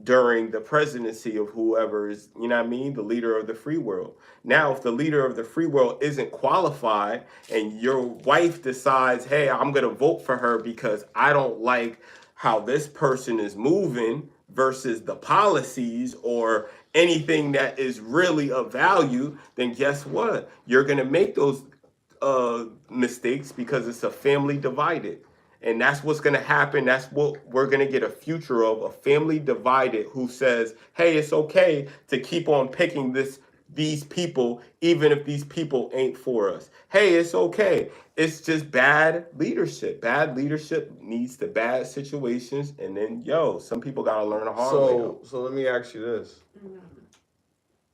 during the presidency of whoever is, the leader of the free world. Now, if the leader of the free world isn't qualified and your wife decides, hey, I'm going to vote for her because I don't like how this person is moving versus the policies or anything that is really of value, then guess what? You're going to make those mistakes because it's a family divided. And that's what's going to happen. That's what we're going to get a future of, a family divided who says, hey, it's okay to keep on picking these people, even if these people ain't for us. Hey, it's okay. It's just bad leadership. Bad leadership leads to bad situations. And then, some people got to learn a hard way out. So let me ask you this.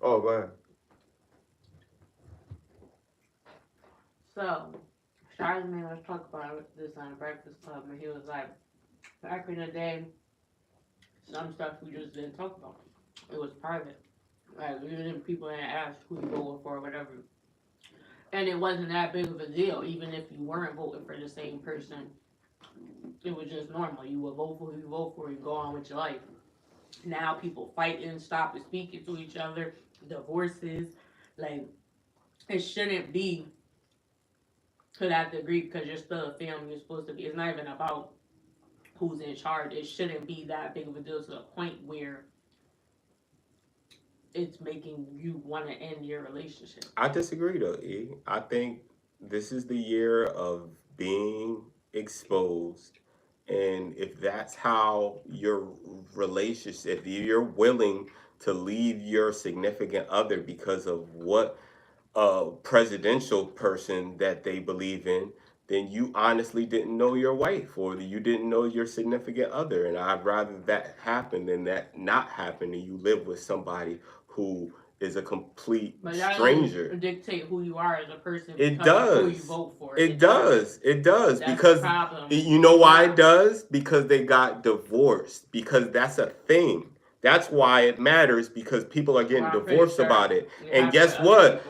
Oh, go ahead. So, Charlamagne was talking about this on the Breakfast Club, and he was like, back in the day, some stuff we just didn't talk about. It was private. Like, even people didn't ask who you voted for or whatever. And it wasn't that big of a deal, even if you weren't voting for the same person. It was just normal. You would vote for who you vote for, you go on with your life. Now people fighting, stopping speaking to each other, divorces. Like, it shouldn't be to that degree because you're still a family. You're supposed to be. It's not even about who's in charge. It shouldn't be that big of a deal to the point where it's making you want to end your relationship. I disagree though, E. I think this is the year of being exposed. And if that's how your relationship, if you're willing to leave your significant other because of what presidential person that they believe in, then you honestly didn't know your wife or you didn't know your significant other. And I'd rather that happen than that not happen and you live with somebody who is a complete stranger. But dictate who you are as a person. It does. Who you vote for. It does. That's because you know why it does? Because they got divorced. Because that's a thing. That's why it matters, because people are getting divorced about it. And guess what?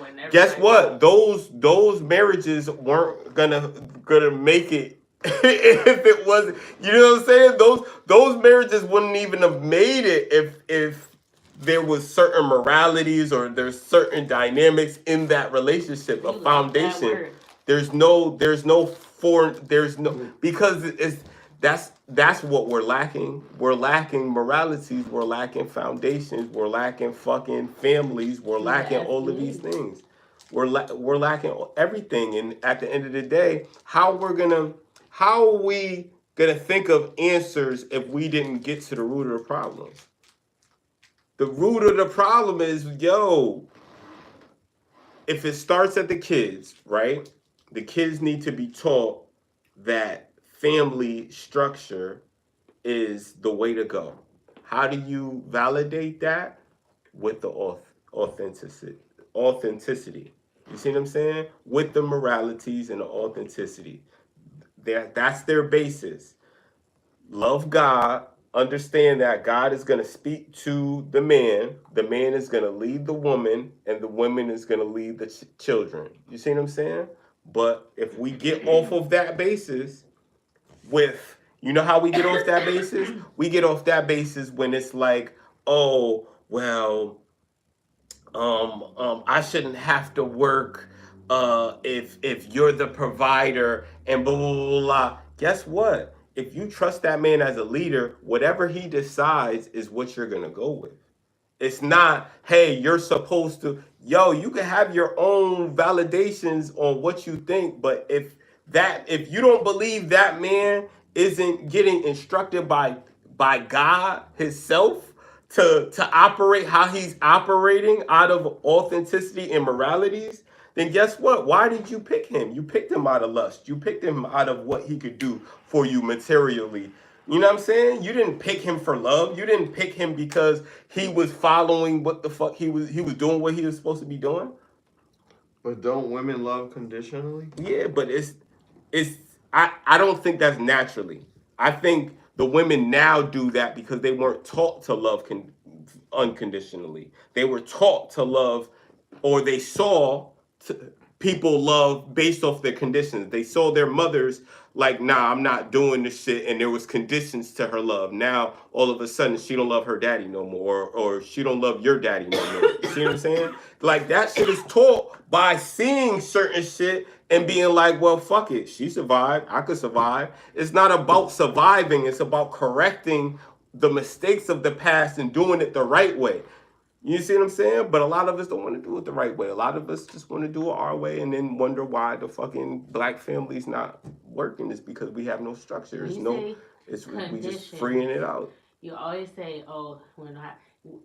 Those marriages weren't gonna make it if it wasn't. You know what I'm saying? Those marriages wouldn't even have made it if there was certain moralities or there's certain dynamics in that relationship, a foundation. There's no because that's what we're lacking. We're lacking moralities. We're lacking foundations. We're lacking fucking families. We're lacking all of these things. We're lacking everything. And at the end of the day, how are we gonna think of answers if we didn't get to the root of the problems? The root of the problem is, if it starts at the kids, right? The kids need to be taught that family structure is the way to go. How do you validate that? With the authenticity. You see what I'm saying? With the moralities and the authenticity. That's their basis. Love God. Understand that God is going to speak to the man is going to lead the woman, and the woman is going to lead the children. You see what I'm saying? But if we get off of that basis you know how we get off that basis? We get off that basis when it's like, oh, well, I shouldn't have to work if you're the provider and blah, blah, blah, blah. Guess what? If you trust that man as a leader, whatever he decides is what you're going to go with. It's not, hey, you're supposed to, you can have your own validations on what you think, but if you don't believe that man isn't getting instructed by God himself to operate how he's operating out of authenticity and moralities, then guess what? Why did you pick him? You picked him out of lust. You picked him out of what he could do for you materially. You know what I'm saying? You didn't pick him for love. You didn't pick him because he was following what the fuck he was doing what he was supposed to be doing. But don't women love conditionally? Yeah, but I don't think that's naturally. I think the women now do that because they weren't taught to love unconditionally. They were taught to love, or they saw people love based off their conditions. They saw their mothers like, nah, I'm not doing this shit, and there was conditions to her love. Now, all of a sudden, she don't love her daddy no more, or she don't love your daddy no more. You see what I'm saying? Like, that shit is taught by seeing certain shit and being like, well, fuck it. She survived. I could survive. It's not about surviving. It's about correcting the mistakes of the past and doing it the right way. You see what I'm saying? But a lot of us don't want to do it the right way. A lot of us just want to do it our way and then wonder why the fucking black family's not working. It's because we have no structure. There's no, we just freeing it out. You always say, "Oh,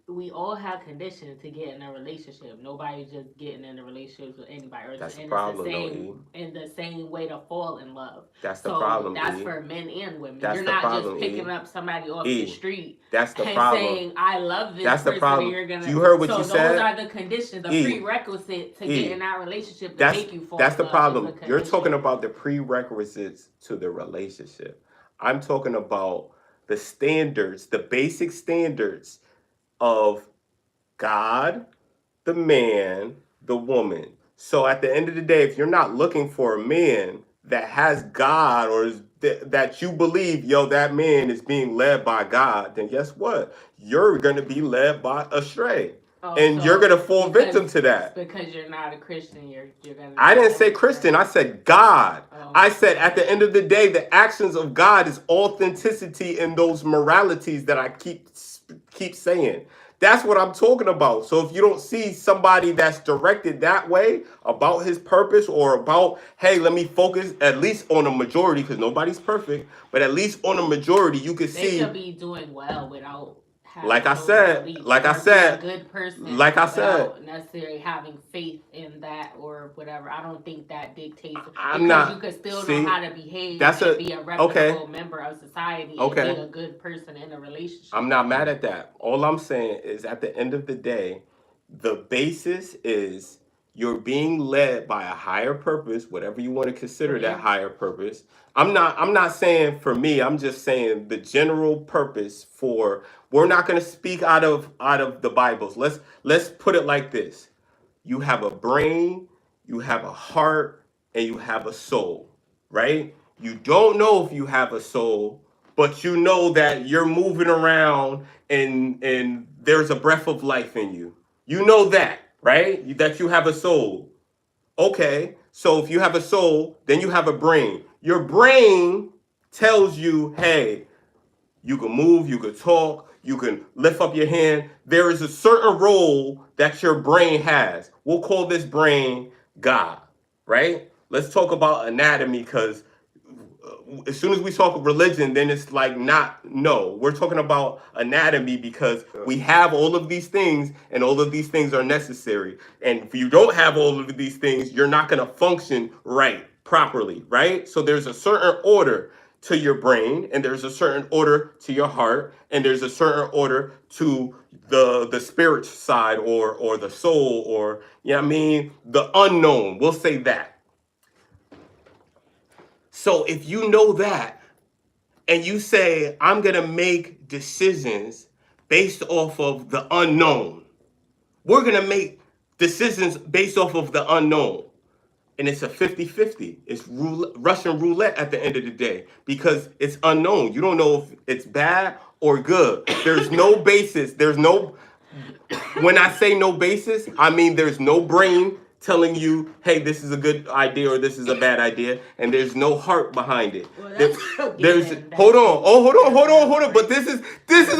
we all have conditions to get in a relationship. Nobody just getting in a relationship with anybody. Or That's the and problem, it's the same, in the same way to fall in love. That's the problem. That's E. for men and women. That's you're the not problem, just picking E. up somebody off E. the street. That's the and problem. Saying, "I love this That's person." the problem. You're gonna. You heard what you those said. Those are the conditions, the prerequisite to get in that relationship to make you fall. That's in the love problem. You're talking about the prerequisites to the relationship. I'm talking about the standards, the basic standards of God, the man, the woman. So at the end of the day, if you're not looking for a man that has God or is that you believe, yo, that man is being led by God, then guess what? You're going to be led by astray. And you're going to fall victim to that. Because you're not a Christian, you're going to... I didn't say Christian. I said God. I said at the end of the day, the actions of God is authenticity in those moralities that I keep saying. That's what I'm talking about. So if you don't see somebody that's directed that way about his purpose or about, hey, let me focus at least on a majority, because nobody's perfect, but at least on a majority, you can see... They could be doing well without... Like I said, a good person. Like I said, without necessarily having faith in that or whatever. I don't think that dictates. I'm not. You could still know how to behave. Be a reputable member of society. And be a good person in a relationship. I'm not mad at that. All I'm saying is, at the end of the day, the basis is you're being led by a higher purpose, whatever you want to consider that higher purpose. I'm not saying for me, I'm just saying the general purpose for... We're not going to speak out of the Bibles. Let's put it like this. You have a brain, you have a heart, and you have a soul, right? You don't know if you have a soul, but you know that you're moving around and there's a breath of life in you. You know that, right? That you have a soul. Okay, so if you have a soul, then you have a brain. Your brain tells you, hey, you can move, you can talk, you can lift up your hand. There is a certain role that your brain has. We'll call this brain God, right? Let's talk about anatomy, because as soon as we talk religion, then it's like no. We're talking about anatomy because we have all of these things, and all of these things are necessary. And if you don't have all of these things, you're not going to function properly, right? So there's a certain order to your brain, and there's a certain order to your heart, and there's a certain order to the spirit side or the soul, or the unknown. We'll say that. So if you know that, and you say, I'm gonna make decisions based off of the unknown, we're gonna make decisions based off of the unknown. And it's a 50-50. It's Russian roulette at the end of the day, because it's unknown. You don't know if it's bad or good. There's no basis. When I say no basis, I mean there's no brain telling you, hey, this is a good idea or this is a bad idea, and there's no heart behind it. Hold on. But this is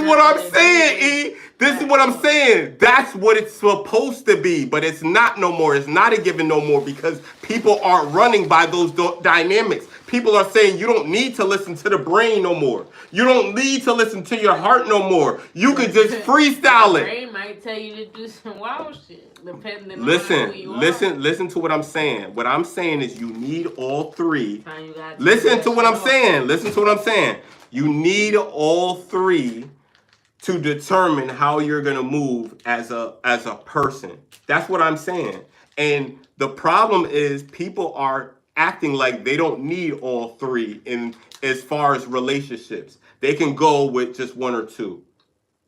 what I'm saying, E. This is what I'm saying. That's what it's supposed to be, but it's not no more. It's not a given no more, because people aren't running by those dynamics. People are saying you don't need to listen to the brain no more. You don't need to listen to your heart no more. You can just freestyle it. The brain might tell you to do some wild shit. Depending on who you are. Listen to what I'm saying. What I'm saying is you need all three. Listen to what I'm saying. You need all three to determine how you're gonna move as a person. That's what I'm saying. And the problem is people are acting like they don't need all three in as far as relationships. They can go with just one or two.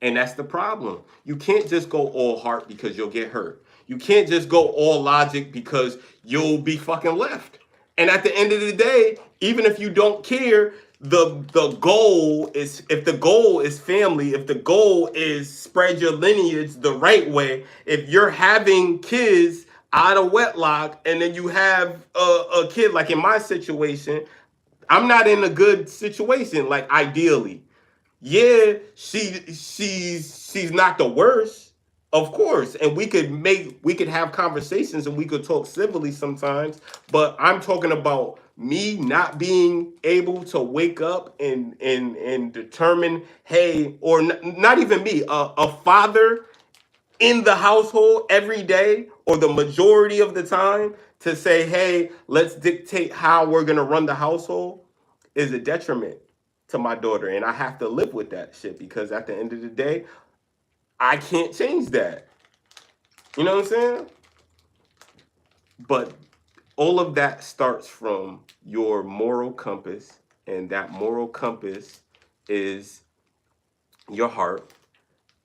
And that's the problem. You can't just go all heart because you'll get hurt. You can't just go all logic because you'll be fucking left. And at the end of the day, even if you don't care, the goal is, if the goal is family, if the goal is spread your lineage the right way, if you're having kids out of wedlock and then you have a kid, like in my situation, I'm not in a good situation, like ideally. Yeah, she's not the worst. Of course, and we could have conversations and we could talk civilly sometimes, but I'm talking about me not being able to wake up and determine, hey, or not even me, a father in the household every day or the majority of the time to say, hey, let's dictate how we're gonna run the household is a detriment to my daughter, and I have to live with that shit because at the end of the day, I can't change that. You know what I'm saying? But all of that starts from your moral compass, and that moral compass is your heart.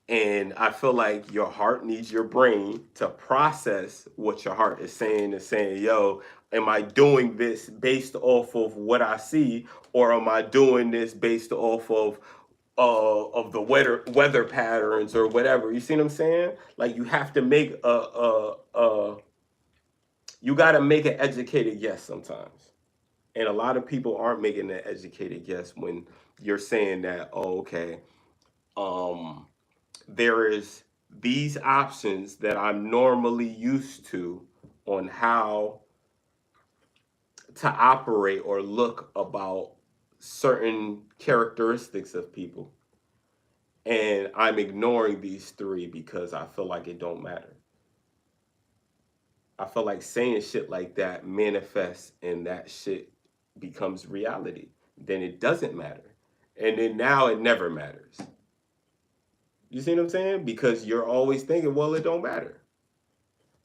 And I feel like your heart needs your brain to process what your heart is saying and saying, yo, am I doing this based off of what I see, or am I doing this based off of the weather patterns or whatever? You see what I'm saying? Like you have to make you got to make an educated guess sometimes. And a lot of people aren't making an educated guess when you're saying that, oh, okay, there is these options that I'm normally used to on how to operate or look about certain characteristics of people. And I'm ignoring these three because I feel like it don't matter. I feel like saying shit like that manifests and that shit becomes reality. Then it doesn't matter. And then now it never matters. You see what I'm saying? Because you're always thinking, well, it don't matter.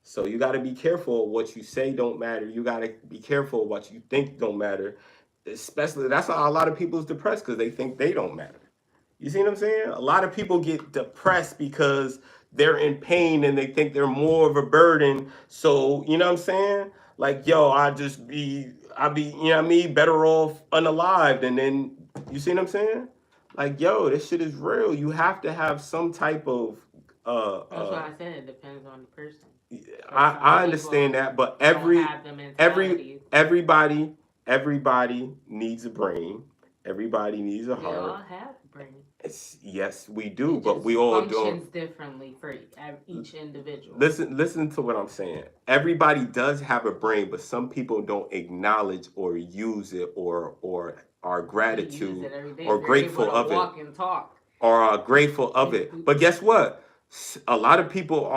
So you got to be careful of what you say don't matter. You got to be careful of what you think don't matter. Especially, that's why a lot of people is depressed because they think they don't matter. You see what I'm saying? A lot of people get depressed because they're in pain and they think they're more of a burden. So, you know what I'm saying? Like, yo, I be, you know what I mean, better off unalived. And then, you see what I'm saying? Like, yo, this shit is real. You have to have some type of That's why I said it depends on the person. I understand that, but everybody needs a brain. Everybody needs a They heart. all have a brain. Yes, we do, It but just we all functions don't. differently for each individual. Listen to what I'm saying. Everybody does have a brain, but some people don't acknowledge or use it or are gratitude or grateful of walk it and talk. or are grateful of it. But guess what? A lot of people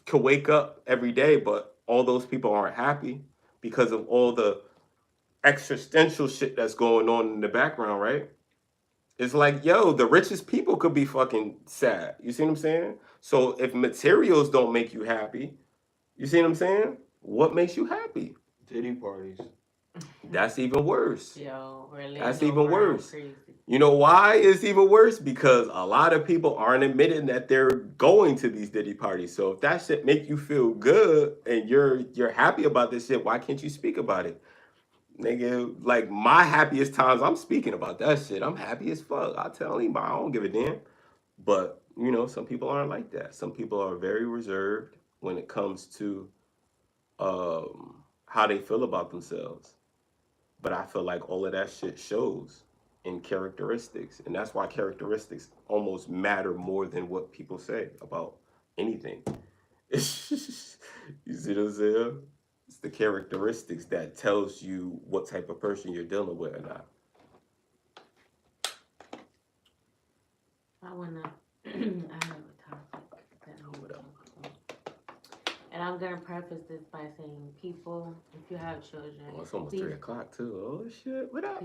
can wake up every day, but all those people aren't happy because of all the existential shit that's going on in the background, right? It's like, yo, the richest people could be fucking sad. You see what I'm saying? So if materials don't make you happy, you see what I'm saying? What makes you happy? Diddy parties. That's even worse. Yo, That's even worse. Crazy. You know why it's even worse? Because a lot of people aren't admitting that they're going to these Diddy parties. So if that shit make you feel good and you're happy about this shit, why can't you speak about it? Nigga, like my happiest times, I'm speaking about that shit. I'm happy as fuck. I tell anybody, I don't give a damn. But, you know, some people aren't like that. Some people are very reserved when it comes to how they feel about themselves. But I feel like all of that shit shows in characteristics. And that's why characteristics almost matter more than what people say about anything. You see what I'm saying? It's the characteristics that tells you what type of person you're dealing with or not. I have a topic that I want to talk about. And I'm going to preface this by saying, people, if you have children, Oh, it's almost 3 o'clock too. Oh shit, what up?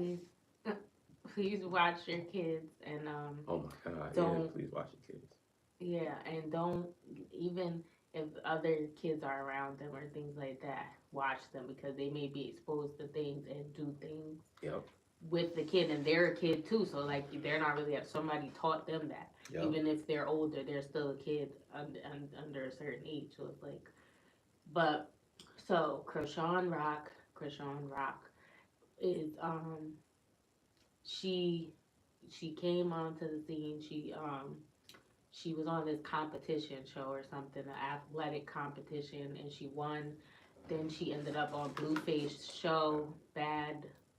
Please watch your kids and Oh my god, don't, yeah, please watch your kids. Yeah, and don't, even if other kids are around them or things like that, watch them because they may be exposed to things and do things. Yep. With the kid, and they're a kid too, so like they're not really, somebody taught them that. Yep. Even if they're older, they're still a kid under a certain age. So it's like, but so Krishan Rock is she came onto the scene. She was on this competition show or something, an athletic competition, and she won. Then she ended up on Blueface show,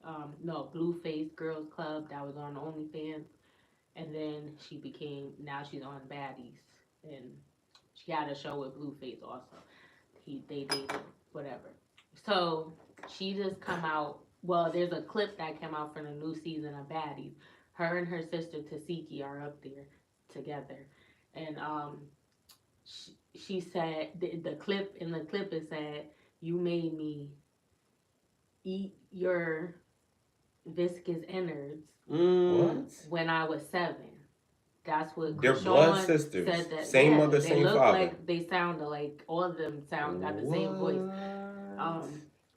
Blueface Girls Club, that was on OnlyFans. and then now she's on Baddies, and she had a show with Blueface also. They dated, whatever. So she just come out. Well, there's a clip that came out from the new season of Baddies. Her and her sister Tasiki are up there together, and she said the clip it said, "You made me eat your viscous innards What? when I was 7." That's what They're Krishan blood sisters. said. That Same mother, they same look father. like they sound like all of them got the same voice.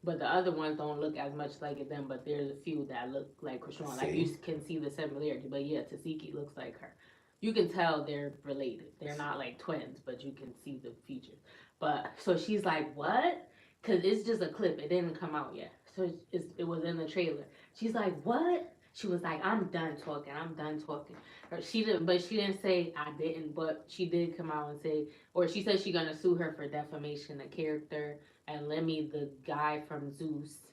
But the other ones don't look as much like them. But there's a few that look like Krishan. Like you can see the similarity. But yeah, Tasiki looks like her. You can tell they're related. They're not like twins, but you can see the features. But so she's like, what? Because it's just a clip. It didn't come out yet. So it was in the trailer. She's like, what? She was like, I'm done talking. I'm done talking. She didn't say I didn't, but she did come out and say, or she said she's gonna sue her for defamation of character. And Lemmy, the guy from Zeus,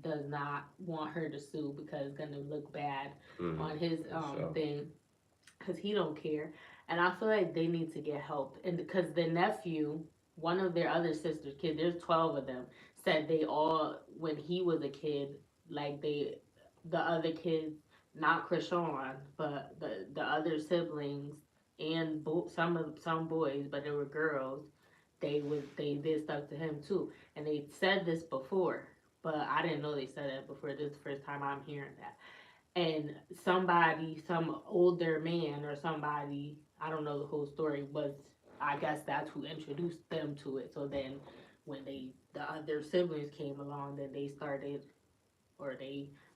does not want her to sue because it's gonna look bad on his thing, because he don't care. And I feel like they need to get help, and because the nephew, one of their other sisters' kids, there's 12 of them, said they all, when he was a kid, like the other kids, not Krishan, but the other siblings and some boys, but they were girls. They did stuff to him too, and they said this before, but I didn't know they said that before. This is the first time I'm hearing that. And some older man or somebody, I don't know the whole story, was, I guess that's who introduced them to it. So then when the other siblings came along, then they started,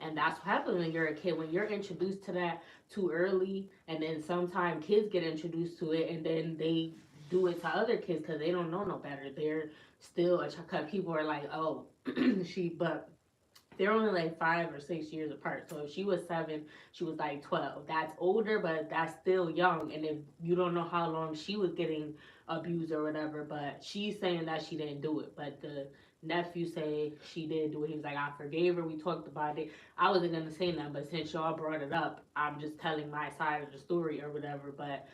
and that's what happens when you're a kid. When you're introduced to that too early, and then sometimes kids get introduced to it, and then they do it to other kids because they don't know no better. They're still because people are like, oh, but they're only like 5 or 6 years apart. So if she was 7, she was like 12. That's older, but that's still young. And if you don't know how long she was getting abused or whatever, but she's saying that she didn't do it. But the nephew say she did do it. He was like, I forgave her. We talked about it. I wasn't gonna say nothing, but since y'all brought it up, I'm just telling my side of the story or whatever. But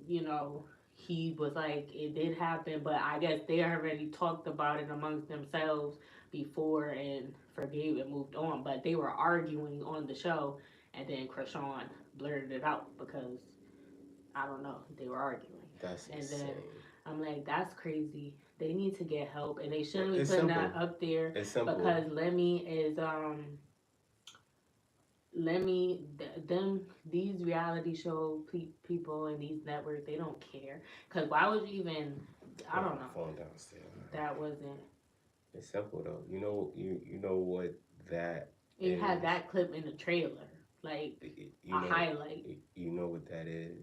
you know, he was like, it did happen, but I guess they already talked about it amongst themselves before and forgave and moved on. But they were arguing on the show, and then Krishan blurted it out because I don't know, they were arguing. That's and insane. Then I'm like, that's crazy. They need to get help, and they shouldn't be It's putting simple. that up there It's simple. because Lemmy is these reality show people and these networks, they don't care. Cause why would you even? I don't know. Phone downstairs. That wasn't. It's simple though. You know what that. It had that clip in the trailer, like highlight. You know what that is?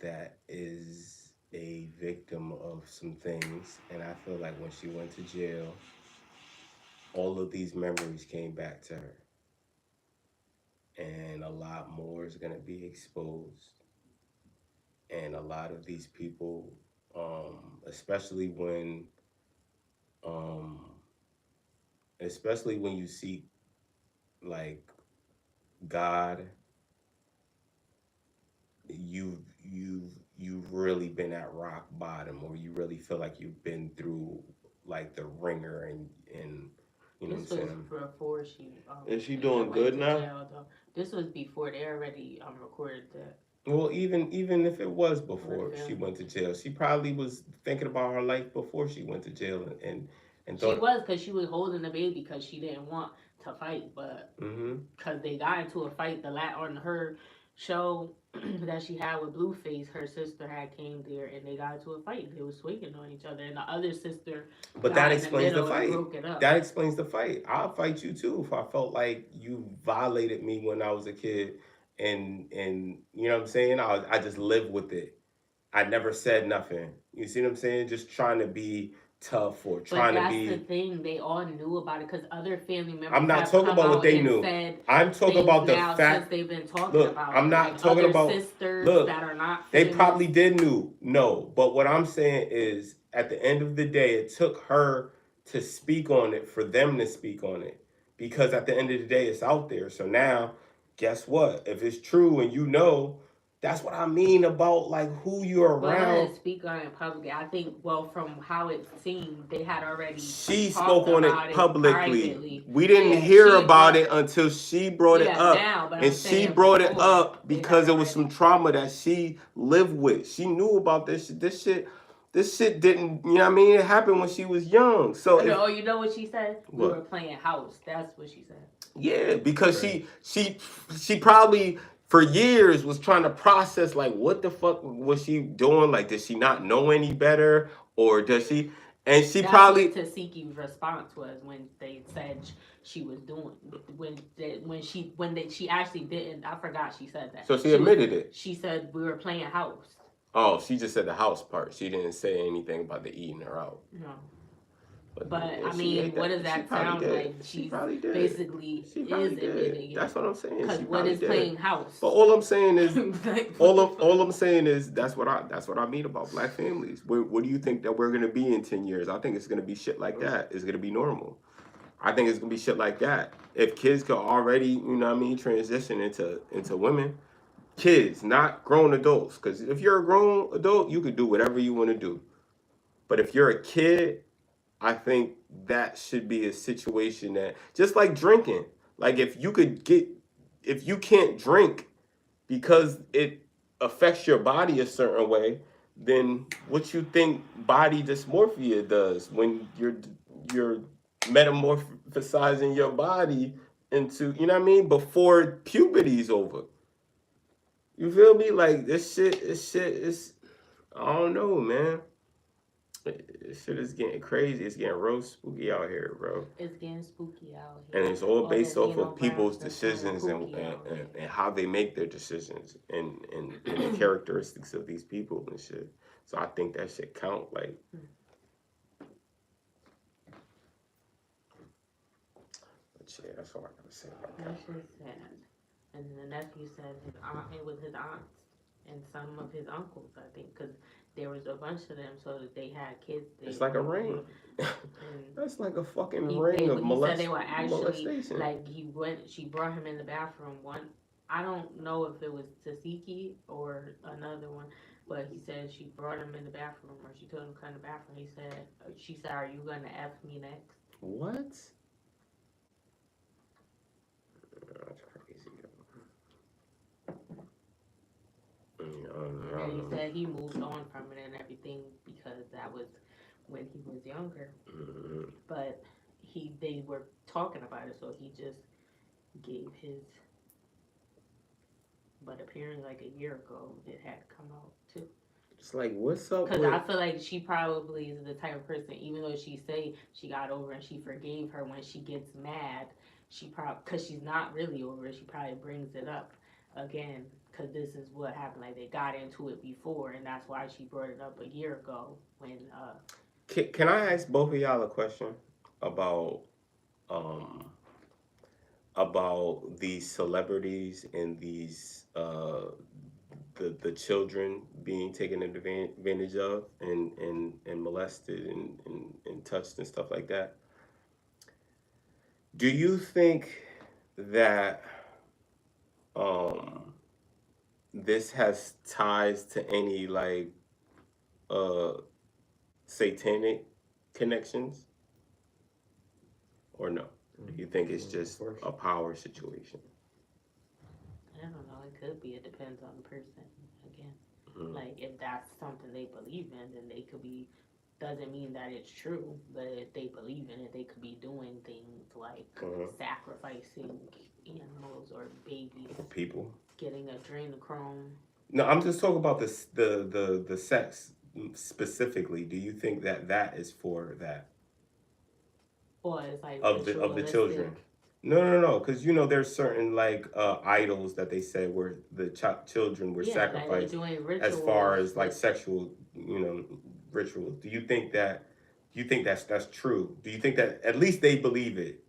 That is a victim of some things, and I feel like when she went to jail, all of these memories came back to her, and a lot more is going to be exposed. And a lot of these people, especially when you see like God, you've really been at rock bottom, or you really feel like you've been through like the ringer, and you know this what I'm was saying? before she. Is she doing good now? Jail, this was before they already recorded that. Well, even if it was before she went to jail, she probably was thinking about her life before she went to jail, and she was, because she was holding the baby because she didn't want to fight, but because they got into a fight on her show that she had with Blueface, her sister had came there and they got into a fight. They were swinging on each other, and the other sister. But that explains the fight. That explains the fight. I'll fight you too if I felt like you violated me when I was a kid, and you know what I'm saying. I just lived with it. I never said nothing. You see what I'm saying? Just trying to be tough or trying to be. That's the thing. They all knew about it because other family members. I'm not talking about what they knew. I'm talking about the fact. They've been talking about. I'm not like talking about sisters that are not. They probably did knew. No, but what I'm saying is, at the end of the day, it took her to speak on it for them to speak on it. because at the end of the day, it's out there. So now, guess what? If it's true and you know, that's what I mean about like who you're Well, I around. didn't speak on it publicly. I think, well, from how it seemed, they had already She talked spoke on it about publicly. privately. We didn't Yeah, hear she about brought- it until she brought it Yeah, up. now, but I'm And she saying brought it before, up they because had it was some already- trauma that she lived with. She knew about this shit. This shit didn't, you know what I mean? It happened when she was young. So Oh, you know what she said? We What? were playing house. That's what she said. yeah, because she probably for years was trying to process like what the fuck was she doing? Like, did she not know any better, or does she? And she That's probably what Tasiki's response was when they said she was doing when she actually didn't. I forgot she said that. so she admitted it. She said we were playing house. Oh, she just said the house part. She didn't say anything about the eating her out. No. But But yeah, I she mean, ate what that. does that She probably sound did. like? She She's probably did. basically She is probably admitting did. it. That's what I'm saying. Because She what probably is did. playing house? But all I'm saying is, Like, all I'm saying is that's what I mean about black families. What do you think that we're gonna be in 10 years? I think it's gonna be shit like that. It's gonna be normal. I think it's gonna be shit like that. If kids could already, you know what I mean, transition into women, kids, not grown adults. Because if you're a grown adult, you could do whatever you want to do. But if you're a kid, I think that should be a situation that, just like drinking, like if you can't drink because it affects your body a certain way, then what you think body dysmorphia does when you're metamorphosizing your body into, you know what I mean, before puberty's over. You feel me? Like this shit is, I don't know, man. This shit is getting crazy. It's getting real spooky out here, bro. It's getting spooky out here. And it's all based this off Nino of people's Brown's getting decisions spooky out here. and how they make their decisions and the characteristics of these people and shit. So I think that shit count. Like, but yeah, that's all I gotta say about that. That's just sad. And then the nephew said his aunt, it was his aunts and some of his uncles, I think, because there was a bunch of them, so that they had kids. It's like a ring. That's like a fucking ring of he said they were actually molestation. like she brought him in the bathroom one. I don't know if it was Tasiki or another one, but he said she brought him in the bathroom, or she told him to come in the bathroom. She said, "Are you gonna F me next?" What? That's crazy. And he said he moved on from it and everything because that was when he was younger. Mm-hmm. But they were talking about it, so he just gave his. But apparently, like a year ago, it had come out too. It's like, what's up? Because I feel like she probably is the type of person, even though she say she got over and she forgave her, when she gets mad, she probably, because she's not really over it, she probably brings it up again. Because this is what happened. Like, they got into it before, and that's why she brought it up a year ago when. Can I ask both of y'all a question about these celebrities and these the children being taken advantage of and molested and touched and stuff like that? Do you think that this has ties to any like satanic connections, or no? Do you think it's just a power situation? I don't know. It could be. It depends on the person. Again, like if that's something they believe in, then they could be. Doesn't mean that it's true, but if they believe in it, they could be doing things like sacrificing animals or babies, people, getting adrenochrome. No, I'm just talking about this the sex specifically. Do you think that is for that? Or it's like of the children? No, because there's certain like idols that they say where the children were sacrificed as far as like sexual rituals. Do you think that's true? Do you think that at least they believe it?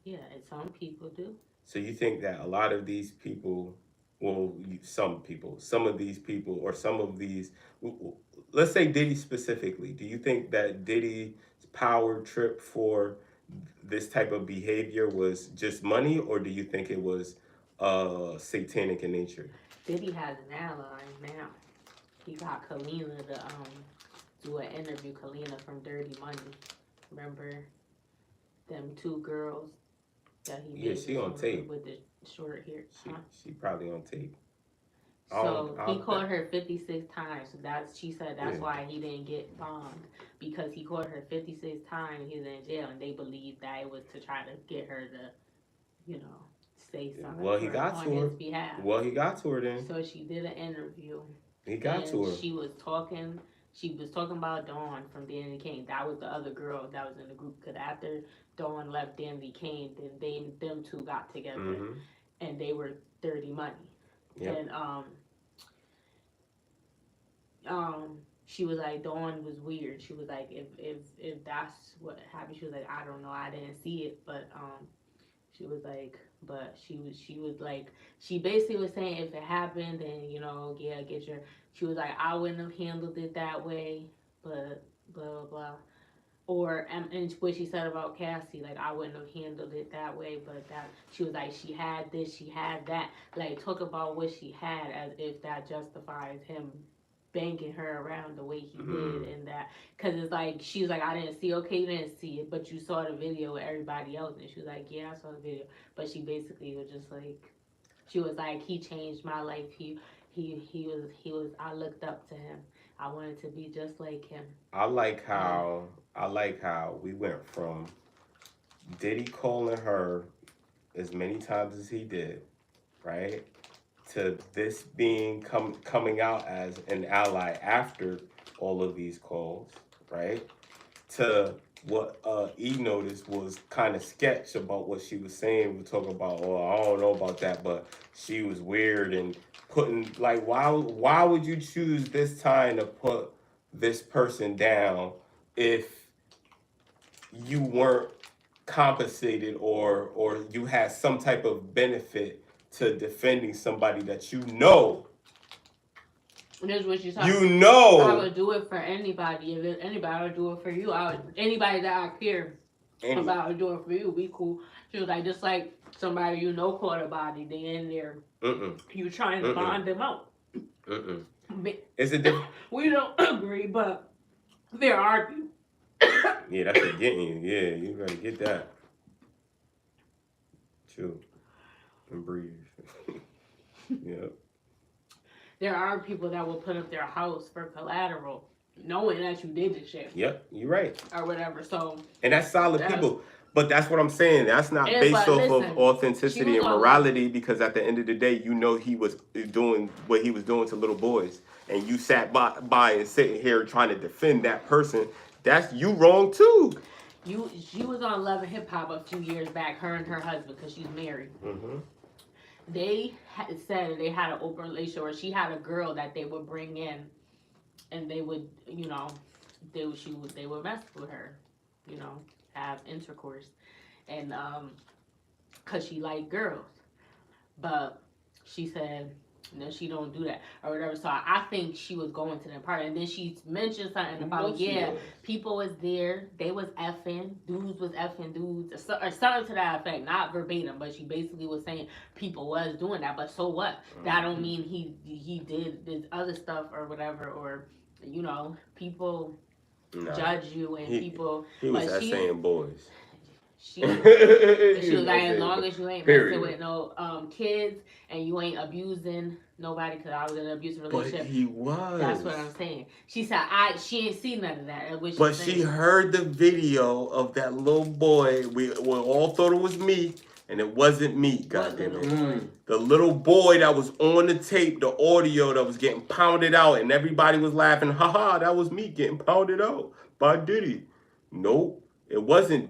Yeah, and some people do. So you think that a lot of these people, well, some of these people, or some of these, let's say Diddy specifically, do you think that Diddy's power trip for this type of behavior was just money, or do you think it was satanic in nature? Diddy has an ally now. He got Kalina to do an interview. Kalina from Dirty Money. Remember them two girls that he Yeah, did she on tape. with the short hair. She probably on tape. So he called her 56 times. So she said that's why he didn't get bombed, because he called her 56 times. He was in jail, and they believed that it was to try to get her to, say something. Well, he got on to her. his behalf. Well, he got to her then. So she did an interview. He got to her. She was talking about Dawn from Danny Kane. That was the other girl that was in the group. Because after Dawn left Danny Kane, then them two got together, and they were Dirty Money. Yep. And she was like, Dawn was weird. She was like, if that's what happened, she was like, I don't know, I didn't see it, but she was like, but she was like, she basically was saying if it happened, then get your. She was like, I wouldn't have handled it that way, but blah blah blah. Or and what she said about Cassie, like, I wouldn't have handled it that way, but that she was like, she had this, she had that. Like, talk about what she had as if that justifies him banging her around the way he did, and that, because it's like, she was like, I didn't see. Okay, you didn't see it, but you saw the video with everybody else. And she was like, yeah, I saw the video. But she basically was just like, she was like, he changed my life. He was I looked up to him. I wanted to be just like him. I like how we went from Diddy calling her as many times as he did, right? To this being coming out as an ally after all of these calls, right? To what E noticed was kind of sketch about what she was saying. We're talking about, oh, I don't know about that, but she was weird and putting, like, why would you choose this time to put this person down if you weren't compensated or you had some type of benefit to defending somebody that you know? This is what she's talking. I would do it for anybody. If it's anybody, I would do it for you. Anybody that I care about, I would do it for you. We cool. She was like, just like somebody caught a body, they in there. You trying to bond them out. It's a different. We don't agree, but there are people. Yeah, that's what getting you. Yeah, you gotta get that. Chill and breathe. Yep. There are people that will put up their house for collateral, knowing that you did this shit. Yep, you're right. Or whatever. So. And that's solid people. But that's what I'm saying. That's not based off of authenticity and morality, because at the end of the day, he was doing what he was doing to little boys. And you sat by and sitting here trying to defend that person. That's you wrong too. She was on Love and Hip Hop a few years back, her and her husband, because she's married. They said they had an open relationship where she had a girl that they would bring in, and they would, they would mess with her, have intercourse, and cause she liked girls, but she said no, she don't do that or whatever. So I think she was going to the party, and then she mentioned something about people was there, they was effing, dudes was effing dudes, or something to that effect, not verbatim, but she basically was saying people was doing that. But so what? That don't mean he did this other stuff or whatever, or people judge you and people. He was saying boys. She was like, as long as you ain't messing with no kids and you ain't abusing nobody, because I was in an abusive relationship. But he was. That's what I'm saying. She said she ain't seen none of that. But she heard the video of that little boy. We all thought it was me, and it wasn't me. Goddamn it! The little boy that was on the tape, the audio that was getting pounded out, and everybody was laughing. Haha, that was me getting pounded out by Diddy. Nope. It wasn't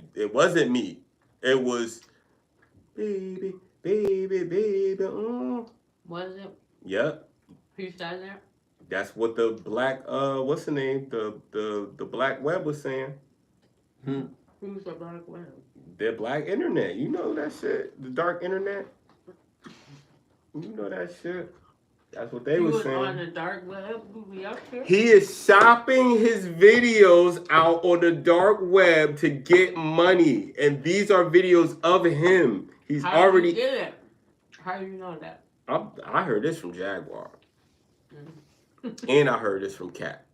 me. It was baby. Was it? Yep. Who said that? That's what the black what's the name? The black web was saying. Who's the black web? The black internet. You know that shit. The dark internet. You know that shit. That's what they He were was saying. on the dark web. We up here. He is shopping his videos out on the dark web to get money, and these are videos of him. He's How already. you get it? How do you know that? I heard this from Jaguar, Mm. and I heard this from Cat.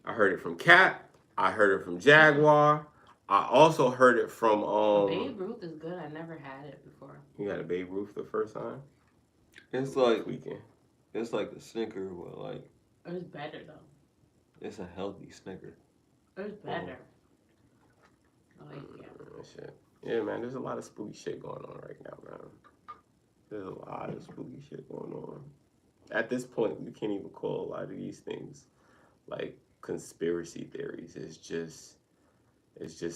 I heard it from Cat. I heard it from Jaguar. I also heard it from Babe Ruth is good. I never had it before. You had a Babe Ruth the first time? It's like Weekend. it's like the Snicker, but like It was better though. it's a healthy Snicker. It was better. Oh yeah. Shit. Yeah, man. There's a lot of spooky shit going on right now, man. There's a lot of spooky shit going on. At this point, you can't even call a lot of these things like conspiracy theories. It's just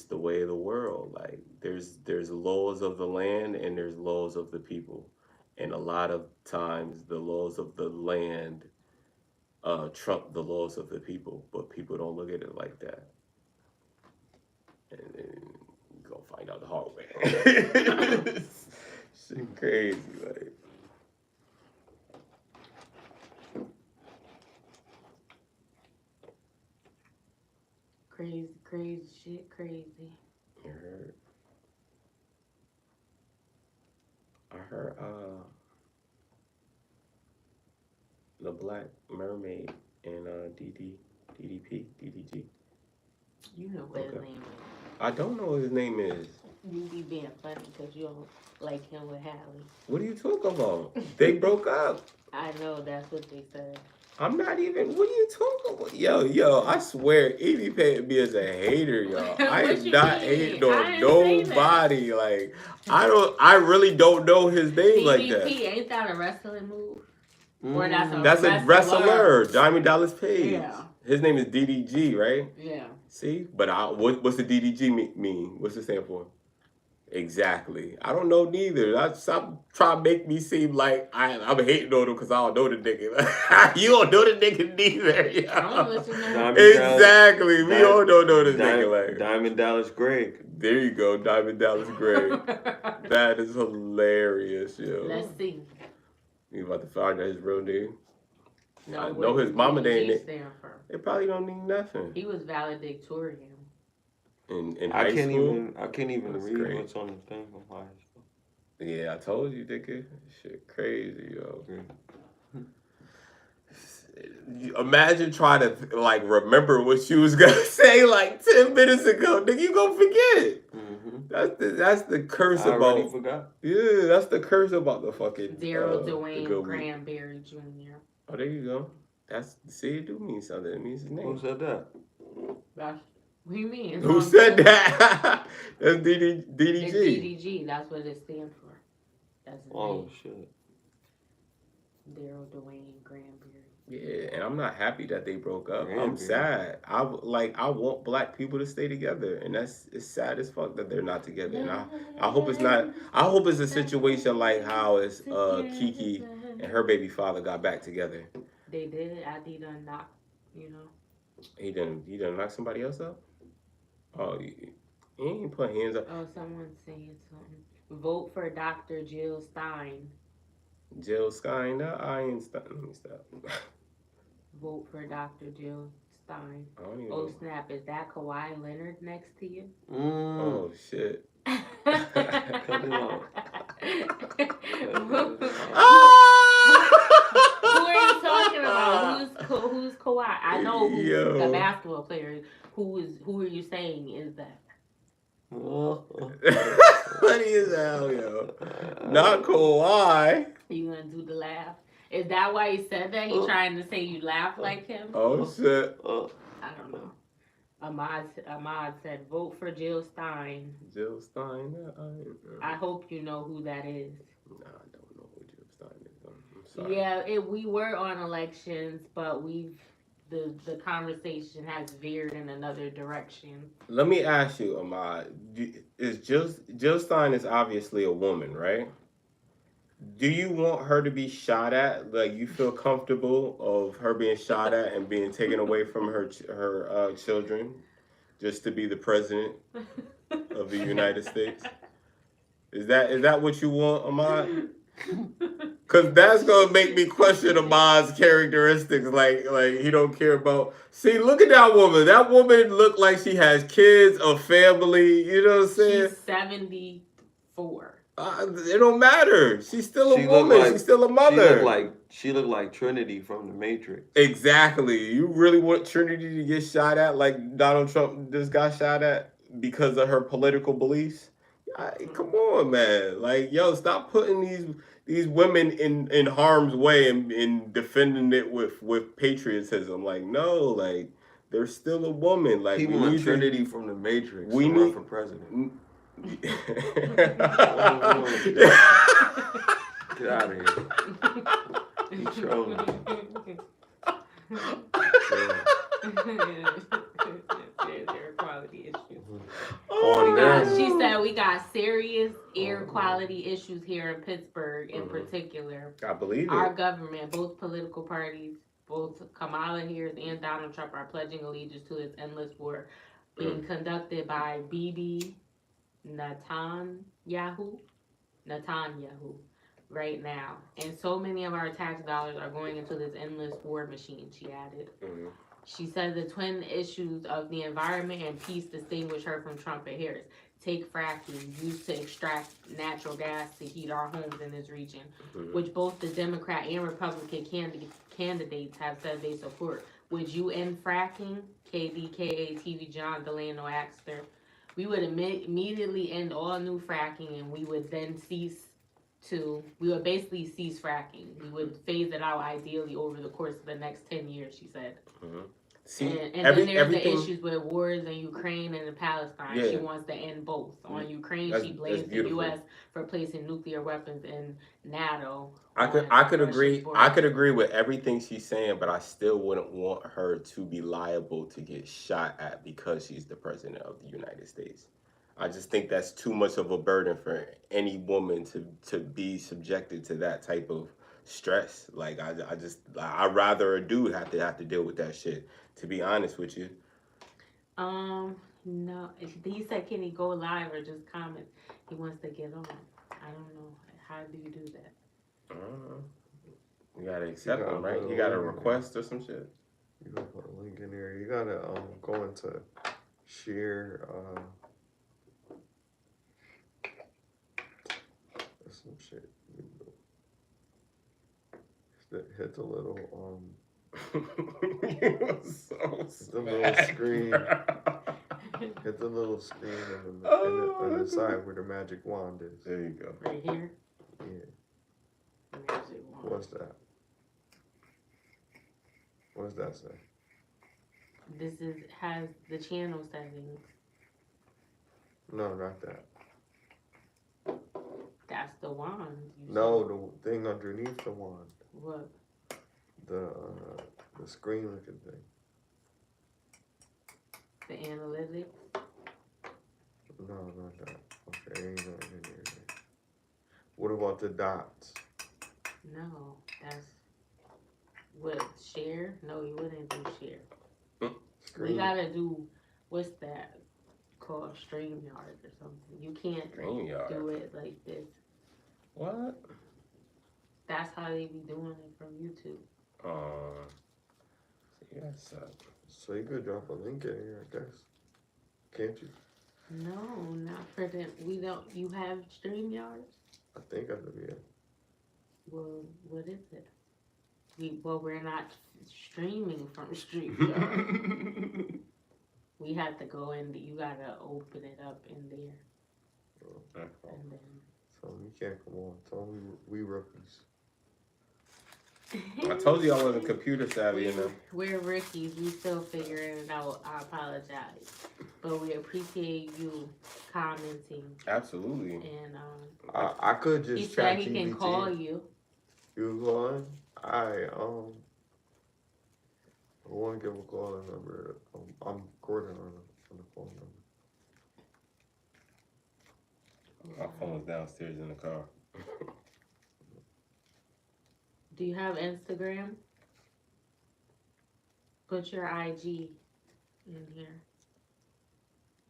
the way of the world. Like there's laws of the land and there's laws of the people, and a lot of times the laws of the land trump the laws of the people, but people don't look at it like that. And then you're gonna find out the hard way. Shit crazy, like. Crazy shit, crazy. I heard the Black Mermaid and DDG. You know what his name is. I don't know what his name is. You be being funny because you don't like him with Hallie. What are you talking about? They broke up. I know, that's what they said. I'm not even. What are you talking about? Yo, I swear, he be paying me as a hater, y'all. I What am you not mean? hating I on didn't say nobody. Like, I really don't know his name like that. ain't that a wrestling move? Or That's a wrestler, Diamond Dallas Page. Yeah. His name is DDG, right? Yeah. See? But what's the DDG mean? What's it stand for? Exactly. I don't know neither. Stop trying to make me seem like I'm hating on him because I don't know the nigga. You don't know the nigga neither. Yeah. I don't listen to him. Exactly. We all don't know this nigga. Like. Diamond Dallas Greg. There you go, Diamond Dallas Greg. That is hilarious, yo. Let's see. You about to find out his real name? No, I know his mama name. stand for? They probably don't need nothing. He was valedictorian. In I high can't school? even That's read great. what's on the thing from high school. Yeah, I told you, Dickie. Shit crazy, yo. Imagine trying to like remember what you was gonna say like 10 minutes ago. Nigga, you gonna forget. Mm-hmm. That's the curse I already about. forgot. Yeah, that's the curse about the fucking. Daryl the Dwayne good week. Granberry Jr. Oh, there you go. See, it do mean something. It means his name. Who said that? That's what do you mean? Who said that? That's DDG. It's DDG. That's what it stands for. That's his Oh name. shit. Daryl Dwayne Granberry. Yeah, and I'm not happy that they broke up. Yeah, I'm dude. sad. I want black people to stay together, and it's sad as fuck that they're not together. And I hope it's not. I hope it's a situation like how it's Kiki and her baby father got back together. They did. I done knock. You know. He done knock somebody else up. Oh, he ain't put hands up. Oh, someone's saying something. Vote for Dr. Jill Stein. Jill Stein. I ain't stop. Let me stop. Vote for Dr. Jill Stein. I don't even Oh know. snap! Is that Kawhi Leonard next to you? Oh shit. Cut it off. Who are you talking about? Who's Kawhi? I know who's Yo. the basketball player. Who are you saying is that? Funny as hell, yo. Not Kawhi. You gonna do the laugh? Is that why he said that? He trying to say you laugh like him? Oh shit. I don't know. Ahmad said, vote for Jill Stein. Jill Stein. I hope you know who that is. Nah, I don't know who Jill Stein is. I'm sorry. Yeah, we were on elections, but the conversation has veered in another direction. Let me ask you, Ahmad. Is Jill Stein is obviously a woman, right? Do you want her to be shot at? Like, you feel comfortable of her being shot at and being taken away from her children just to be the president of the United States? Is that what you want, Ahmad? Cause that's gonna make me question Ahmad's characteristics. Like he don't care about. See, look at that woman. That woman look like she has kids, a family. You know what I'm saying? She's 74. It don't matter. She's still a She look woman. like She's still a mother. she look like Trinity from the Matrix. Exactly. You really want Trinity to get shot at like Donald Trump just got shot at because of her political beliefs? Come on, man. Like, yo, stop putting these women in harm's way and defending it with patriotism. Like, no, like they're still a woman. Like, People want Trinity from the Matrix to run for president. Get out of here. You trolling. There's air quality issues. Oh, She said we got serious air quality issues here in Pittsburgh in particular. I believe Our it. government, both political parties, both Kamala Harris and Donald Trump are pledging allegiance to this endless war being conducted by Bibi Netanyahu right now. And so many of our tax dollars are going into this endless war machine, she added. She said the twin issues of the environment and peace distinguish her from Trump and Harris. Take fracking, used to extract natural gas to heat our homes in this region, which both the Democrat and Republican candidates have said they support. Would you end fracking? KDKA TV John Delano asked her. We would immediately end all new fracking, and we would then basically cease fracking. We would phase it out ideally over the course of the next 10 years, she said. See, And then there's the issues with wars in Ukraine and in Palestine. Yeah. She wants to end both. On Ukraine, she blames the U.S. for placing nuclear weapons in NATO. I could agree. I could agree with everything she's saying, but I still wouldn't want her to be liable to get shot at because she's the president of the United States. I just think that's too much of a burden for any woman to be subjected to that type of stress. Like I'd rather a dude have to deal with that shit. To be honest with you. No. He said, can he go live or just comment? He wants to get on. I don't know. How do you do that? I don't know. You gotta accept them, right? You gotta request or some shit. You gotta put a link in there. You gotta go into share some shit. Hit the little the little screen. Hit the little screen on the side where the magic wand is. There you go. Right here? Yeah. Magic wand. What's that? What does that say? This has the channel settings. No, not that. That's the wand. No, the thing underneath the wand. What? The screen looking thing. The analytics? No, not that. Okay, ain't nothing in there. What about the dots? No, that's what, share? No, you wouldn't do share. Screen. We gotta do, what's that called? StreamYard or something. You can't StreamYard. do it like this. What? That's how they be doing it from YouTube. Yes. So you could drop a link in here, I guess. Can't you? No, not for them. We don't, you have StreamYards? I think I do, yeah. Well, what is it? We're not streaming from StreamYard. We have to go in, you gotta open it up in there. And then. So you can't come on. Tell me we rookies. I told you I wasn't computer savvy enough. We're rookies. We still figuring it out. I apologize. But we appreciate you commenting. Absolutely. And I could just he said he can GPT. call you. You calling? I want to give a calling number. I'm recording on the phone number. My phone's downstairs in the car. Do you have Instagram? Put your IG in here.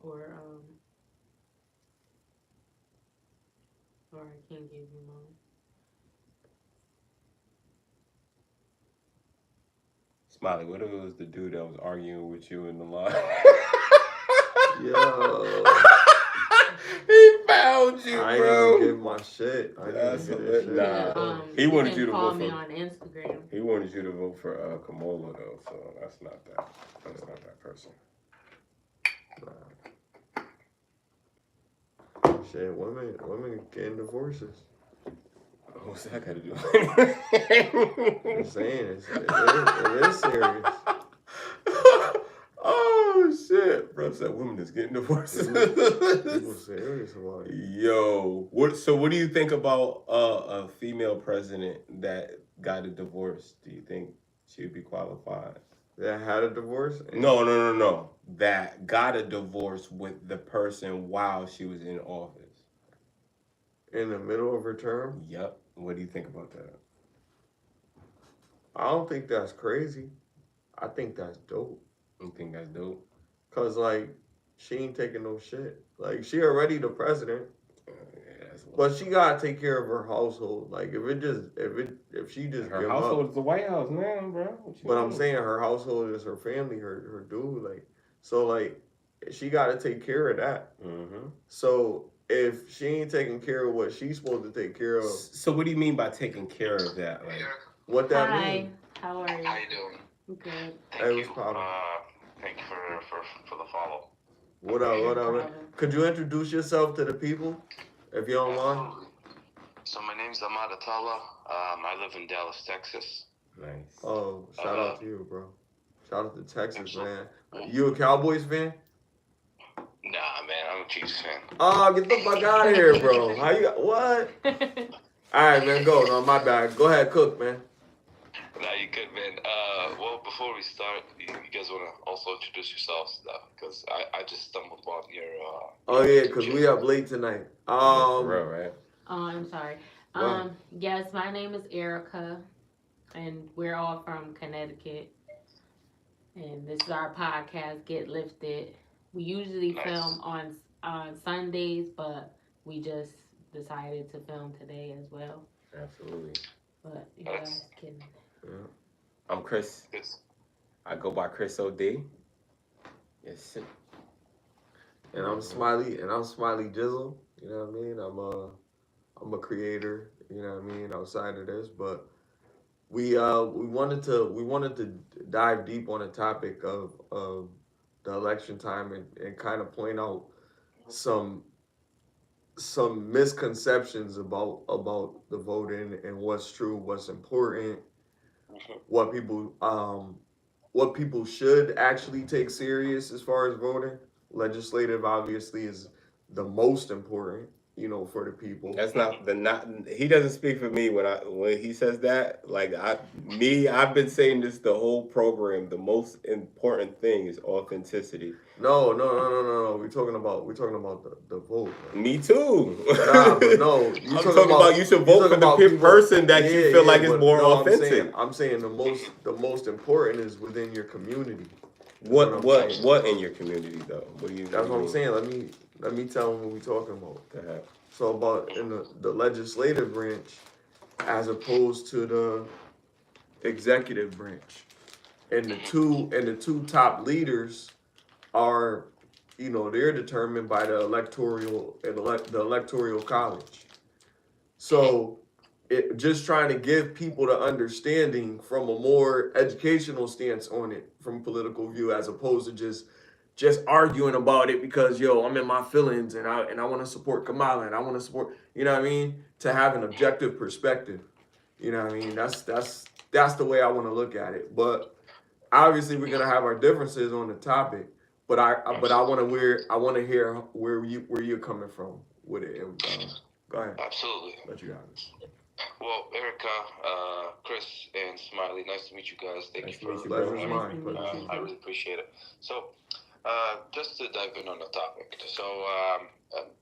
Or I can't give you mine. Smiley, what if it was the dude that was arguing with you in the line? Yo. He found you, I ain't bro. even get my shit. I didn't get his shit. Nah. He wanted you to call vote me for. on Instagram. He wanted you to vote for Kamola though, so that's not that. That's not that person. Shit, women getting divorces. What's that got to do? I'm saying it is serious. Oh shit, bro said women is getting divorced. People serious about it. Yo, what do you think about a female president that got a divorce? Do you think she would be qualified? That had a divorce? No. That got a divorce with the person while she was in office. In the middle of her term? Yep. What do you think about that? I don't think that's crazy. I think that's dope. You think that's dope? Cause like she ain't taking no shit. Like she already the president. But she gotta take care of her household. Like if she just her give household up, is the White House, man, bro. But I'm saying her household is her family, her dude. Like so, like she gotta take care of that. Mm-hmm. So if she ain't taking care of what she's supposed to take care of, so what do you mean by taking care of that? Like what that Hi. mean? How are you? How you doing? Good. Thank you. Problem. Thank you for the follow. What up? Could you introduce yourself to the people, if you don't mind? Absolutely. So my name's Ahmad Atala. I live in Dallas, Texas. Nice. Oh, shout out to you, bro. Shout out to Texas, absolutely. man. You a Cowboys fan? Nah, man, I'm a Chiefs fan. Oh, get the fuck out of here, bro. How you got what? All right, man, go. No, my bad. Go ahead, cook, man. Nah, you good, man. Well, before we start, you guys want to also introduce yourselves, because I just stumbled on your. Oh yeah, because we up late tonight. For real, right? Oh, I'm sorry. Wow. Yes, my name is Erika, and we're all from Connecticut. And this is our podcast, Get Lifted. We usually film on Sundays, but we just decided to film today as well. Absolutely. But you guys can. Yeah. I'm Chris. I go by CrisxOD. Yes, sir. And I'm Smiley, and I'm SmileyJizzle. You know what I mean? I'm a creator. You know what I mean? Outside of this, but we wanted to dive deep on the topic of the election time and kind of point out some misconceptions about the voting and what's true, what's important, what people should actually take serious as far as voting. Legislative obviously is the most important, for the people. That's he doesn't speak for me when he says that. Like I've been saying this the whole program. The most important thing is authenticity. No. We're talking about the vote. Man. Me too. Nah, but no. I'm talking about you should vote for the person that you feel like is more authentic. I'm saying the most important is within your community. What in your community though? That's what I'm saying. Let me tell them what we're talking about. So about in the legislative branch as opposed to the executive branch. And the two top leaders are, they're determined by the electoral college. So just trying to give people the understanding from a more educational stance on it from political view as opposed to just arguing about it because I'm in my feelings and I want to support Kamala and I want to support, you know what I mean? To have an objective perspective. You know what I mean? That's the way I want to look at it. But obviously we're gonna have our differences on the topic. But I want to hear where you're coming from with it. Go ahead. Absolutely. Let you have it. Well, Erika, Chris, and Smiley, nice to meet you guys. Thank you for pleasure's mine. I really appreciate it. So, just to dive in on the topic. So,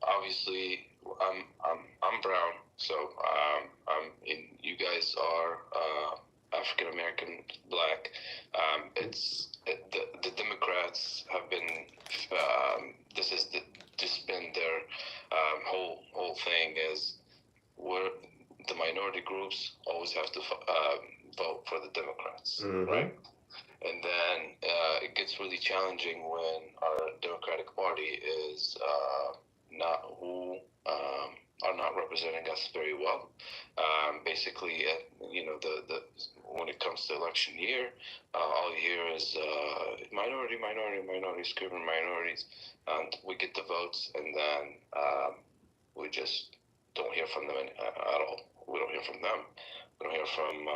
obviously, I'm brown. So, you guys are African American, black. The Democrats have been. This has just been their whole thing is where the minority groups always have to vote for the Democrats, right? And then it gets really challenging when our Democratic Party is not who are not representing us very well. Basically, the when it comes to election year, all you hear is minority, screaming minorities, and we get the votes, and then we just don't hear from them at all. We don't hear from them. We don't hear from.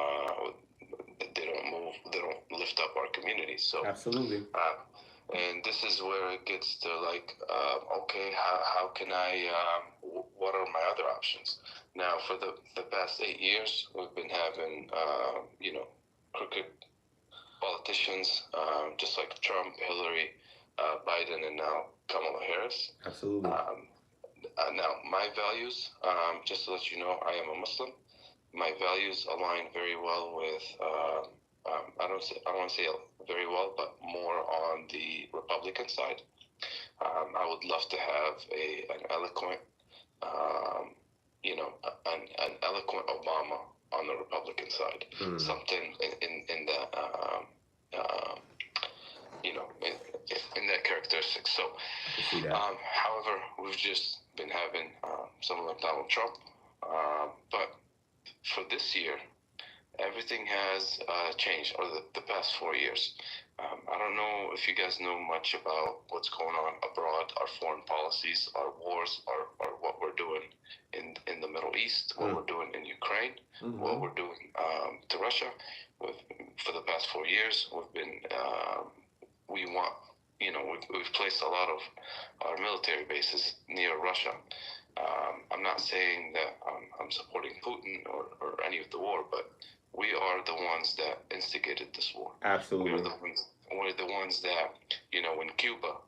They don't move. They don't lift up our communities. So Absolutely. And this is where it gets to like, okay, how can I? What are my other options? Now, for the past 8 years, we've been having crooked politicians, just like Trump, Hillary, Biden, and now Kamala Harris. Absolutely. Now, my values, just to let you know, I am a Muslim. My values align very well with, I don't want to say very well, but more on the Republican side. I would love to have an eloquent, an eloquent Obama on the Republican side. Something in that, in that characteristic. So, however, we've just been having someone like Donald Trump, but for this year, everything has changed, or the past 4 years. I don't know if you guys know much about what's going on abroad, our foreign policies, our wars, or what we're doing in the Middle East, what we're doing in Ukraine, what we're doing to Russia. For the past 4 years, we've placed a lot of our military bases near Russia. I'm not saying that I'm supporting Putin or any of the war, but we are the ones that instigated this war. Absolutely. We're the ones that, when Cuba,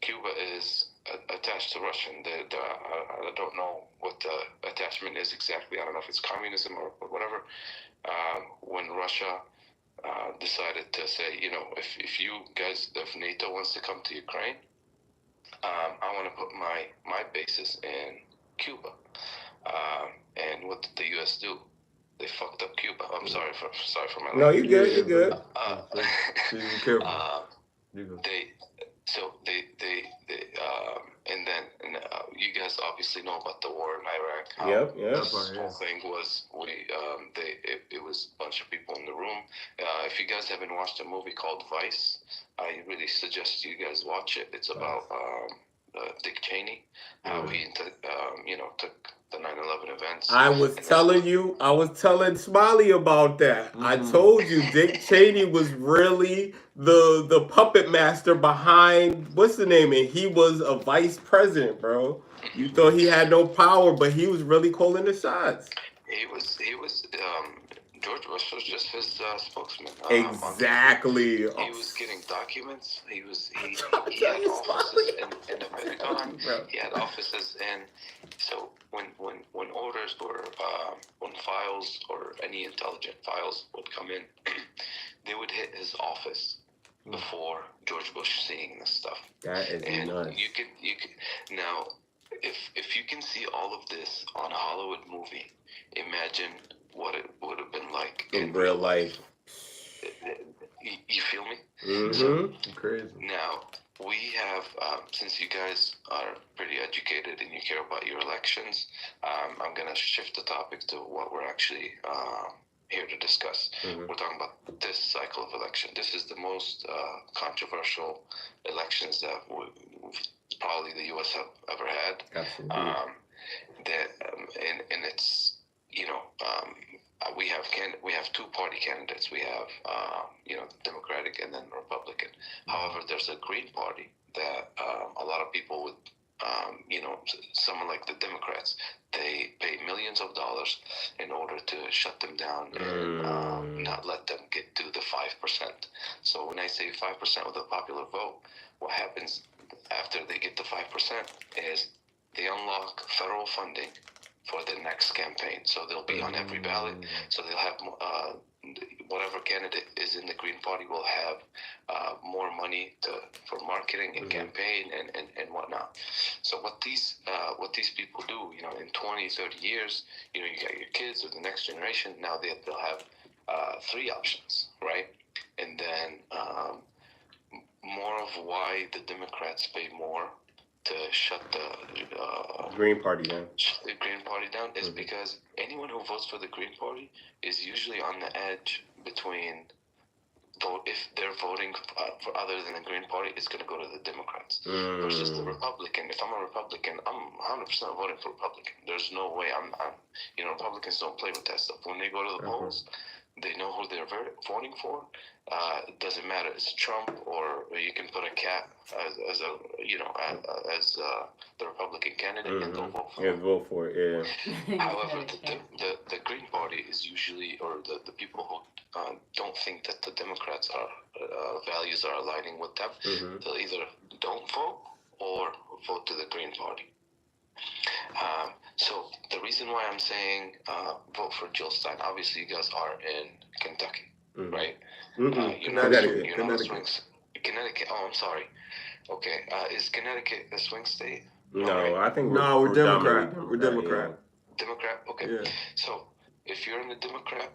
Cuba is attached to Russia. I don't know what the attachment is exactly. I don't know if it's communism or whatever. When Russia decided to say, if NATO wants to come to Ukraine, I want to put my bases in Cuba. And what did the U.S. do? They fucked up Cuba. I'm sorry for my language. No, you're good. You're good. Be careful. And then you guys obviously know about the war in Iraq. Yep. This whole thing was it was a bunch of people in the room. If you guys haven't watched a movie called Vice, I really suggest you guys watch it. It's about Dick Cheney, how he took the 9/11 events. I was telling Smiley about that. I told you Dick Cheney was really the puppet master behind what's the name, and he was a vice president, bro. You thought he had no power, but he was really calling the shots. He was George Bush was just his spokesman. Exactly. He was getting documents. He had offices in the Pentagon. He had offices in. So when orders or when files or any intelligent files would come in, they would hit his office before George Bush seeing this stuff. That is nuts. You can now, if you can see all of this on a Hollywood movie, imagine what it would have been like in real life. You feel me? So, crazy. Now, we have, since you guys are pretty educated and you care about your elections, I'm going to shift the topic to what we're actually here to discuss. We're talking about this cycle of election. This is the most controversial elections that probably the U.S. have ever had. Absolutely. And it's, we have two-party candidates. We have, the Democratic and then Republican. However, there's a Green Party that a lot of people would, someone like the Democrats, they pay millions of dollars in order to shut them down and not let them get to the 5%. So when I say 5% of the popular vote, what happens after they get to 5% is they unlock federal funding for the next campaign. So they'll be on every ballot. So they'll have whatever candidate is in the Green Party will have more money for marketing and campaign and whatnot. So what these people do, in 20, 30 years, you got your kids or the next generation. Now they'll have three options, right? And then more of why the Democrats pay more to shut the Green Party down. the Green Party down is because anyone who votes for the Green Party is usually on the edge between if they're voting for other than the Green Party, it's going to go to the Democrats versus the Republican. If I'm a Republican, I'm 100% voting for Republican. There's no way I'm Republicans don't play with that stuff. When they go to the polls, they know who they're voting for. It doesn't matter. It's Trump or you can put a cat as the Republican candidate and they'll vote for Yeah, him. vote for it. Yeah. However, the Green Party is usually, or the people who don't think that the Democrats values are aligning with them, they'll either don't vote or vote to the Green Party. So the reason why I'm saying vote for Jill Stein, obviously you guys are in Kentucky, right? Connecticut. Oh, I'm sorry. Okay, is Connecticut a swing state? No, I think we're Democrat. We're Democrat. Yeah. Democrat. Okay. Yeah. So if you're in the Democrat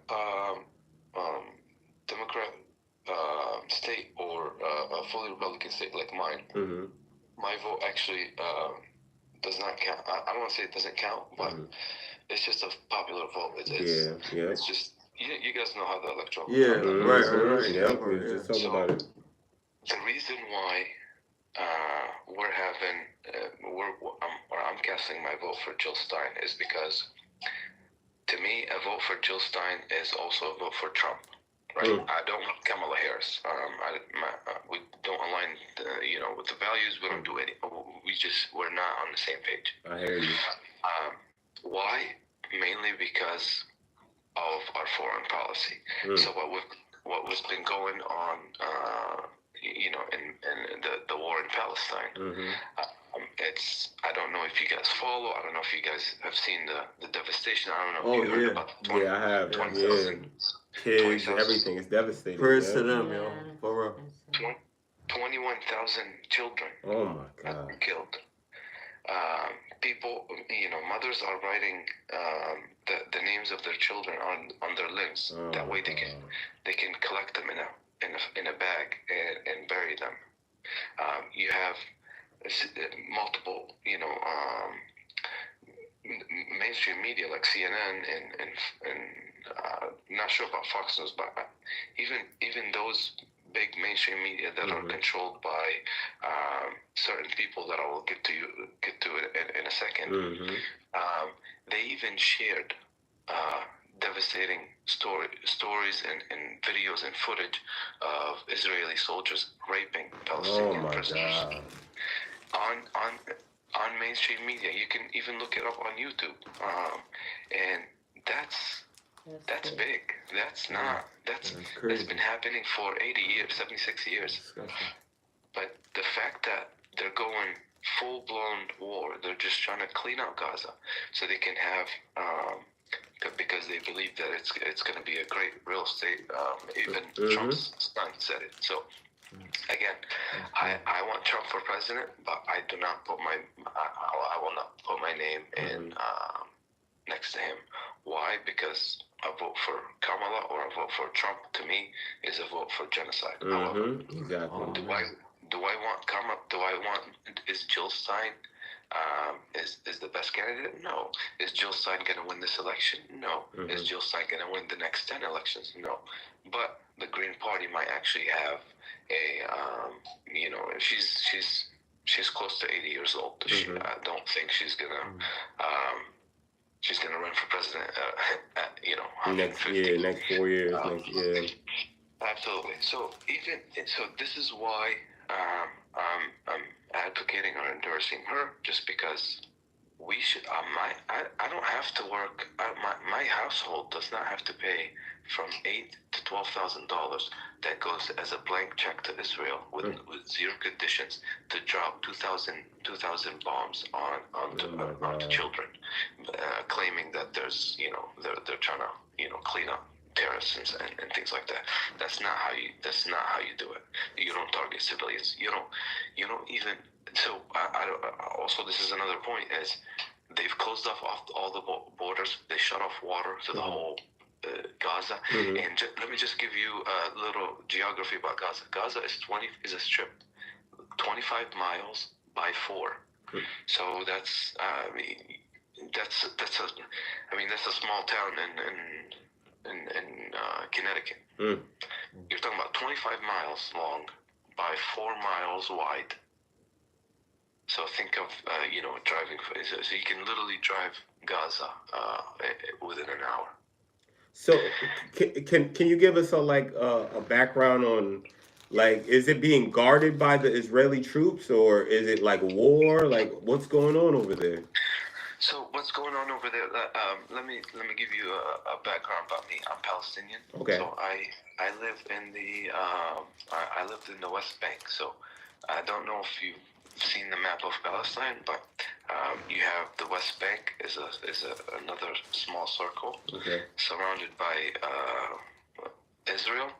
state or a fully Republican state like mine, my vote actually does not count. I don't want to say it doesn't count, but it's just a popular vote. It's just you guys know how the electoral. Right. Yeah, we were just talking about it. The reason why I'm casting my vote for Jill Stein is because to me a vote for Jill Stein is also a vote for Trump. Right, I don't want Kamala Harris. We don't align, with the values. We don't do any. We're not on the same page. I hear you. Why? Mainly because of our foreign policy. So what's been going on, in the war in Palestine. I don't know if you guys follow. I don't know if you guys have seen the devastation. I don't know if you heard about the I have. 20,000 kids, everything is devastating. Prayers to them, yo. For real. 21,000 children. Oh my God. Killed. People, mothers are writing the names of their children on their limbs. That way they can collect them in a bag and bury them. You have multiple, mainstream media like CNN and not sure about Fox News, but even those big mainstream media that are controlled by certain people that I will get to in a second. They even shared devastating stories and videos and footage of Israeli soldiers raping Palestinian prisoners. On mainstream media. You can even look it up on YouTube. And that's big. That's been happening for 80 years, 76 years. But the fact that they're going full-blown war, they're just trying to clean out Gaza so they can have, because they believe that it's going to be a great real estate. Even Trump's son said it. So again, I want Trump for president, but I do not put I will not put my name in next to him. Why? Because a vote for Kamala or a vote for Trump to me is a vote for genocide. However, exactly. Do I want Kamala? Is Jill Stein is the best candidate? No. Is Jill Stein going to win this election? No. Is Jill Stein going to win the next 10 elections? No. But the Green Party might actually have she's close to 80 years old. I don't think she's gonna run for president. Next 4 years. Next year. Absolutely. So this is why I'm advocating or endorsing her, just because we should. I don't have to work. My household does not have to pay from $8,000 to $12,000 that goes as a blank check to Israel with zero conditions to drop 2,000 bombs onto children, claiming that there's they're trying to clean up terrorists and things like that. That's not how you do it. You don't target civilians. You don't even. So also this is another point is they've closed off all the borders. They shut off water to the whole Gaza. Mhm. And let me just give you a little geography about Gaza. Gaza is a strip, 25 miles by 4. So that's that's a small town in Connecticut. Mm. You're talking about 25 miles long by 4 miles wide. So think of driving. So you can literally drive Gaza within an hour. So can you give us a background on, like, is it being guarded by the Israeli troops, or is it like war? Like, what's going on over there? So what's going on over there? Let me give you a background about me. I'm Palestinian. Okay. So I live in the I lived in the West Bank. So I don't know if you've seen the map of Palestine, but you have the West Bank is another small circle, Okay. surrounded by Israel,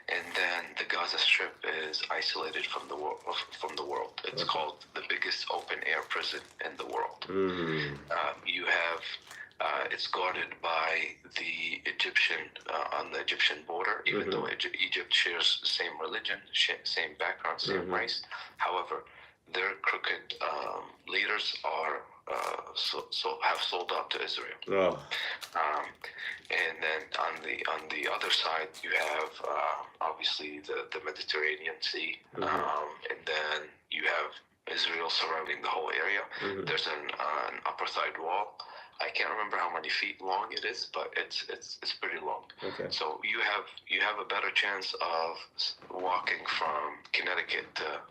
and then the Gaza Strip is isolated from the world. It's called the biggest open air prison in the world. Mm-hmm. You have it's guarded by the Egyptian on the Egyptian border, even though Egypt shares the same religion, same background, same race. However, their crooked leaders are have sold out to Israel. Oh. And then on the other side, you have obviously the Mediterranean Sea, and then you have Israel surrounding the whole area. There's an upper side wall. I can't remember how many feet long it is, but it's pretty long. Okay. So you have a better chance of walking from Connecticut to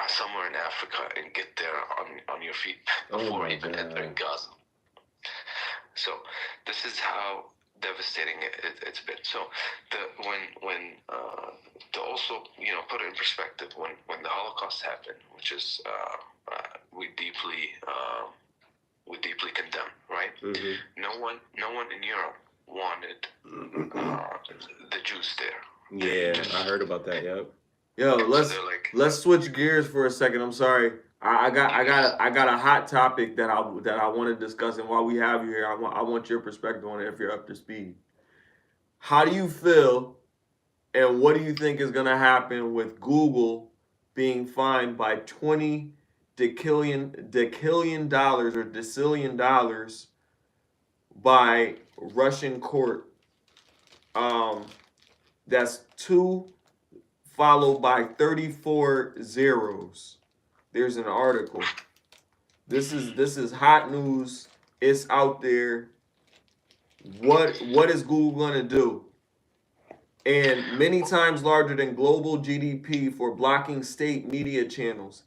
somewhere in Africa and get there on your feet before even entering Gaza. So this is how devastating it's been. So when to also put it in perspective, when the Holocaust happened, which is we deeply condemn, right? No one in Europe wanted the Jews there. Yeah, I heard about that. Yep. Yo, So let's switch gears for a second. I'm sorry. I got a hot topic that I want to discuss, and while we have you here, I want your perspective on it if you're up to speed. How do you feel, and what do you think is gonna happen with Google being fined by $20 decillion by Russian court? That's 2 followed by 34 zeros. There's an article. This is hot news. It's out there. What is Google gonna do? And many times larger than global GDP for blocking state media channels.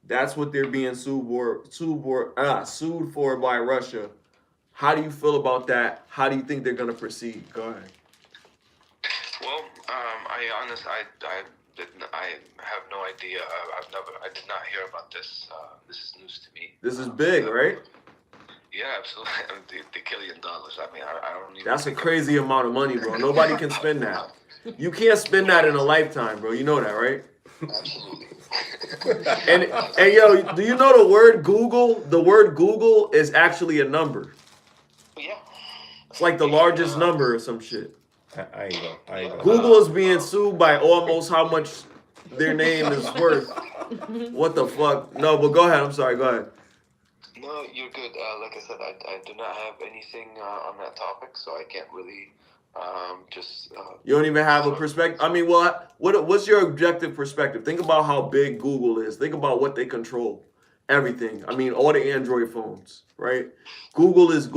That's what they're being sued for by Russia. How do you feel about that? How do you think they're gonna proceed? Go ahead. Well, I have no idea. I did not hear about this. This is news to me. This is big, right? Yeah, absolutely. The $1 billion. I mean, I don't even. That's a crazy amount of money, bro. Nobody can spend that. You can't spend that in a lifetime, bro. You know that, right? Absolutely. and yo, do you know the word Google? The word Google is actually a number. Yeah. It's like the largest number or some shit. I ain't go. Google is being sued by almost how much their name is worth. What the fuck? No, but go ahead. I'm sorry. Go ahead. No, you're good. Like I said, I do not have anything on that topic, so I can't really You don't even have a perspective. I mean, what's your objective perspective? Think about how big Google is. Think about what they control. Everything. I mean, all the Android phones, right? Google is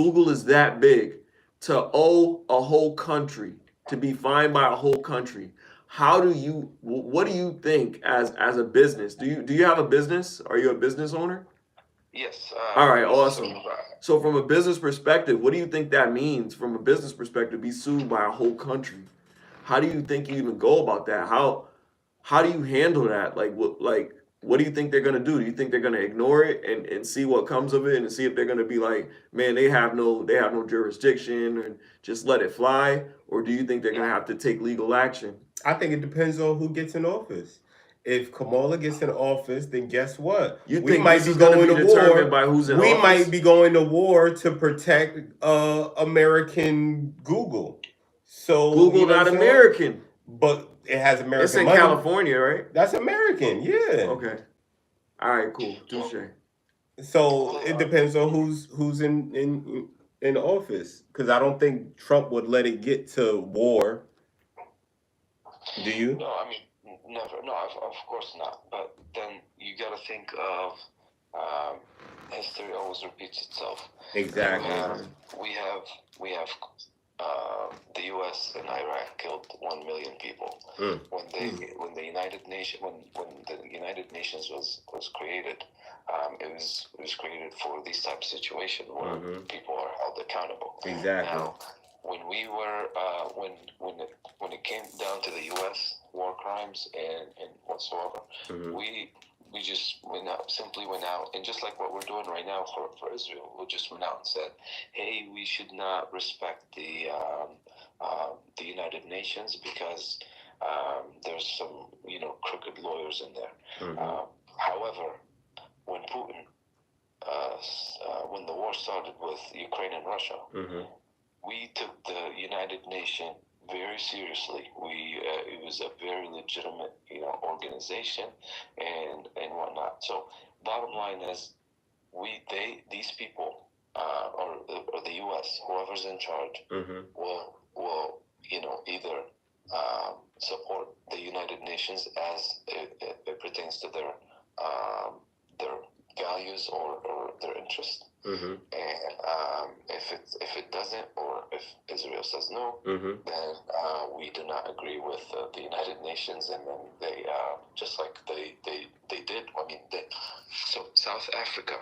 that big. To owe a whole country, to be fined by a whole country. What do you think as a business? Do you have a business? Are you a business owner? Yes. All right, awesome. So from a business perspective, what do you think that means from a business perspective, be sued by a whole country? How do you think you even go about that? How do you handle that? What do you think they're gonna do? Do you think they're gonna ignore it and see what comes of it and see if they're gonna be like, man, they have no jurisdiction and just let it fly? Or do you think they're gonna have to take legal action? I think it depends on who gets in office. if Kamala gets in office, then guess what? You We think might this be is going to going be to determined war. by who's in We office? might be going to war to protect American Google. So Google you know not what I'm saying? American. But it has It's American in money. California, right? That's American, yeah. Okay. All right, cool. Touche. So it depends on who's in office. Because I don't think Trump would let it get to war. Do you? No, I mean, never. No, of course not. But then you got to think of history always repeats itself. Exactly. We have the U.S. and Iraq killed 1 million people. When the United Nations was created, it was created for these type of situations where people are held accountable. Exactly. Now, when we were when it came down to the U.S. war crimes and whatsoever, we just simply went out, and just like what we're doing right now for Israel, we just went out and said, hey, we should not respect the United Nations because there's some crooked lawyers in there. However, when Putin when the war started with Ukraine and Russia, we took the United Nations very seriously. It was a very legitimate, organization and whatnot. So, bottom line is, these people, or the U.S., whoever's in charge, will either support the United Nations as it pertains to their values or their interests. And if it doesn't, or if Israel says no, then we do not agree with the United Nations, and then they just like they did. I mean, so South Africa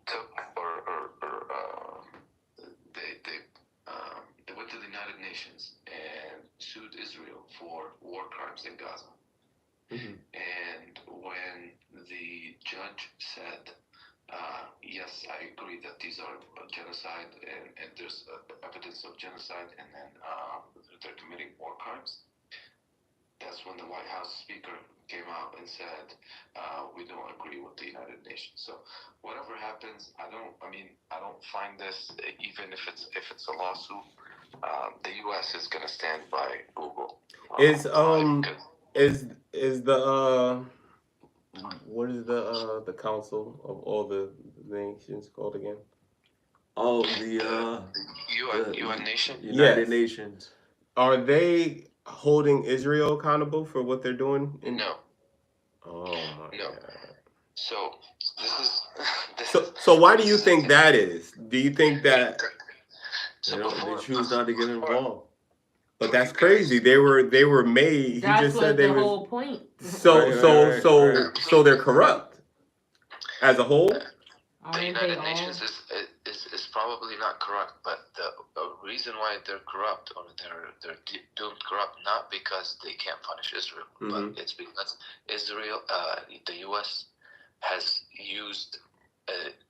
took they went to the United Nations and sued Israel for war crimes in Gaza. And when the judge said, yes, I agree that these are genocide and there's evidence of genocide, and then they're committing war crimes, that's when the White House speaker came out and said, we don't agree with the United Nations. So whatever happens, I don't find this, even if it's a lawsuit, the U.S. is going to stand by Google. Is the what is the council of all the nations called again? Oh, the UN Nation? United Nations. Are they holding Israel accountable for what they're doing? No. Oh my No. God. So So why do you think that is? Do you think that? So they choose not to get involved. But that's crazy. They were made. He That's just what said they the were. whole point. So they're corrupt as a whole. The United Nations is probably not corrupt, but the reason why they're corrupt, or they're doomed corrupt, not because they can't punish Israel, but it's because Israel, the U.S. has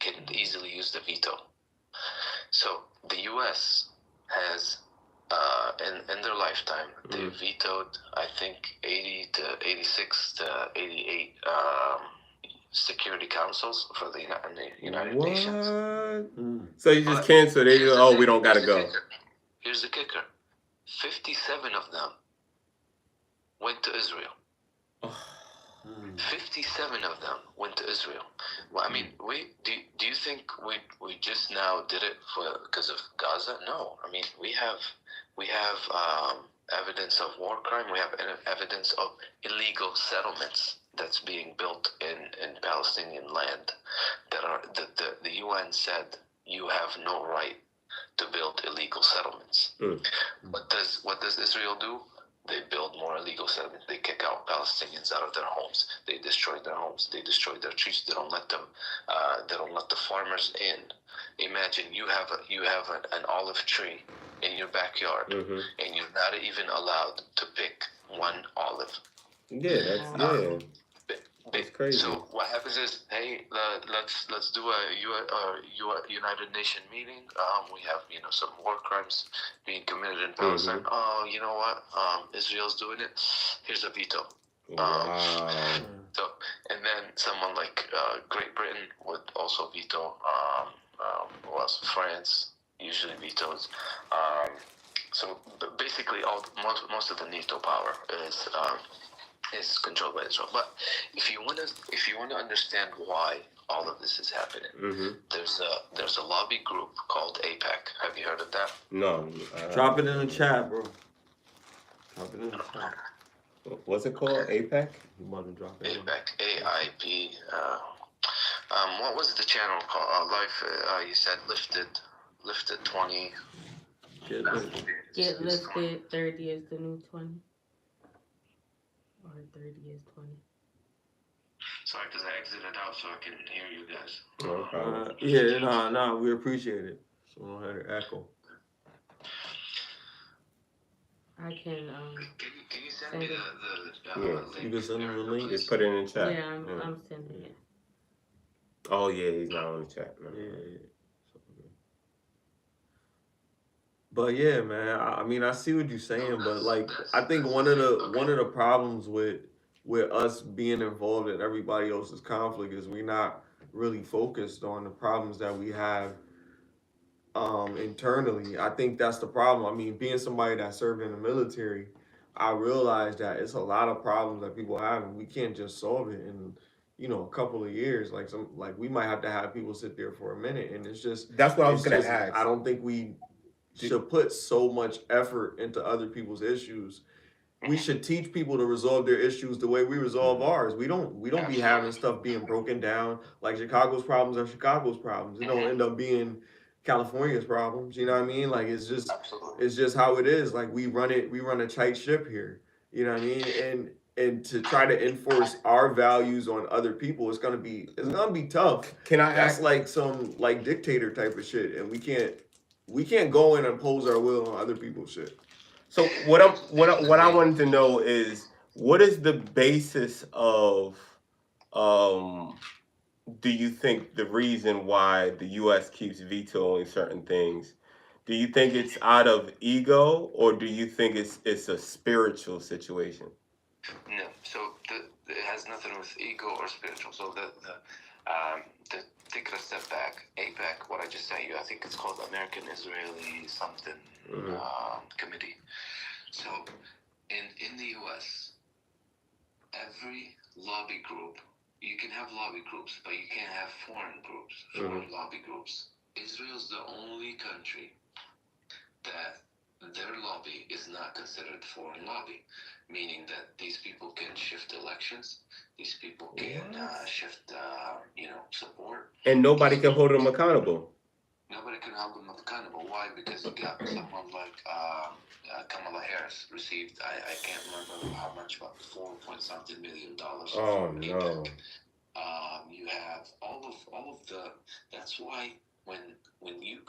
can easily use the veto. So the U.S. has, in their lifetime, they vetoed, I think, 80 to 86 to 88 security councils for the United Nations. So you just cancel. They just, we don't gotta go. Here's the kicker: 57 of them went to Israel. 57 of them went to Israel. Well, I mean, do you think we just now did it because of Gaza? No. I mean, we have evidence of war crime. We have evidence of illegal settlements that's being built in Palestinian land that are the UN said you have no right to build illegal settlements. What does Israel do? They build more illegal settlements. They kick out Palestinians out of their homes. They destroy their homes. They destroy their trees. They don't let them. They don't let the farmers in. Imagine you have an olive tree in your backyard, and you're not even allowed to pick one olive. Yeah, that's crazy. So what happens is, hey, let's do a United Nation meeting. We have some war crimes being committed in Palestine. Oh, you know what? Israel's doing it. Here's a veto. Wow. So, and then someone like Great Britain would also veto. Who else? France usually vetoes. So basically, most of the NATO power is controlled by Israel. But if you want to understand why all of this is happening, there's a lobby group called AIPAC. Have you heard of that? No. Drop it in the chat, bro. Drop it in the chat. What's it called? AIPAC? You want to drop it? AIPAC. AIP. What was the channel called? Life. You said lifted 20. Get lifted. 30 is the new 20. Or 30 is 20. Sorry, because I exited out so I can hear you guys. Yeah, no, we appreciate it. So we don't have to echo. I can Can you send me the link? You can send me the link. Just put it in the chat. yeah, I'm sending it. Oh yeah, he's not on the chat. No. Yeah. But yeah, man. I mean, I see what you're saying, but like, I think one of the problems with us being involved in everybody else's conflict is we're not really focused on the problems that we have internally. I think that's the problem. I mean, being somebody that served in the military, I realized that it's a lot of problems that people have, and we can't just solve it in a couple of years. Like we might have to have people sit there for a minute, and it's just that's what I was gonna ask. I don't think we should put so much effort into other people's issues. We should teach people to resolve their issues the way we resolve ours. We don't be having stuff being broken down. Like Chicago's problems are Chicago's problems. It don't end up being California's problems. You know what I mean? Like it's just how it is. Like we run a tight ship here. You know what I mean? And to try to enforce our values on other people, it's gonna be tough. Can I That's ask like some like dictator type of shit, and we can't go in and impose our will on other people's shit. So what I wanted to know is, what is the basis of do you think the reason why the U.S. keeps vetoing certain things? Do you think it's out of ego, or do you think it's a spiritual situation? No, so it has nothing with ego or spiritual. So the take a step back. AIPAC, what I just sent you, I think it's called American Israeli something committee. So in the U.S., every lobby group, you can have lobby groups, but you can't have foreign lobby groups. Israel's the only country that their lobby is not considered foreign lobby, meaning that these people can shift elections, these people can shift, support. And nobody can hold them accountable. Nobody can hold them accountable. Why? Because you got someone like Kamala Harris received, I can't remember how much, but $4.something million. Oh no. You have all of the. That's why when you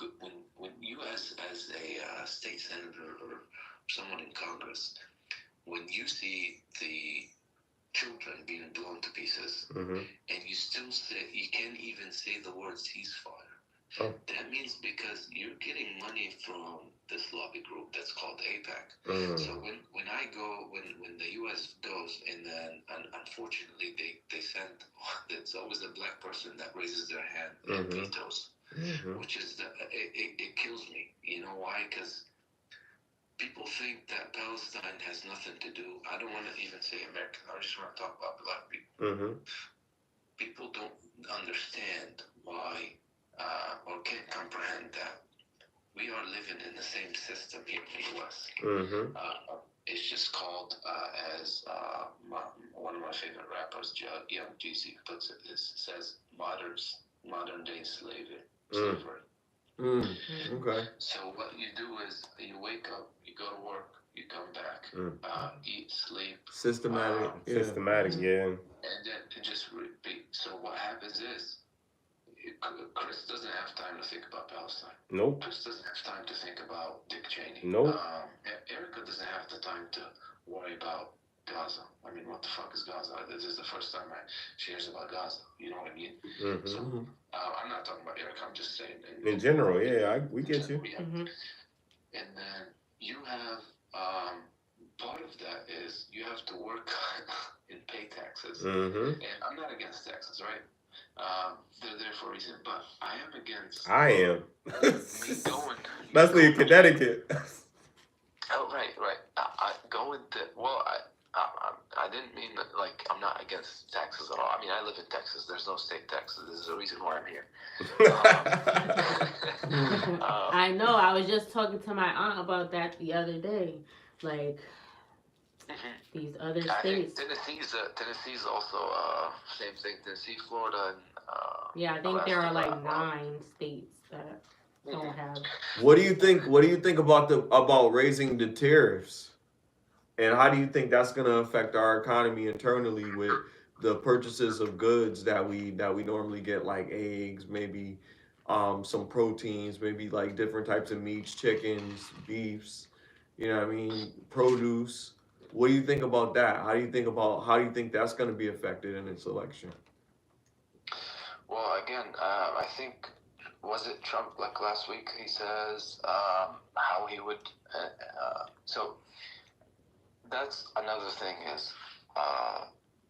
as a state senator or someone in Congress, when you see the children being blown to pieces, and you still you can't even say the word ceasefire. Oh. That means because you're getting money from this lobby group that's called AIPAC. So when I go, when the U.S. goes, and then unfortunately they send, it's always a black person that raises their hand and vetoes, which is it kills me. You know why? Because people think that Palestine has nothing to do. I don't want to even say American. I just want to talk about black people. People don't understand why. Or can't comprehend that we are living in the same system here in the U.S. It's just called, as one of my favorite rappers, Young Jeezy, puts it, says modern day slavery. Okay. So what you do is you wake up, you go to work, you come back, eat, sleep. Systematic, yeah. And then it just repeat. So what happens is, Chris doesn't have time to think about Palestine. Nope. Chris doesn't have time to think about Dick Cheney. Nope. Erika doesn't have the time to worry about Gaza. I mean, what the fuck is Gaza? This is the first time she hears about Gaza. You know what I mean? So I'm not talking about Erika. I'm just saying. In general, yeah, we get you. Yeah. And then you have part of that is you have to work pay taxes. Mm-hmm. And I'm not against taxes, right? They're there for a reason, but I am against I am. me going. Especially in Connecticut. Oh, right. I going to, well, I didn't mean that, like, I'm not against taxes at all. I mean, I live in Texas. There's no state taxes. This is the reason why I'm here. I know. I was just talking to my aunt about that the other day. Like, these other I think states. Tennessee's also same thing. Tennessee, Florida, and Yeah, I think there are like 9 states that don't have. What do you think? What do you think about raising the tariffs? And how do you think that's going to affect our economy internally with the purchases of goods that we normally get, like eggs, maybe some proteins, maybe like different types of meats, chickens, beefs, you know what I mean, produce. What do you think about that? How do you think that's going to be affected in its election? Well, again, I think, was it Trump, like last week, he says how he would, so that's another thing is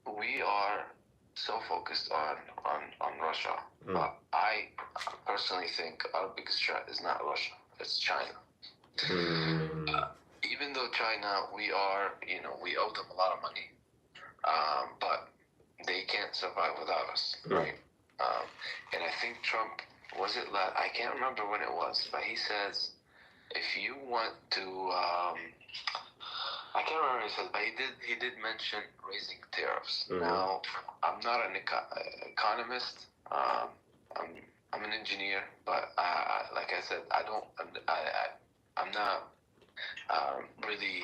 we are so focused on Russia, but I personally think our biggest threat is not Russia, it's China. Even though China, we owe them a lot of money, but they can't survive without us, right? And I think Trump, I can't remember when it was, but he says, if you want to, I can't remember what he said, but he did mention raising tariffs. Now, I'm not an economist. I'm an engineer, but like I said, I'm not really.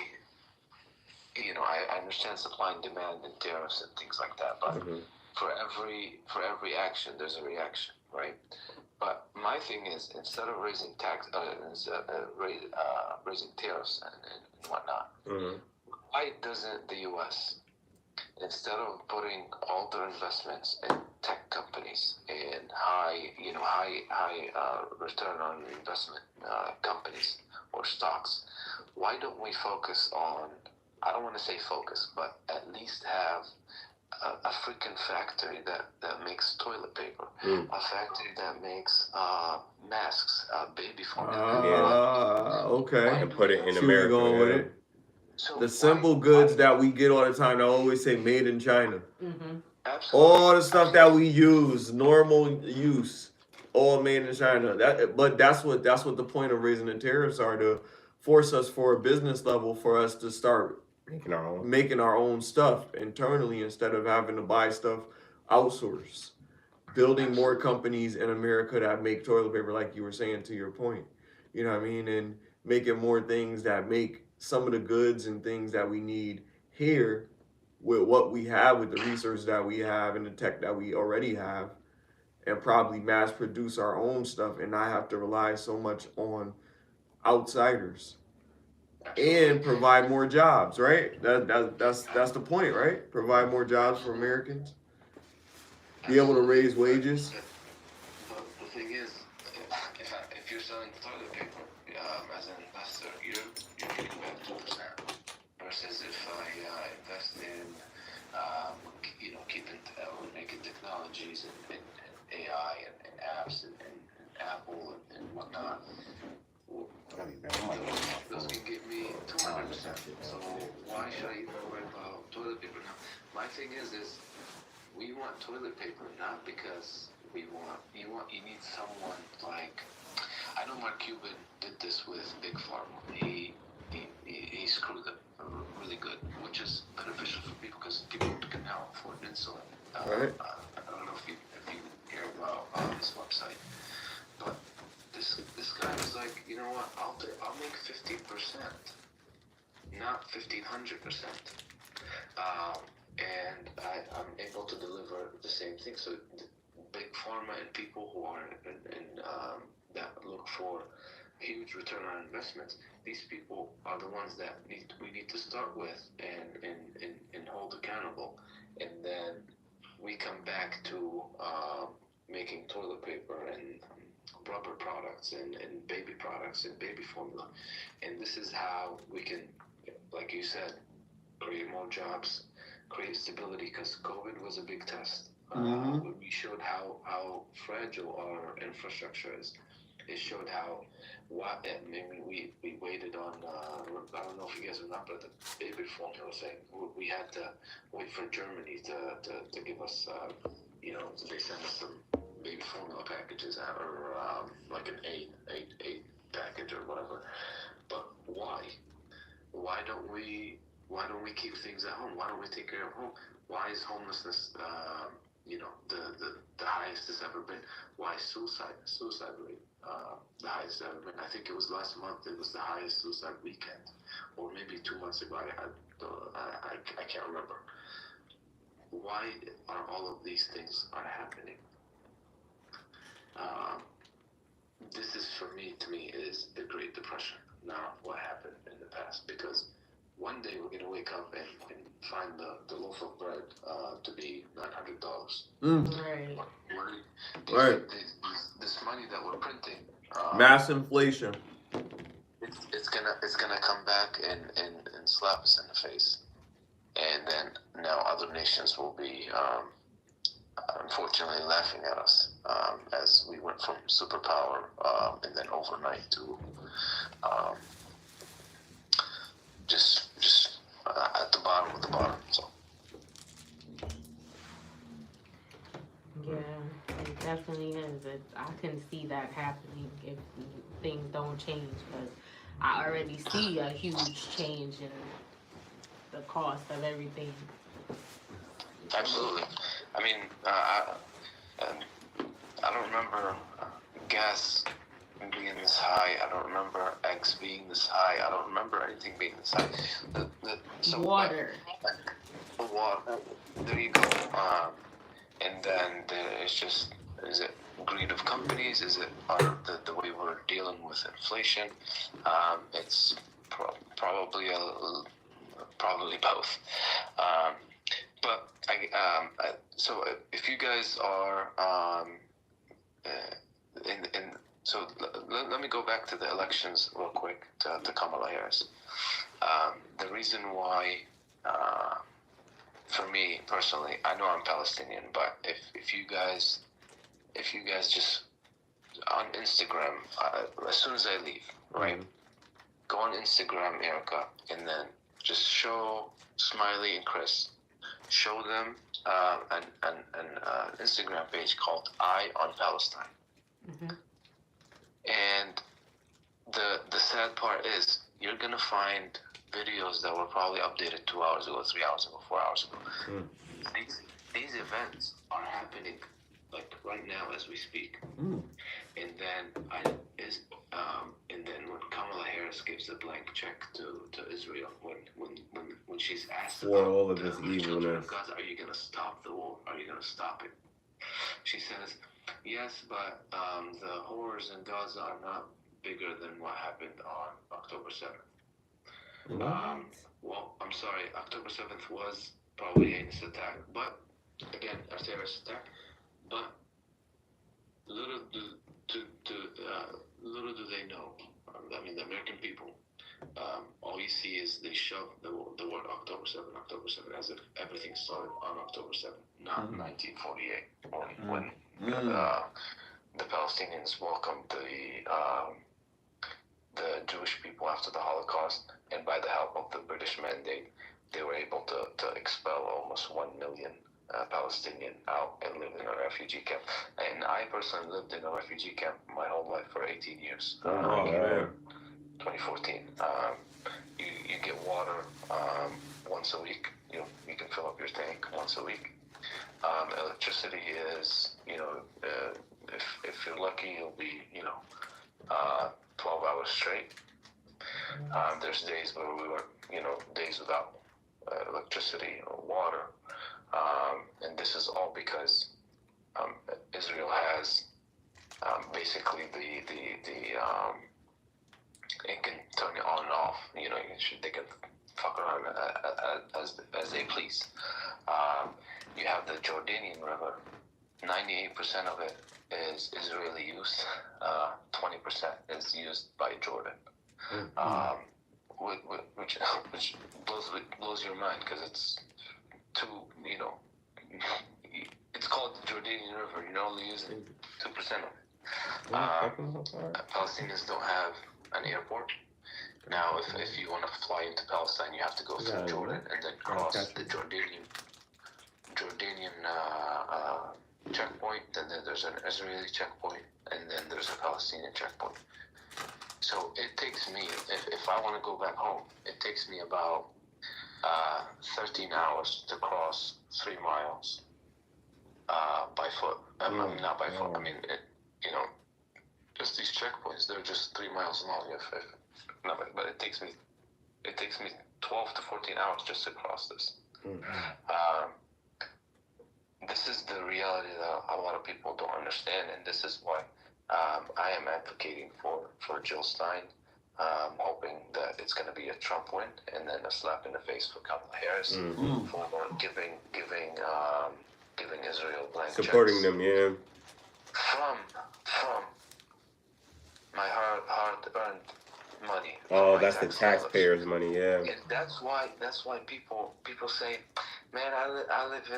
I understand supply and demand and tariffs and things like that, but for every action, there's a reaction, right? But my thing is, instead of raising raising tariffs and whatnot, why doesn't the U.S., instead of putting all their investments in tech companies and high return on investment companies or stocks, why don't we focus on, I don't want to say focus, but at least have a freaking factory that makes toilet paper, a factory that makes masks, baby formula. Okay. And put it in See where you're America. going with it. So The simple goods that we get all the time, I always say made in China. Absolutely. All the stuff that we use, normal use, all made in China. But that's what the point of raising the tariffs are, to force us for a business level for us to start making our own stuff internally instead of having to buy stuff outsourced. Building more companies in America that make toilet paper, like you were saying, to your point. You know what I mean? And making more things that make some of the goods and things that we need here with what we have, with the resources that we have and the tech that we already have, and probably mass produce our own stuff and not have to rely so much on outsiders. And provide more jobs, right? That's the point, right? Provide more jobs for Americans. Be able to raise wages. But the thing is, if you're selling toilet paper as an investor, you're getting back 2%. Versus if I invest in, making technologies and AI and apps and Apple and whatnot. Those can get me 200%. So why should I even worry about toilet paper now? My thing is we want toilet paper not because you need someone like, I know Mark Cuban did this with Big Pharma. He screwed up really good, which is beneficial for people because people can now afford insulin. Right. I don't know if you hear about his website, but this guy was like, you know what? I'll make 15%, not 1,500%, and I'm able to deliver the same thing. So big pharma and people who are that look for huge return on investments, these people are the ones that we need to start with and hold accountable, and then we come back to making toilet paper and rubber products and baby products and baby formula. And this is how we can, like you said, create more jobs, create stability, because COVID was a big test. Mhm. We showed how fragile our infrastructure is. It showed how maybe we waited on. I don't know if you guys remember the baby formula thing. We had to wait for Germany to give us. They sent us some baby formula packages or like an eight package or whatever. But why? Why don't we keep things at home? Why don't we take care of home? Why is homelessness the highest it's ever been? Why is suicide rate the highest it's ever been? I think it was last month. It was the highest suicide weekend, or maybe 2 months ago. I can't remember. Why are all of these things are happening? This is to me is the Great Depression, not what happened in the past. Because one day we're gonna wake up and find the loaf of bread to be $900. Right. Right. This money that we're printing, Mass inflation. it's gonna come back and slap us in the face, and then now other nations will be unfortunately laughing at us as we went from superpower and then overnight to just at the bottom of the bottom. So Yeah, it definitely is. I can see that happening if things don't change, because I already see a huge change in the cost of everything. absolutely. I mean, I don't remember gas being this high. I don't remember eggs being this high. I don't remember anything being this high. Water. Water. There you go. And then it's just, is it greed of companies? Is it the way we're dealing with inflation? It's probably both. But so if you guys are so let me go back to the elections real quick to Kamala Harris. The reason why, for me personally, I know I'm Palestinian, but if you guys just on Instagram, as soon as I leave, right, go on Instagram, Erika, and then just show Smiley and Chris. Show them an Instagram page called Eye on Palestine. Mm-hmm. And the sad part is you're gonna find videos that were probably updated 2 hours ago, 3 hours ago, 4 hours ago. These events are happening like right now as we speak. And then and then when Kamala Harris gives a blank check to Israel, when she's asked For about all of the this children evilness. of Gaza, are you gonna stop the war? Are you gonna stop it? She says, yes, but the horrors in Gaza are not bigger than what happened on October 7th. Well, I'm sorry, October 7th was probably a heinous attack, but again, a terrorist attack. But little do they know. I mean, the American people. All you see is they shove the word October 7 as if everything started on October 7th, not 1948, when the Palestinians welcomed the Jewish people after the Holocaust, and by the help of the British Mandate, they were able to expel almost 1 million Palestinian out and live in a refugee camp. And I personally lived in a refugee camp my whole life for 18 years. 2014. You get water once a week. You can fill up your tank once a week. Electricity is, if you're lucky, you'll be 12 hours straight. There's days where we work, days without electricity or water. And this is all because Israel has basically it can turn it on and off. They can fuck around as they please. You have the Jordanian River. 98% of it is Israeli use. 20% is used by Jordan. Which blows your mind, because it's to, you know, it's called the Jordanian River. You're only using 2% of it. Palestinians don't have an airport. Now, if you want to fly into Palestine, you have to go through Jordan and then cross the Jordanian checkpoint. Then there's an Israeli checkpoint, and then there's a Palestinian checkpoint. So it takes me, if I want to go back home, it takes me about 13 hours to cross 3 miles by foot. Not by foot. I mean, you know, just these checkpoints. They're just 3 miles long. But it takes me 12 to 14 hours just to cross this. This is the reality that a lot of people don't understand, and this is why I am advocating for Jill Stein, hoping that it's going to be a Trump win, and then a slap in the face for Kamala Harris for giving Israel blank supporting checks. them, yeah. From my hard-earned money. Oh, that's the taxpayers' money, yeah. And that's why people say, man, I live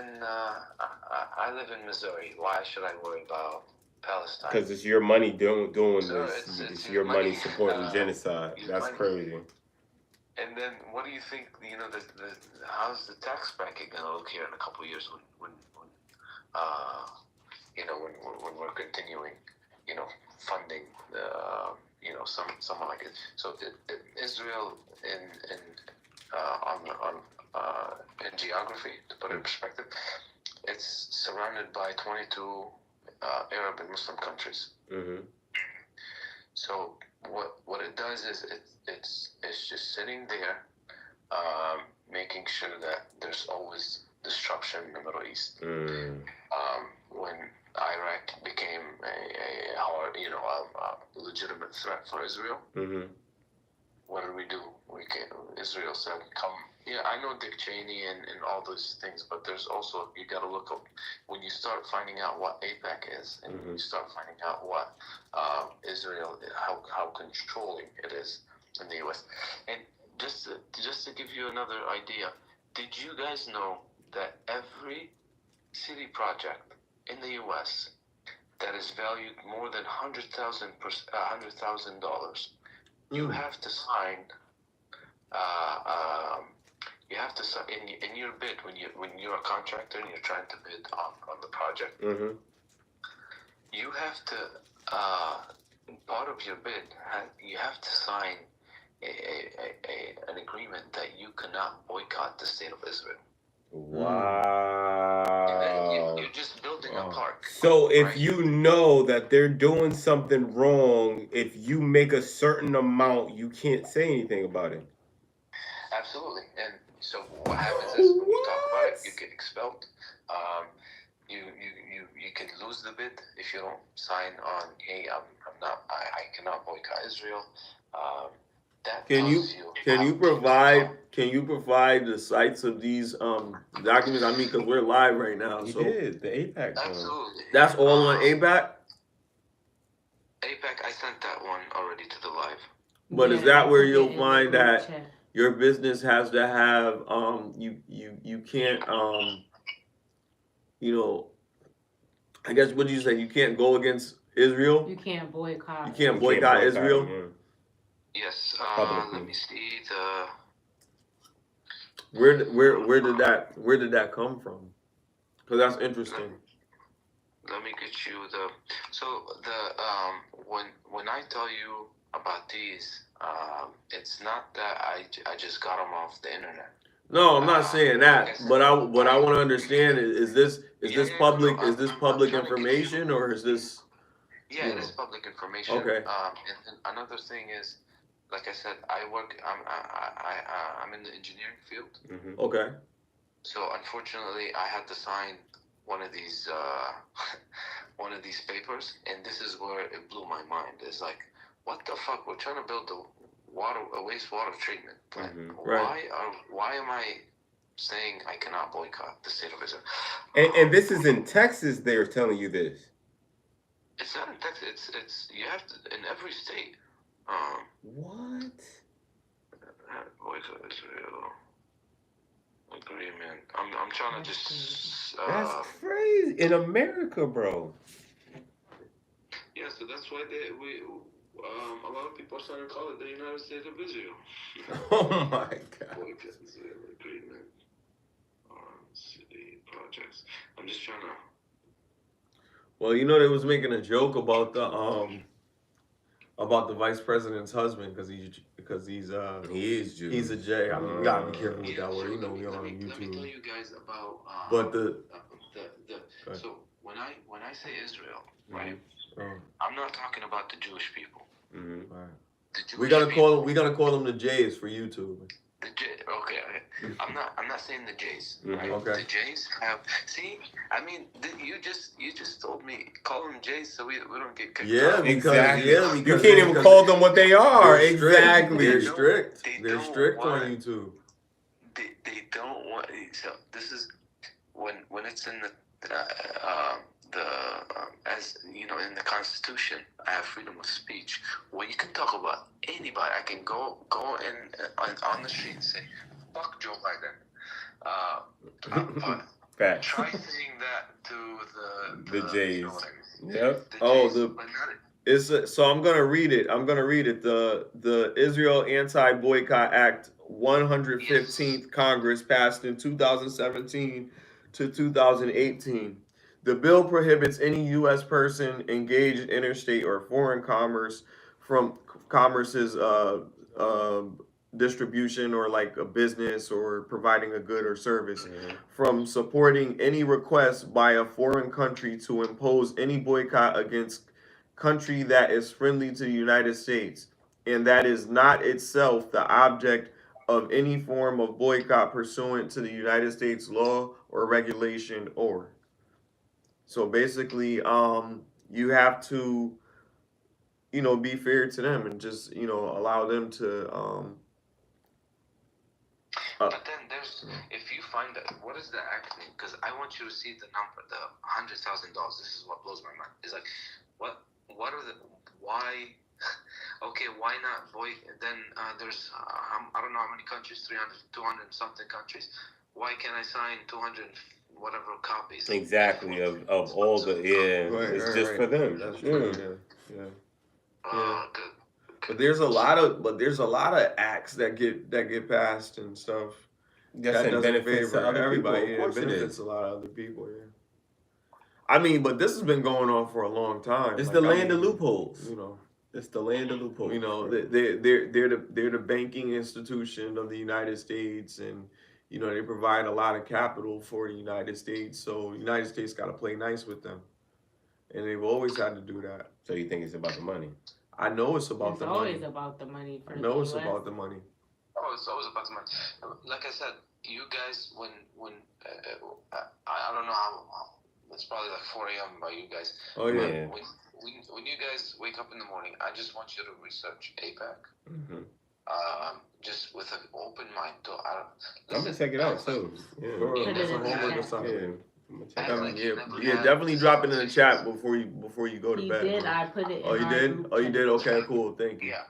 in Missouri. Why should I worry about Palestine? Because it's your money doing Sir, this. it's your money money, supporting genocide. That's money. crazy. And then, what do you think? You know, how's the tax bracket gonna look here in a couple of years when you know, when we're continuing, you know, funding, you know, someone like it. So Israel in geography, to put it in perspective, it's surrounded by 22 Arab and Muslim countries. So what it does is it's just sitting there, making sure that there's always disruption in the Middle East. When Iraq became a hard, you know, a legitimate threat for Israel, what did we do? Israel said, come. Yeah, I know Dick Cheney and all those things, but there's also, you got to look up, when you start finding out what AIPAC is, and when you start finding out what Israel, how controlling it is in the U.S. And just to give you another idea, did you guys know that every city project in the U.S. that is valued more than $100,000, you have to sign. You have to sign in your bid when you're a contractor and you're trying to bid on the project. You have to part of your bid. You have to sign an agreement that you cannot boycott the state of Israel. Wow. You're just building a park. So if you know that they're doing something wrong, if you make a certain amount, you can't say anything about it. Absolutely. And so what happens is when you talk about it, you get expelled. You can lose the bid if you don't sign on. Hey, I cannot boycott Israel. That Can you provide the sites of these documents? I mean, because we're live right now. You so did the AIPAC. Absolutely. That's all on AIPAC. AIPAC, I sent that one already to the live. But is that where you'll find that your business has to have you can't you know, I guess what did you say? You can't go against Israel. You can't boycott. You can't boycott Israel. Yes. Let me see the. Where did that come from? Because that's interesting. Let me get you the. So when I tell you about these, it's not that I just got them off the internet. No, I'm not saying that, but what I want to understand is this public information or is this? Yeah, it is public information. Okay. And another thing is, like I said, I'm in the engineering field. Okay. So unfortunately, I had to sign one of these papers, and this is where it blew my mind. It's like, what the fuck? We're trying to build a wastewater treatment plant. Right. Why am I saying I cannot boycott the state of Israel? And this is in Texas. They're telling you this. It's not in Texas. It's you have to in every state. What? Boycott Israel. agreement. I'm trying to just. That's crazy in America, bro. Yeah, so that's why a lot of people are starting to call it the United States of Israel. Oh my God. Boycott Israel agreement. City projects. I'm just trying to. Well, you know they was making a joke about the vice president's husband because he's He is Jewish. he's a J. I mean, we gotta be careful with that word. You know, we on let me tell YouTube. you guys about. But the So when I say Israel, right? oh, I'm not talking about the Jewish people. Mhm. all right. The Jewish we gotta people, call them the J's for YouTube. Okay. I'm not saying the Jays, right? Okay. The Jays have. See, I mean, you just told me call them Jays so we don't get kicked Yeah, out. Exactly. Yeah, You because can't even call them what they are. they're strict. Exactly. They're They don't- strict. they They're don't strict on want- YouTube. They don't want. So this is when it's in the as you know, in the Constitution, I have freedom of speech. Well, you can talk about anybody. I can go on the street and say, "Fuck Joe Biden." But Facts. try saying that to The Jays. You know what I mean? Yep. The Oh, Jays, but not So I'm gonna read it. The Israel Anti-Boycott Act 115th Congress passed in 2017 to 2018. The bill prohibits any U.S. person engaged in interstate or foreign commerce from commerce's distribution or like a business or providing a good or service from supporting any request by a foreign country to impose any boycott against country that is friendly to the United States and that is not itself the object of any form of boycott pursuant to the United States law or regulation or. So basically, you have to, be fair to them and just, allow them to. But then if you find that, what is the acronym? Because I want you to see the number, the $100,000. This is what blows my mind. It's like, what are why? Okay, why not Then there's, I don't know how many countries, 300, 200 something countries. Why can't I sign 200 whatever copies? Exactly. Of all the it's just for them. That's true. Yeah. Good. But there's a lot of acts that get passed and stuff. That doesn't benefits favor other everybody. people. Of course It it benefits is. a lot of other people. Yeah. I mean, but this has been going on for a long time. It's Like, the land of loopholes. It's the land of loopholes. They're the banking institution of the United States, and they provide a lot of capital for the United States. So the United States got to play nice with them, and they've always had to do that. So you think it's about the money? I know it's about the money. It's always about the money. I know it's about the money. Oh, it's always about the money. Like I said, you guys, when I don't know how it's probably like 4 a.m. by you guys. Oh yeah. When you guys wake up in the morning, I just want you to research AIPAC. Just with an open mind. I'm gonna check it out too. Yeah. That's a homework assignment. Yeah, Definitely drop it in the chat before you go to bed. Did. I put it in Oh, you did? Oh, you did? Okay, cool. Thank you. Yeah.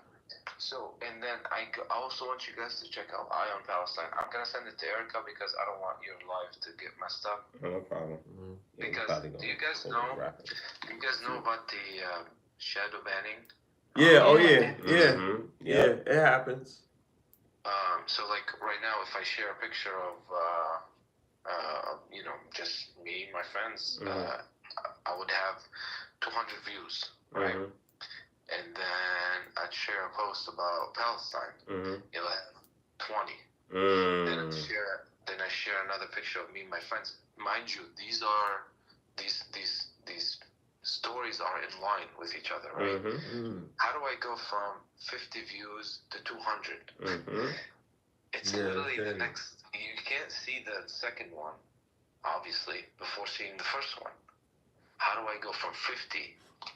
So, and then I also want you guys to check out Eye on Palestine. I'm going to send it to Erika because I don't want your life to get messed up. No problem. Because do you guys know about the shadow banning? Yeah, yeah, it happens. So like right now, if I share a picture of, just me, my friends, I would have 200 views, right? And then I'd share a post about Palestine. It'll have 20. Then I share another picture of me and my friends. Mind you, these stories are in line with each other, right? How do I go from 50 views to 200? It's literally the next. You can't see the second one, obviously, before seeing the first one. How do I go from 50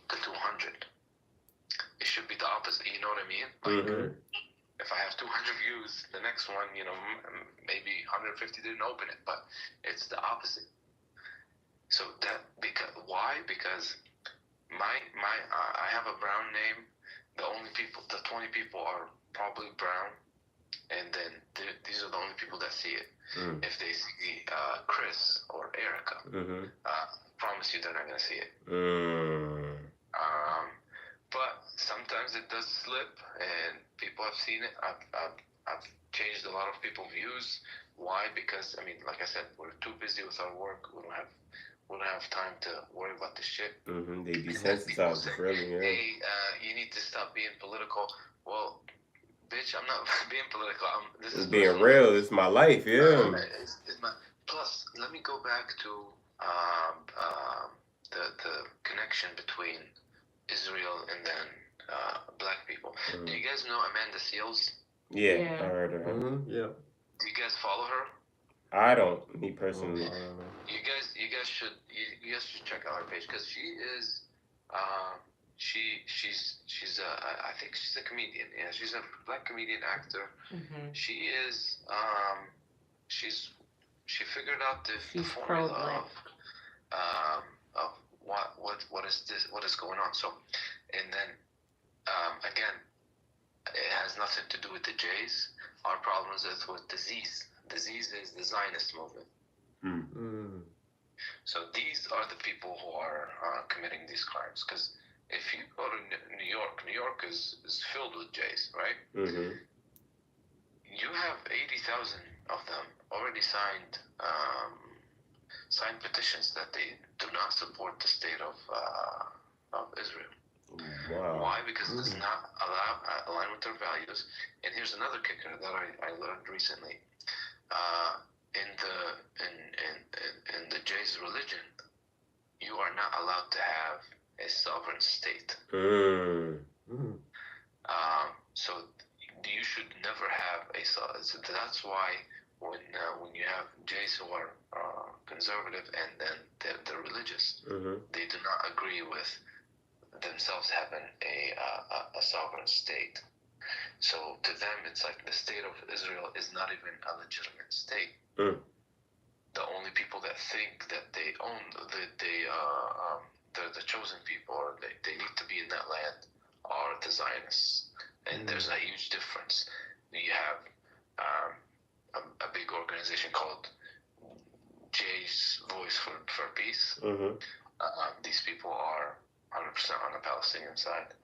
to 200? It should be the opposite. You know what I mean? Like, if I have 200 views, the next one, maybe 150 didn't open it, but it's the opposite. So why? Because I have a brown name. The 20 people are probably brown, and then these are the only people that see it. Mm. If they see Chris or Erika, promise you they're not gonna see it. But sometimes it does slip, and people have seen it. I've changed a lot of people's views. Why? Because I mean, like I said, we're too busy with our work. We don't have time to worry about this shit. They desensitize us, really. Yeah. Hey, you need to stop being political. Well, bitch, I'm not being political. This is being personal. real. It's my life. Yeah. Plus, let me go back to the connection between Israel and then black people. Do you guys know Amanda Seals? Yeah, Yeah. I heard of her. Yeah. Do you guys follow her? I don't, me personally. You guys should check out her page, because she is she's I think she's a comedian. Yeah, she's a black comedian actor. She is she figured out the formula of what is going on. So, and then again, it has nothing to do with the Jays. Our problem is with disease. Disease is the Zionist movement. So these are the people who are committing these crimes. Because if you go to New York is filled with Jays, right? You have 80,000 of them already signed petitions that they do not support the state of Israel. Wow. Why? Because it does not align with their values. And here's another kicker that I learned recently. In the Jays religion, you are not allowed to have a sovereign state. So you should never have a sovereign. So that's why when you have Jays who are conservative and then they're religious, they do not agree with themselves having a sovereign state. So to them, it's like the state of Israel is not even a legitimate state. The only people that think that they own they're the chosen people, or they need to be in that land, are the Zionists. And there's a huge difference. You have a big organization called Jay's Voice for Peace. These people are 100% on the Palestinian side.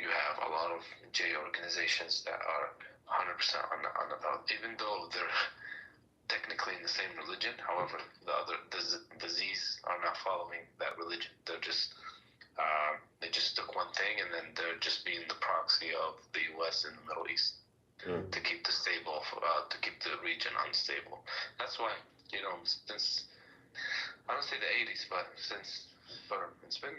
You have a lot of J organizations that are 100% on the even though they're technically in the same religion. However, the Z's are not following that religion. They're just they just took one thing, and then they're just being the proxy of the U.S. in the Middle East to keep to keep the region unstable. That's why, since I don't say the 80s, but it's been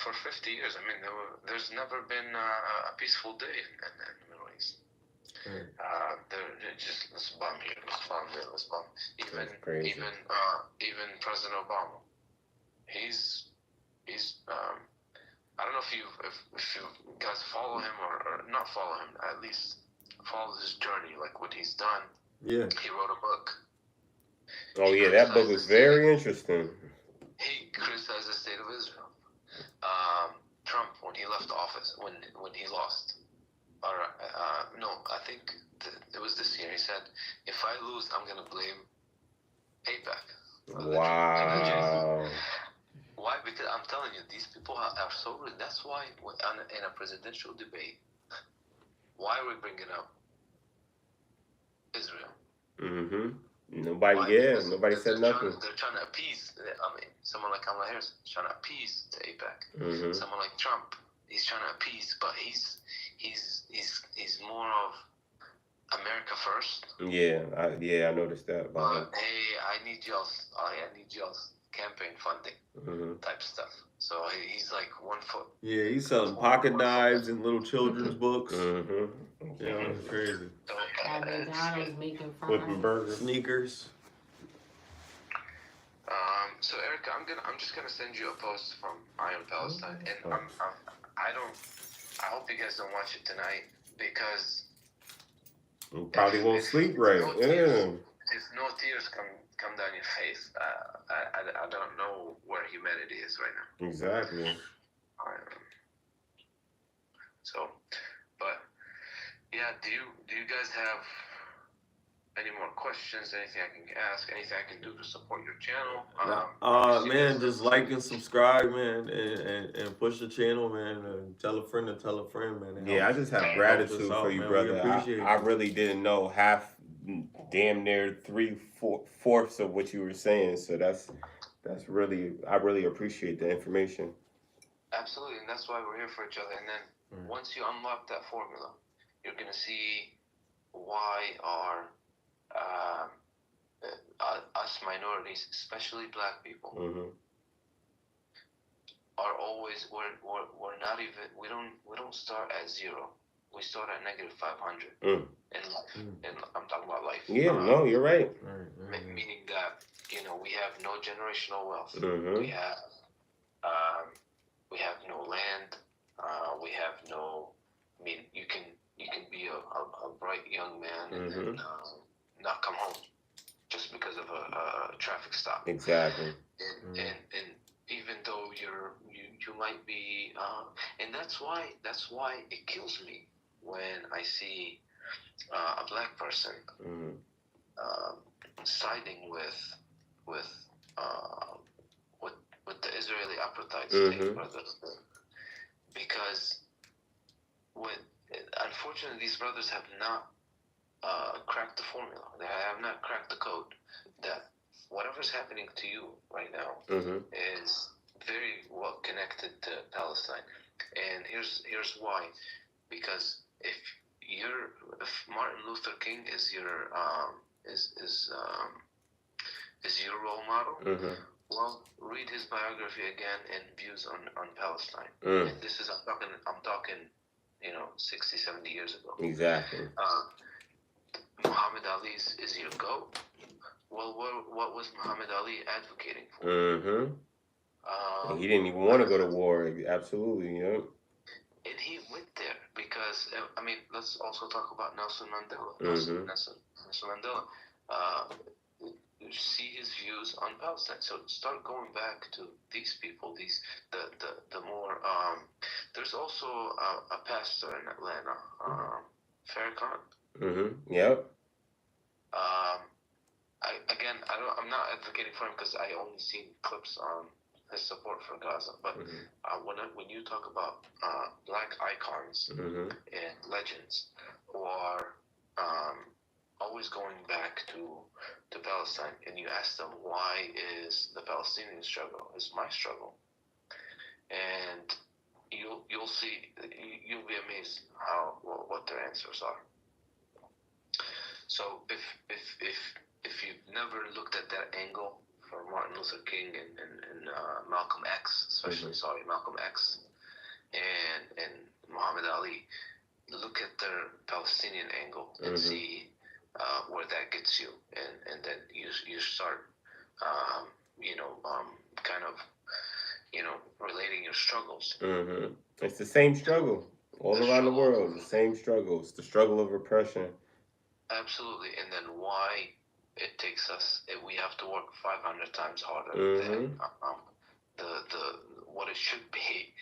for 50 years. I mean, there's never been a peaceful day in the Middle East. Let's bomb here, let's bomb there, let's bomb. Even President Obama, he's I don't know if you guys follow him or not follow him, at least follow his journey, like what he's done. Yeah. He wrote a book. Oh yeah, that book was very interesting. He criticized the state of Israel. Trump, when he left office, when he lost. No, I think it was this year. He said, if I lose, I'm going to blame AIPAC. Wow. Why? Because I'm telling you, these people are so rude. That's why in a presidential debate, why are we bringing up Israel? Nobody said nothing. They're trying to appease. I mean, someone like Kamala Harris is trying to appease to AIPAC. Someone like Trump, he's trying to appease, but he's more of America first. Yeah, I noticed that. But hey, I need y'all's campaign funding type stuff. So he's like 1 foot. Yeah, he's selling pocket knives and little children's books. Yeah, it's crazy. McDonald's making flipping burgers, sneakers. So Erika, I'm just gonna send you a post from Iron Palestine, and I hope you guys don't watch it tonight, because you probably won't sleep right. If no tears come down your face, I don't know where humanity is right now. Exactly. So, but yeah, do you guys have any more questions? Anything I can ask? Anything I can do to support your channel? Man, just like and subscribe, man, and push the channel, man, and tell a friend to tell a friend, man. It Yeah, I helps, just have helps us gratitude for out, you, man. We brother. appreciate I you. really didn't know half, damn near 3/4 of what you were saying. So that's really, I really appreciate the information. Absolutely, and that's why we're here for each other. And then once you unlock that formula, you're gonna see why our us minorities, especially black people, Mm-hmm. are always we're not even we don't start at zero. We start at -500 in life, and I'm talking about life. Yeah, no, you're right. Meaning that we have no generational wealth. Mm-hmm. We have no land. We have no. I mean, you can be a bright young man and then not come home just because of a traffic stop. Exactly. And even though you might be, and that's why it kills me when I see a black person siding with the Israeli apartheid state, because unfortunately these brothers have not cracked the formula. They have not cracked the code that whatever's happening to you right now is very well connected to Palestine. And here's why. Because if Martin Luther King is your role model, well, read his biography again and views on Palestine. And this is I'm talking 60, 70 years ago. Exactly. Muhammad Ali is your GOAT. Well, what was Muhammad Ali advocating for? And he didn't even want to go to war. Absolutely, And he went there because let's also talk about Nelson Mandela. Nelson Mandela. See his views on Palestine. So start going back to these people. The more. There's also a pastor in Atlanta, Farrakhan. Yep. I'm not advocating for him because I only seen clips on his support for Gaza. But when you talk about black icons and legends who are always going back to Palestine, and you ask them why is the Palestinian struggle is my struggle, and you'll see, you'll be amazed what their answers are. So if you've never looked at that angle for Martin Luther King and Malcolm X, especially Malcolm X and Muhammad Ali, look at their Palestinian angle and see where that gets you, and then you start kind of relating your struggles. It's the same struggle all around the world. The same struggle. It's the struggle of oppression. Absolutely, and then why it takes us. We have to work 500 times harder than the what it should be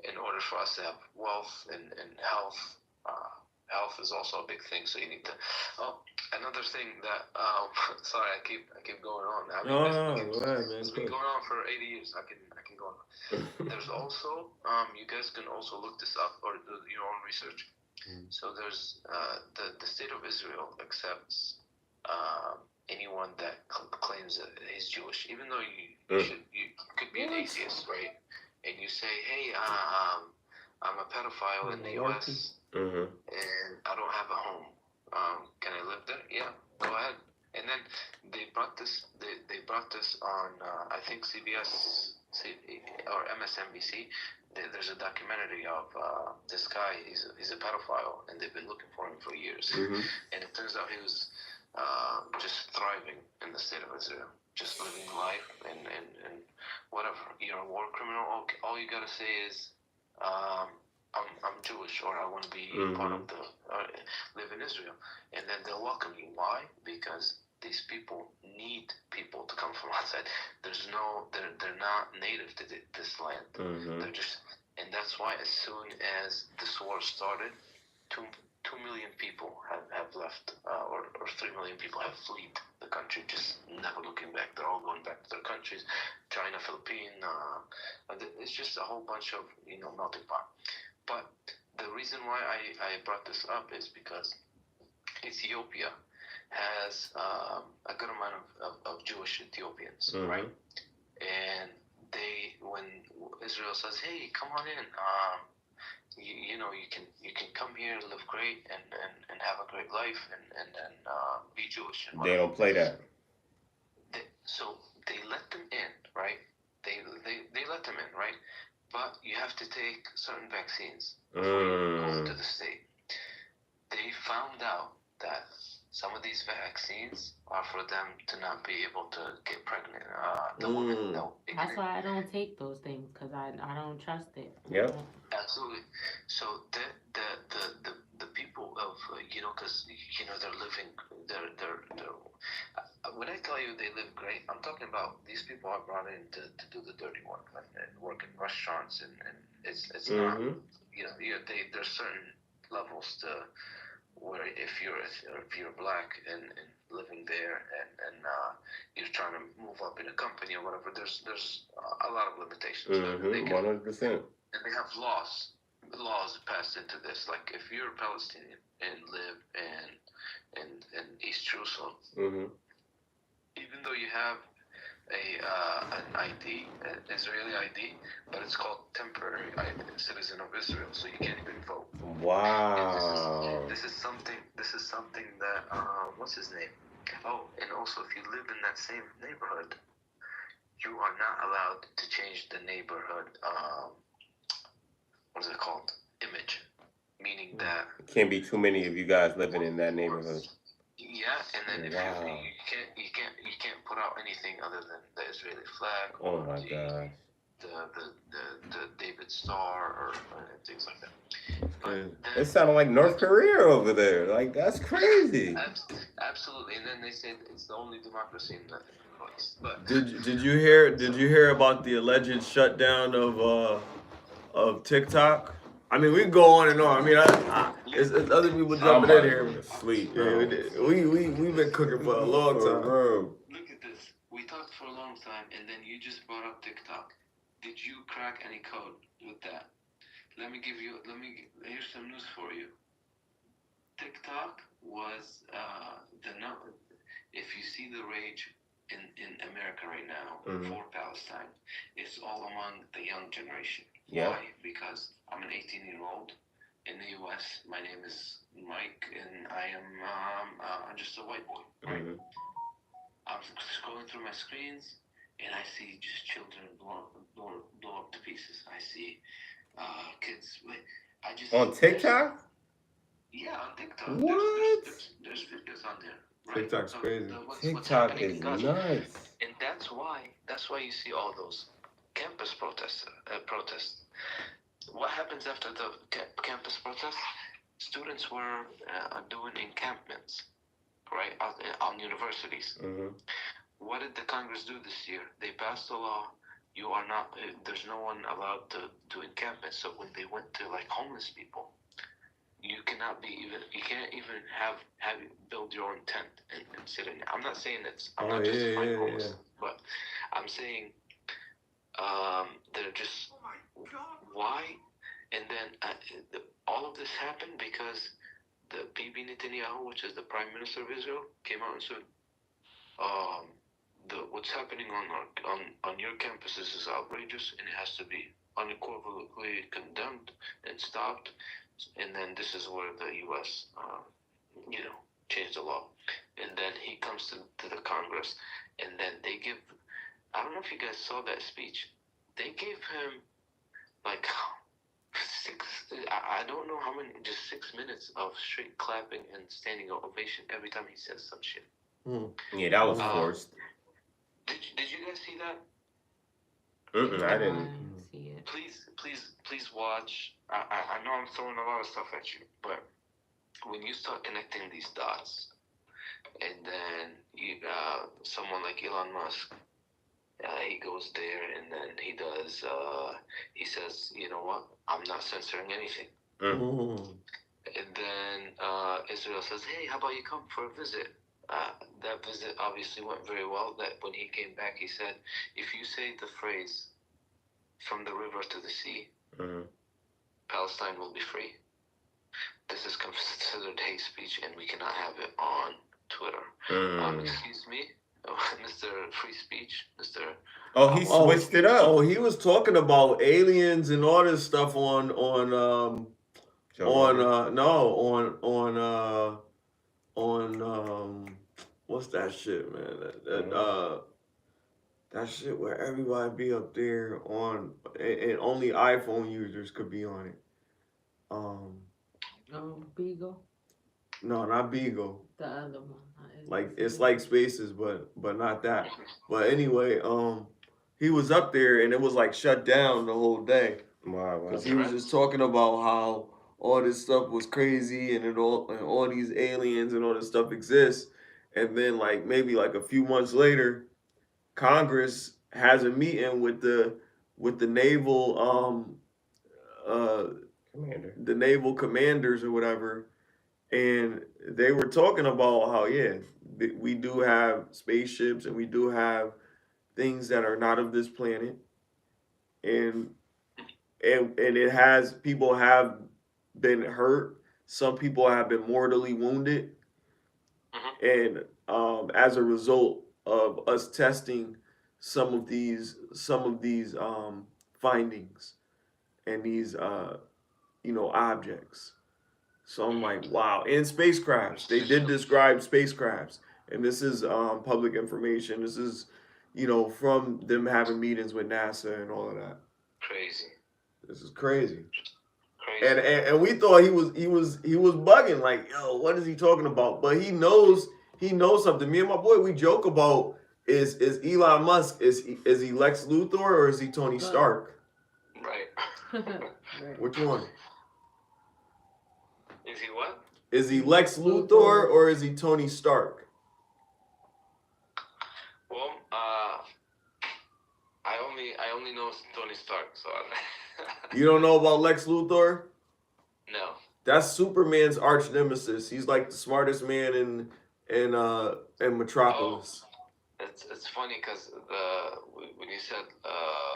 in order for us to have wealth and health. Health is also a big thing, so you need to. Oh, another thing that sorry, I keep going on. It's been going on for 80 years. I can go on. There's also you guys can also look this up or do your own research. So there's the state of Israel accepts anyone that claims that he's Jewish, even though you could be an atheist, right? And you say, hey, I'm a pedophile in the U.S. And I don't have a home. Can I live there? Yeah, go ahead. And then they brought this. They brought this on I think CBS or MSNBC. There's a documentary of this guy. He's a pedophile, and they've been looking for him for years. And it turns out he was just thriving in the state of Israel, just living life and whatever. You're a war criminal. All you gotta say is. I'm Jewish, or I want to be part of live in Israel, and then they'll welcome you. Why? Because these people need people to come from outside. They're not native to this land. They're just, and that's why as soon as this war started, 2 2 million people have left, or 3 million people have fled the country, just never looking back. They're all going back to their countries, China, Philippines. It's just a whole bunch of, melting pot. But the reason why I brought this up is because Ethiopia has a good amount of Jewish Ethiopians, right? And when Israel says, "Hey, come on in," you can come here, live great, and have a great life, and be Jewish. And They don't play that. So they let them in, right? They let them in, right? But you have to take certain vaccines before you go into the state. They found out that some of these vaccines are for them to not be able to get pregnant. The woman, no. That's why I don't take those things, because I don't trust it. Yep. Absolutely. So the people of because they're living they're when I tell you they live great, I'm talking about these people are brought in to do the dirty work and work in restaurants, and it's not there's certain levels to where if you're black and living there and you're trying to move up in a company or whatever, there's a lot of limitations. 100%. And they have laws passed into this. Like if you're a Palestinian and live in East Jerusalem, even though you have an ID, an Israeli ID, but it's called temporary citizen of Israel, so you can't even vote. Wow. This is something that what's his name? Oh, and also if you live in that same neighborhood, you are not allowed to change the neighborhood. What is it called? Image, meaning that Can't be too many of you guys living in that neighborhood. Yeah, and then if you can't put out anything other than the Israeli flag or the David Star or things like that. But it sounded like North Korea over there. Like that's crazy. Absolutely, and then they said it's the only democracy in the place. But did you hear about the alleged shutdown of TikTok? I mean, we can go on and on. I mean, it's other people jumping in here. Sleep. Yeah, we've been cooking for a long time. Look at this. We talked for a long time, and then you just brought up TikTok. Did you crack any code with that? Here's some news for you. TikTok was if you see the rage in America right now for Palestine, it's all among the young generation. Yeah. Why? Because I'm an 18-year-old in the U.S. My name is Mike, and I am I'm just a white boy. Right? I'm scrolling through my screens, and I see just children blow up to pieces. I see kids. On TikTok? Yeah, on TikTok. What? There's videos on there. Right? TikTok's crazy. TikTok is nuts. And that's why you see all those campus protests. What happens after the campus protests? Students were doing encampments, right, on universities. What did the Congress do this year? They passed a law. You are not. There's no one allowed to do encampments. So when they went to like homeless people, you cannot be even. You can't even have build your own tent and sit in it. I'm not saying it's. I'm not justifying homeless, but I'm saying they're just. Why? And then all of this happened because the Bibi Netanyahu, which is the Prime Minister of Israel, came out and said, what's happening on your campuses is outrageous, and it has to be unequivocally condemned and stopped. And then this is where the U.S. Changed the law. And then he comes to the Congress, and then they give. I don't know if you guys saw that speech. They gave him like 6. I don't know how many. Just 6 minutes of straight clapping and standing ovation every time he says some shit. Yeah, that was forced. Did you guys see that? I didn't. See it. Please watch. I know I'm throwing a lot of stuff at you, but when you start connecting these dots, and then you someone like Elon Musk, he goes there and then he does. He says, you know what? I'm not censoring anything. And then Israel says, "Hey, how about you come for a visit?" That visit obviously went very well. That when he came back, he said, "If you say the phrase from the river to the sea, Palestine will be free. This is considered hate speech, and we cannot have it on Twitter." Excuse me, Mr. Free Speech, Mr. Oh, he switched it up. Oh, he was talking about aliens and all this stuff on what's that shit, man? That shit where everybody be up there on, and only iPhone users could be on it. Beagle. No, not Beagle. The other one. Like it's like Spaces, but not that. But anyway, he was up there and it was like shut down the whole day. Wow. Because he was just talking about how all this stuff was crazy and all these aliens and all this stuff exists. And then like maybe like a few months later, Congress has a meeting with the naval Commander. the naval commanders or whatever, and they were talking about how we do have spaceships and we do have things that are not of this planet, and it has, people have been hurt, some people have been mortally wounded, and as a result of us testing some of these findings and these objects. So I'm like, wow. And spacecrafts, they did describe spacecrafts, and this is public information. This is from them having meetings with NASA and all of that. Crazy. This is crazy. And we thought he was bugging, like, yo, what is he talking about? But he knows something. Me and my boy, we joke about, is Elon Musk, is he Lex Luthor or is he Tony Stark? Right. Which one? Is he what? Is he Lex Luthor or is he Tony Stark? Well, I only know Tony Stark, so You don't know about Lex Luthor? No. That's Superman's arch nemesis. He's like the smartest man in Metropolis. Oh, it's funny because when you said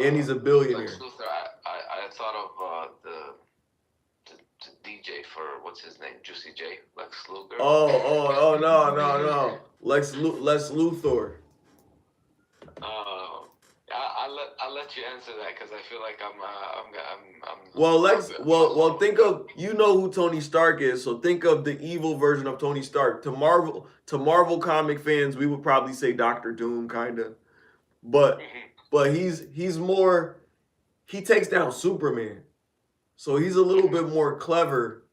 and he's a billionaire. Lex Luthor, I thought of the DJ for what's his name, Juicy J, Lex Luger. Oh no, Lex Luthor. I'll let you answer that because I feel like I'm Well, think of, who Tony Stark is, so think of the evil version of Tony Stark. To Marvel comic fans, we would probably say Doctor Doom, kinda, but he's more, he takes down Superman, so he's a little bit more clever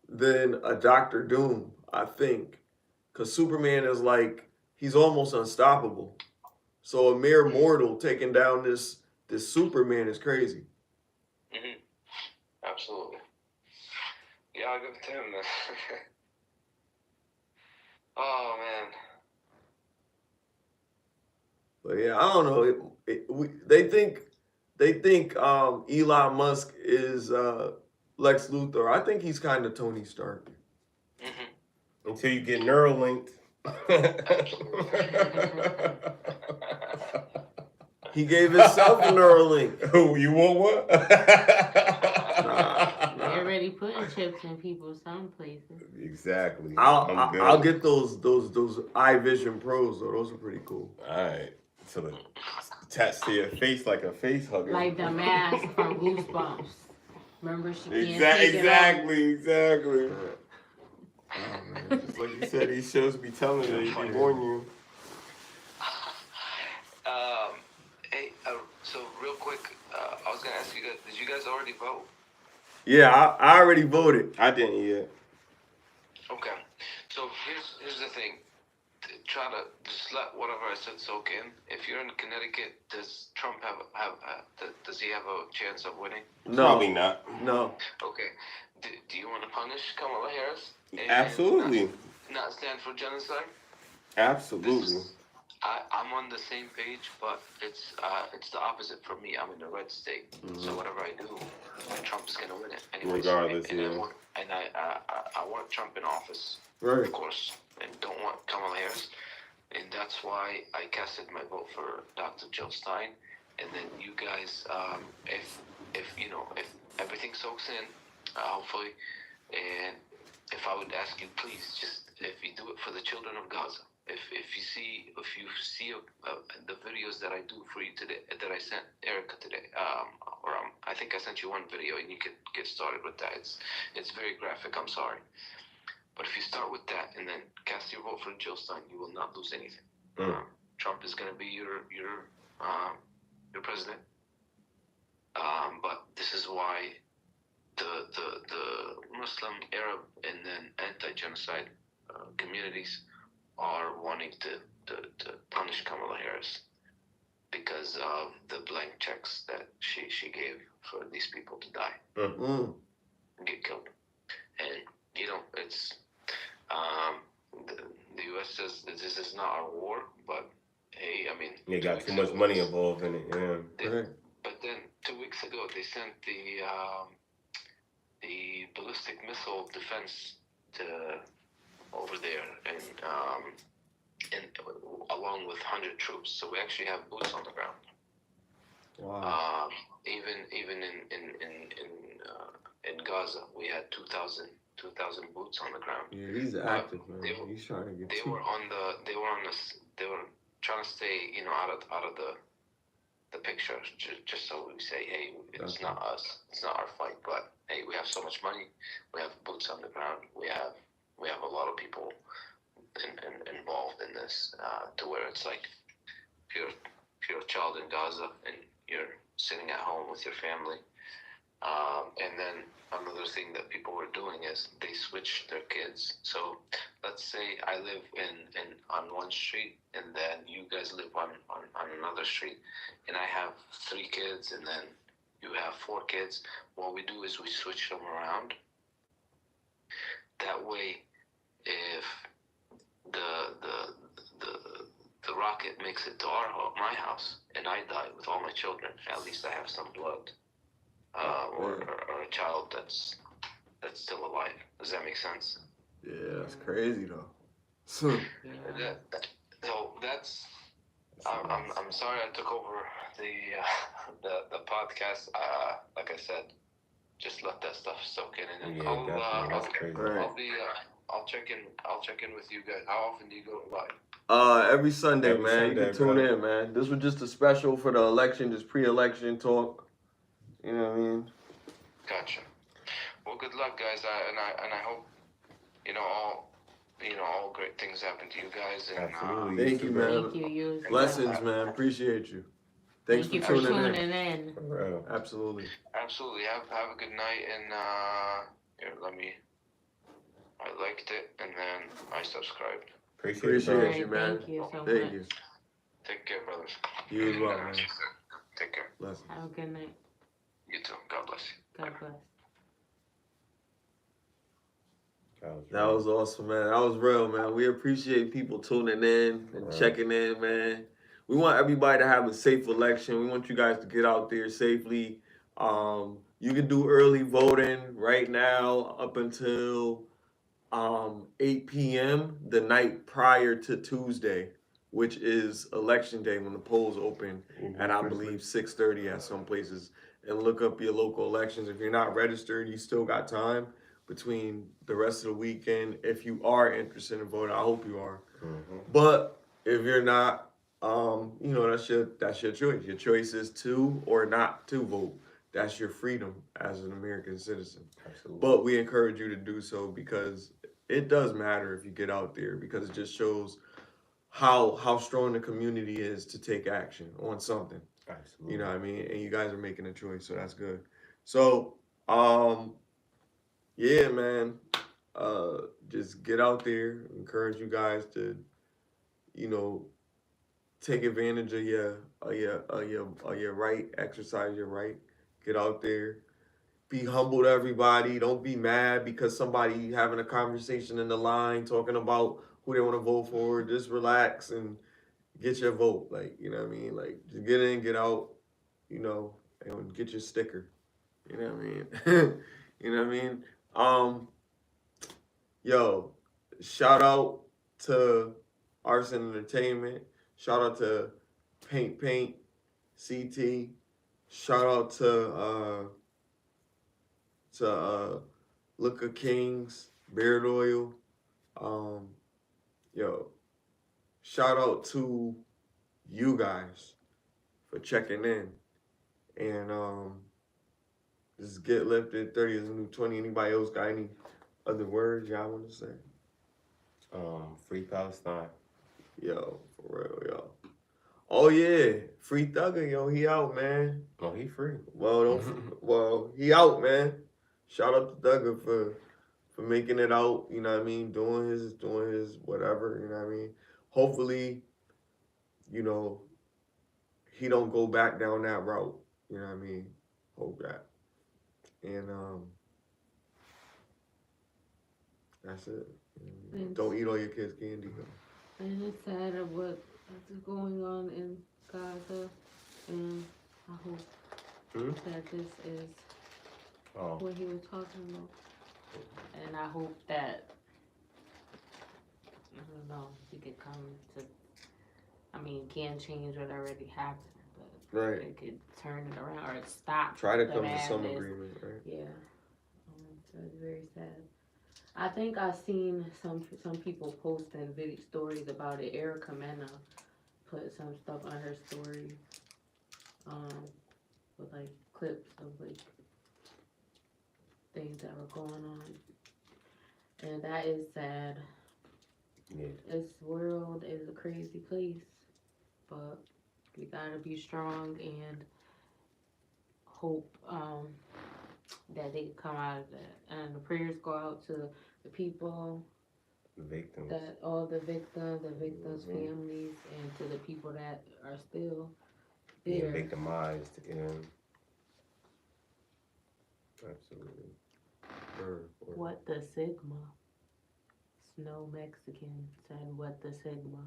than a Doctor Doom, I think, because Superman is like, he's almost unstoppable. So a mere mortal taking down this Superman is crazy. Absolutely. Yeah, I'll give it to him then. Oh man. But yeah, I don't know. They think Elon Musk is Lex Luthor. I think he's kind of Tony Stark. Until you get Neuralinked. He gave himself a Neuralink. Oh, you want what? They're already putting chips in people some places. Exactly. I'll get those iVision Pros though. Those are pretty cool. All right. So the attached to your face like a face hugger. Like the mask from Goosebumps. Remember, she can't take Exactly. Oh, man. Just like you said, these shows be telling you, they warn you. Hey, so real quick, I was gonna ask you guys, did you guys already vote? Yeah, I already voted. I didn't yet. Okay, so here's the thing. Try to just let whatever I said soak in. If you're in Connecticut, does Trump does he have a chance of winning? No. Probably not. No. Okay. Do you want to punish Kamala Harris? Absolutely. Not stand for genocide? Absolutely. I'm on the same page, but it's the opposite for me. I'm in a red state, so whatever I do, Trump's gonna win it anyways. Regardless, and yeah. I want Trump in office, Right. of course, and don't want Kamala Harris, and that's why I casted my vote for Dr. Jill Stein. And then you guys, if everything soaks in, hopefully, and if I would ask you, please, just if you do it for the children of Gaza. If you see the videos that I do for you today, that I sent Erika today, I think I sent you one video, and you could get started with that. It's very graphic. I'm sorry, but if you start with that and then cast your vote for Jill Stein, you will not lose anything. Trump is going to be your president, but this is why the Muslim, Arab, and then anti-genocide communities are wanting to punish Kamala Harris because of the blank checks that she gave for these people to die and get killed. And it's the U.S. says that this is not our war, but hey, I mean, They got too much money involved in it. Yeah. But then 2 weeks ago, they sent the ballistic missile defense to over there, and along with 100 troops. So we actually have boots on the ground. Wow. Even in Gaza, we had 2,000 boots on the ground. Yeah, he's active, man. He's trying to get. They were trying to stay, out of the picture, just so we say, hey, it's not us, it's not our fight, but hey, we have so much money, we have boots on the ground, we have a lot of people involved in this, to where it's like, if you're a child in Gaza and you're sitting at home with your family, and then another thing that people were doing is they switched their kids. So let's say I live on one street, and then you guys live on another street, and I have 3 kids, and then you have 4 kids. What we do is we switch them around. That way, if the rocket makes it to my house, and I die with all my children, at least I have some blood. Or a child that's still alive. Does that make sense? Yeah, that's crazy though. So that's. I'm sorry I took over the podcast. Like I said, just let that stuff soak in, and Yeah, that's crazy. I'll check in with you guys. How often do you go live? Every Sunday, Every man. Sunday, you can tune brother. in, man. This was just a special for the election, just pre-election talk. You know what I mean? Gotcha. Well, good luck, guys. I hope all great things happen to you guys. And Absolutely. Thank you, man. Thank you. Blessings, man. Appreciate you. Thanks Thank you for for tuning tuning in. in. For real. Absolutely. Absolutely. Have a good night. And here, I liked it, and then I subscribed. Appreciate you, Alright, man. Thank you so Thank much. you. Take care, brothers. You as well, man. Take care. Blessings. Have a good night. You too. God bless you. God bless. That was awesome, man. That was real, man. We appreciate people tuning in and checking in, man. We want everybody to have a safe election. We want you guys to get out there safely. You can do early voting right now up until 8 p.m. the night prior to Tuesday, which is election day when the polls open at, I believe, 6:30 at some places. And look up your local elections. If you're not registered, you still got time between the rest of the weekend. If you are interested in voting, I hope you are. But if you're not, that's your choice. Your choice is to or not to vote. That's your freedom as an American citizen. Absolutely. But we encourage you to do so because it does matter if you get out there, because it just shows how strong the community is to take action on something. Absolutely. You know what I mean? And you guys are making a choice, so that's good. So, yeah, man. Just get out there. Encourage you guys to, take advantage of your right, exercise your right. Get out there. Be humble to everybody. Don't be mad because somebody having a conversation in the line talking about who they want to vote for. Just relax and get your vote. Like, you know what I mean? Like, just get in, get out, you know, and get your sticker. You know what I mean? You know what I mean? Yo, shout out to Arson Entertainment. Shout out to Paint CT. Shout out to Looker Kings, Beard Oil. Yo, shout out to you guys for checking in. And this is Get Lifted, 30 is a new 20. Anybody else got any other words y'all want to say? Free Palestine. Yo, for real, yo. Oh yeah, Free Thugger, yo, he out, man. Oh, he free. Well, well, he out, man. Shout out to Thugger for making it out. You know what I mean? Doing his whatever. You know what I mean? Hopefully, you know, he don't go back down that route. You know what I mean? Hope that. And that's it. Don't eat all your kids' candy though. And it's sad of what's going on in Gaza, and I hope that this is what he was talking about. And I hope that, I don't know, he could come to, I mean, can change what already happened, but Right. it could turn it around or stop. Try to the come to some madness. agreement, right? Yeah, so it's very sad. I think I've seen some people posting video stories about it. Erika put some stuff on her story, with like clips of like things that were going on, and that is sad. Yeah. This world is a crazy place, but we gotta be strong and hope that they come out of that. And the prayers go out to the people, The victims. that all the victims' families, and to the people that are still Being there. victimized. Absolutely. What the Sigma? Snow Mexican said, "What the Sigma?"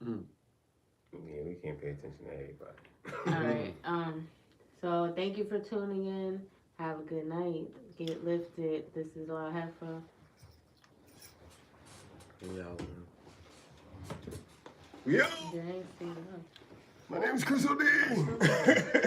Yeah, we can't pay attention to everybody. All right. So thank you for tuning in. Have a good night. Get lifted. This is all I have for. Yeah, man. Yo, There ain't seen my name is CrisxmasOnDemand.